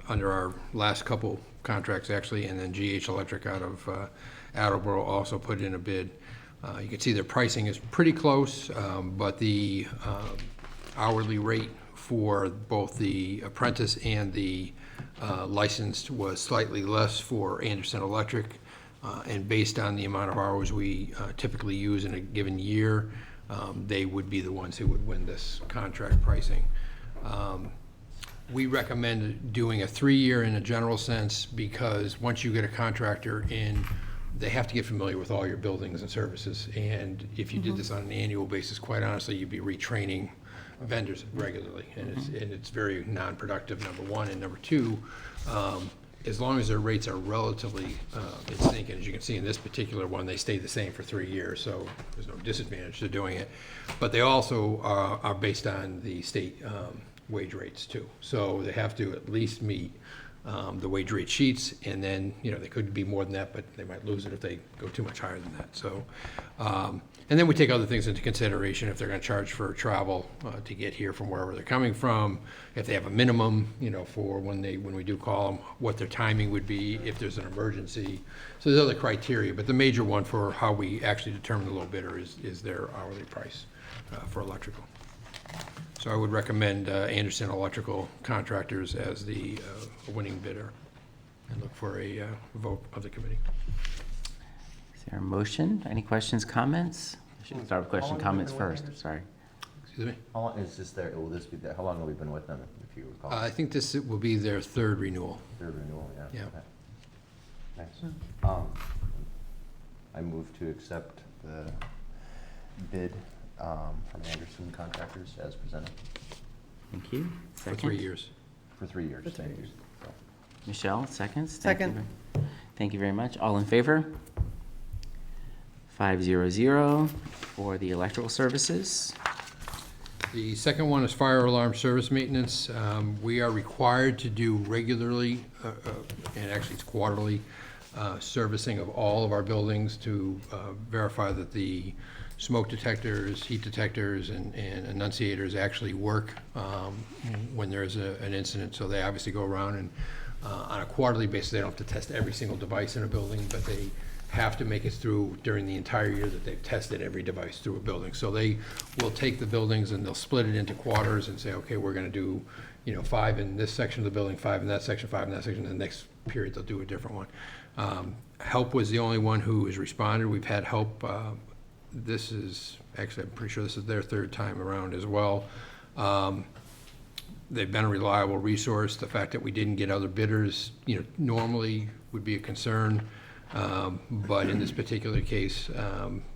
under our last couple contracts, actually, and then GH Electric out of Attleboro also put in a bid. You can see their pricing is pretty close, but the hourly rate for both the apprentice and the licensed was slightly less for Anderson Electric, and based on the amount of hours we typically use in a given year, they would be the ones who would win this contract pricing. We recommend doing a 3-year in a general sense, because once you get a contractor in, they have to get familiar with all your buildings and services, and if you did this on an annual basis, quite honestly, you'd be retraining vendors regularly, and it's very non-productive, number one, and number two, as long as their rates are relatively in sync, and as you can see in this particular one, they stay the same for 3 years, so there's no disadvantage to doing it. But they also are based on the state wage rates too, so they have to at least meet the wage rate sheets, and then they could be more than that, but they might lose it if they go too much higher than that. So and then we take other things into consideration, if they're going to charge for travel to get here from wherever they're coming from, if they have a minimum, for when we do call them, what their timing would be, if there's an emergency. So there's other criteria, but the major one for how we actually determine the low bidder is their hourly price for electrical. So I would recommend Anderson Electrical Contractors as the winning bidder, and look for a vote of the committee. Is there a motion? Any questions, comments? I should start with question comments first, sorry. Excuse me? How long is this there? Will this be there? How long have we been with them, if you recall? I think this will be their third renewal. Third renewal, yeah. Yeah. Okay. Nice. I move to accept the bid from Anderson Contractors as presented. Thank you. For Second. 3 years. For 3 years. For 3 Thank years. you. Michelle, seconds. Second. Thank you very much. All in favor? 500 for the electrical services. The second one is fire alarm service maintenance. We are required to do regularly, and actually it's quarterly, servicing of all of our buildings to verify that the smoke detectors, heat detectors, and enunciators actually work when there's an incident. So they obviously go around and on a quarterly basis, they don't have to test every single device in a building, but they have to make it through during the entire year that they've tested every device through a building. So they will take the buildings and they'll split it into quarters and say, okay, we're gonna do 5 in this section of the building, 5 in that section, 5 in that section, and the next period they'll do a different one. Help was the only one who has responded. We've had help. This is, actually, I'm pretty sure this is their third time around as well. They've been a reliable resource. The fact that we didn't get other bidders, normally would be a concern. But in this particular case,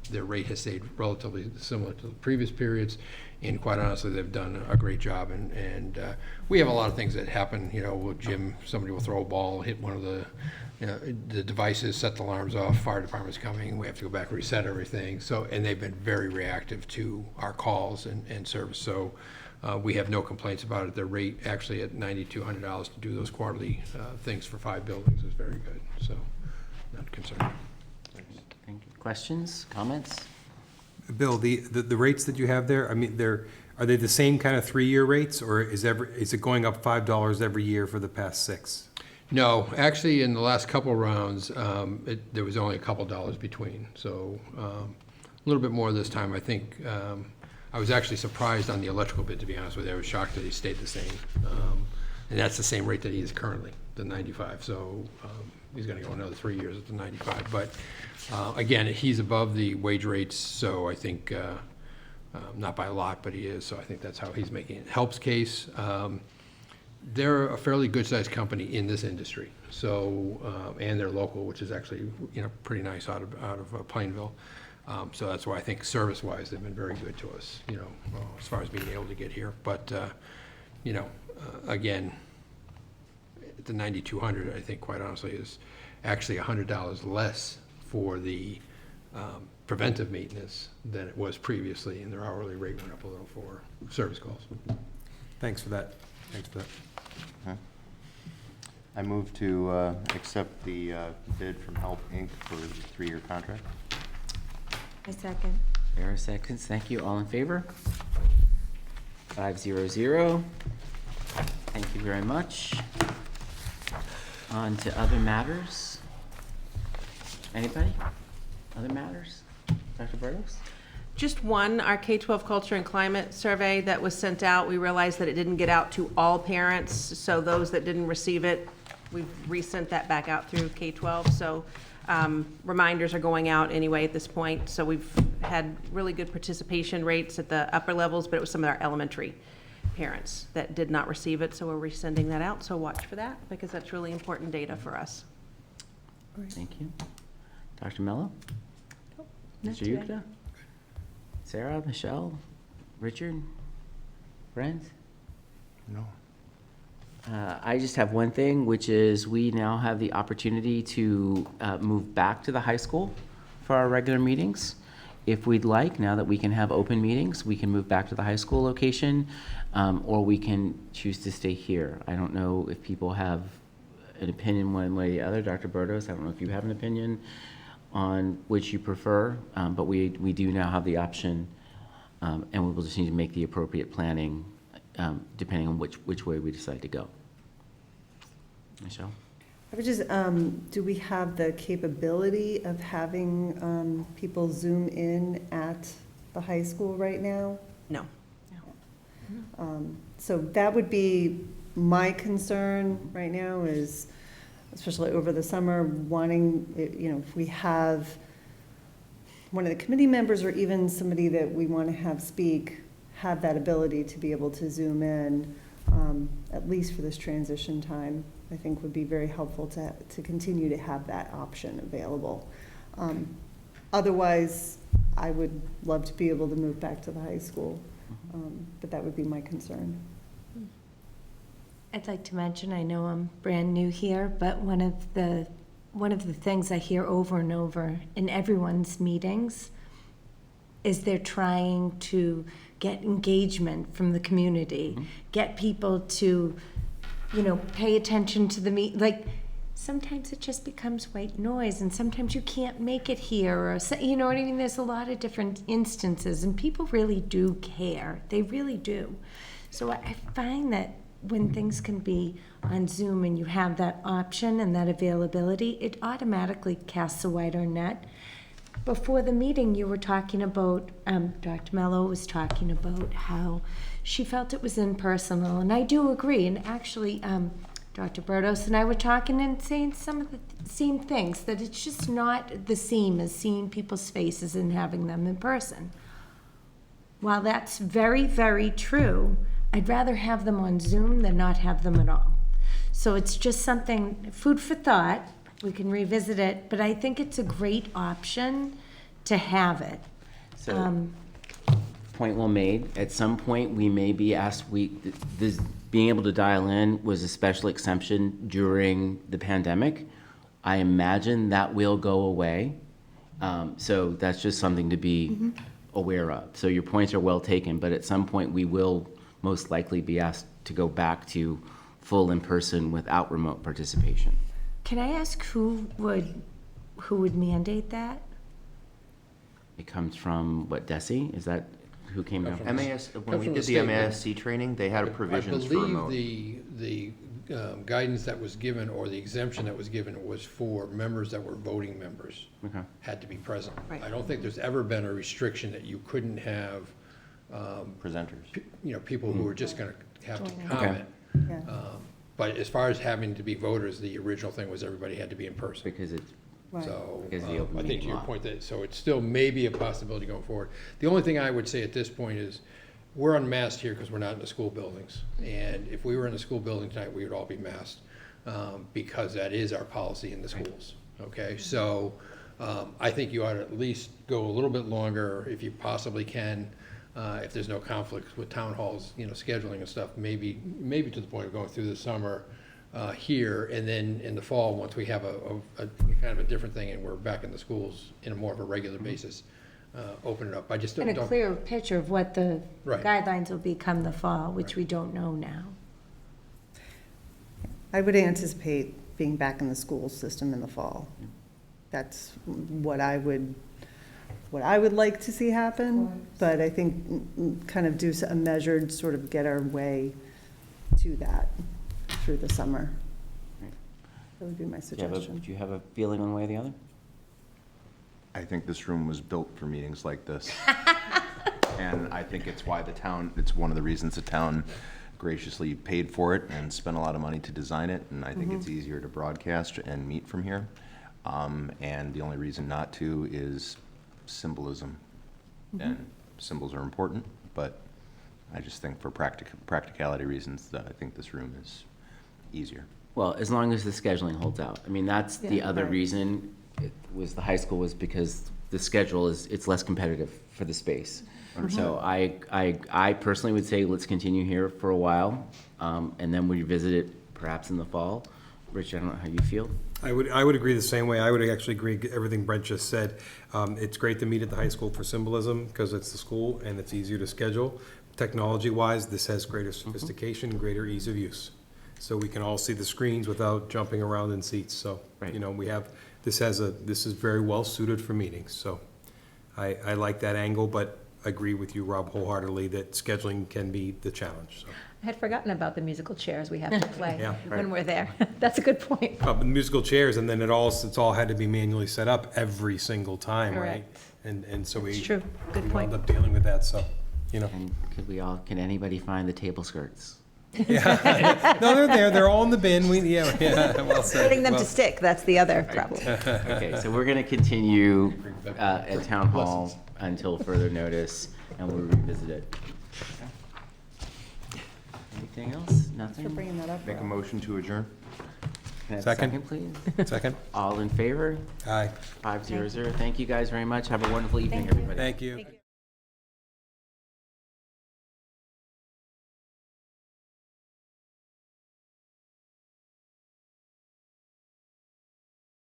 their rate has stayed relatively similar to the previous periods. And quite honestly, they've done a great job. And we have a lot of things that happen, with Jim, somebody will throw a ball, hit one of the devices, set the alarms off, fire department's coming, we have to go back and reset everything. So, and they've been very reactive to our calls and service. So we have no complaints about it. Their rate actually at $9,200 to do those quarterly things for 5 buildings is very good. So not concerned. Thank you. Questions, comments? Bill, the rates that you have there, I mean, are they the same kind of 3-year rates, or is it going up $5 every year for the past 6? No, actually, in the last couple rounds, there was only a couple dollars between, so a little bit more this time. I think I was actually surprised on the electrical bid, to be honest with you. I was shocked that he stayed the same. And that's the same rate that he is currently, the 95. So he's going to go another 3 years at the 95. But again, he's above the wage rates, so I think, not by a lot, but he is. So I think that's how he's making it. Helps Case. They're a fairly good-sized company in this industry, so and they're local, which is actually pretty nice out of Plainville. So that's why I think service-wise they've been very good to us, as far as being able to get here. But again, the 9,200, I think, quite honestly, is actually $100 less for the preventive maintenance than it was previously, and their hourly rate went up a little for service calls. Thanks for that. Okay. I move to accept the bid from Help Inc. for the 3-year contract. I second. Sarah seconds. Thank you. All in favor? 500. Thank you very much. On to other matters. Anybody? Other matters? Dr. Burdos? Just one, our K-12 culture and climate survey that was sent out, we realized that it didn't get out to all parents, so those that didn't receive it, we've resent that back out through K-12, so reminders are going out anyway at this point, so we've had really good participation rates at the upper levels, but it was some of our elementary parents that did not receive it, so we're resending that out, so watch for that, because that's really important data for us. Thank you. Dr. Mello? Not Mr. today. Yukta? Sarah, Michelle, Richard, Brent? No. I just have one thing, which is we now have the opportunity to move back to the high school for our regular meetings. If we'd like, now that we can have open meetings, we can move back to the high school location, or we can choose to stay here. I don't know if people have an opinion one way or the other. Dr. Burdos, I don't know if you have an opinion on which you prefer, but we do now have the option, and we will just need to make the appropriate planning depending on which way we decide to go. Michelle? I would just, do we have the capability of having people Zoom in at the high school right now? No. So that would be my concern right now is, especially over the summer, wanting, if we have one of the committee members or even somebody that we want to have speak, have that ability to be able to Zoom in, at least for this transition time, I think would be very helpful to continue to have that option available. Otherwise, I would love to be able to move back to the high school, but that would be my concern. I'd like to mention, I know I'm brand new here, but one of the things I hear over and over in everyone's meetings is they're trying to get engagement from the community, get people to, pay attention to the like, sometimes it just becomes white noise, and sometimes you can't make it here, or, you know what I mean? There's a lot of different instances, and people really do care. They really do. So I find that when things can be on Zoom and you have that option and that availability, it automatically casts a wider net. Before the meeting, you were talking about, Dr. Mello was talking about how she felt it was impersonal, and I do agree. And actually, Dr. Burdos and I were talking and saying some of the same things, that it's just not the same as seeing people's faces and having them in person. While that's very, very true, I'd rather have them on Zoom than not have them at all. So it's just something, food for thought. We can revisit it, but I think it's a great option to have it. So, point well made. At some point, we may be asked, this being able to dial in was a special exception during the pandemic. I imagine that will go away. So that's just something to be aware of. So your points are well taken, but at some point we will most likely be asked to go back to full in-person without remote participation. Can I ask who would mandate that? It comes from, what, DESE? Is that who came down from? MAS, when we from did the the state, MASC training, they had provisions for remote. I believe the guidance that was given, or the exemption that was given, was for members that were voting members. Okay. Had to be present. Right. I don't think there's ever been a restriction that you couldn't have, Presenters. people who are just gonna have to Okay. comment. Yeah. But as far as having to be voters, the original thing was everybody had to be in person. Because it's, Right. So, Because of the open I think meeting to your law. point, that, so it's still maybe a possibility going forward. The only thing I would say at this point is, we're unmasked here because we're not in the school buildings. And if we were in the school building tonight, we would all be masked, because that is our policy in the schools, okay? So, I think you ought to at least go a little bit longer if you possibly can, if there's no conflicts with town halls, scheduling and stuff, maybe to the point of going through the summer, here, and then in the fall, once we have a kind of a different thing and we're back in the schools in a more of a regular basis, open it up. I just And a don't. clearer picture of what the Right. guidelines will be come the fall, which Right. we don't know now. I would anticipate being back in the school system in the fall. That's what I would like to see happen, but I think kind of do a measured, sort of get our way to that through the summer. Right. That would be my do you suggestion. have a feeling one way or the other? I think this room was built for meetings like this. And I think it's why it's one of the reasons the town graciously paid for it and spent a lot of money to design it. And I think it's easier to broadcast and meet from here. And the only reason not to is symbolism. And symbols are important, but I just think for practicality reasons, that I think this room is easier. Well, as long as the scheduling holds out. I mean, that's the Yeah, other right. reason it was the high school, was because the schedule it's less competitive for the space. So I personally would say let's continue here for a while, and then we revisit it perhaps in the fall. Rich, I don't know how you feel. I would agree the same way. I would actually agree with everything Brent just said. It's great to meet at the high school for symbolism, because it's the school and it's easier to schedule. Technology-wise, this has greater sophistication, greater ease of use. So we can all see the screens without jumping around in seats. So, Right. this is very well suited for meetings. So I like that angle, but agree with you, Rob, wholeheartedly that scheduling can be the challenge. So, I had forgotten about the musical chairs we have to play Yeah. when we're there. That's a good point. musical chairs, and then it's all had to be manually set up every single time, right? Correct. And so It's true. Good we point. wound up dealing with that, so, And can anybody find the table skirts? No, they're there, they're all in the bin, well said. Getting them to Well, stick, that's the other problem. Okay, so we're gonna continue at Town Hall until further notice, and we'll revisit it. Anything else? Nothing? For bringing that up, Make a Rob. motion to adjourn? Can I have a Second. second, please? Second? All in favor? Aye. 500. Thank you guys very much. Have a wonderful evening, everybody. Thank you.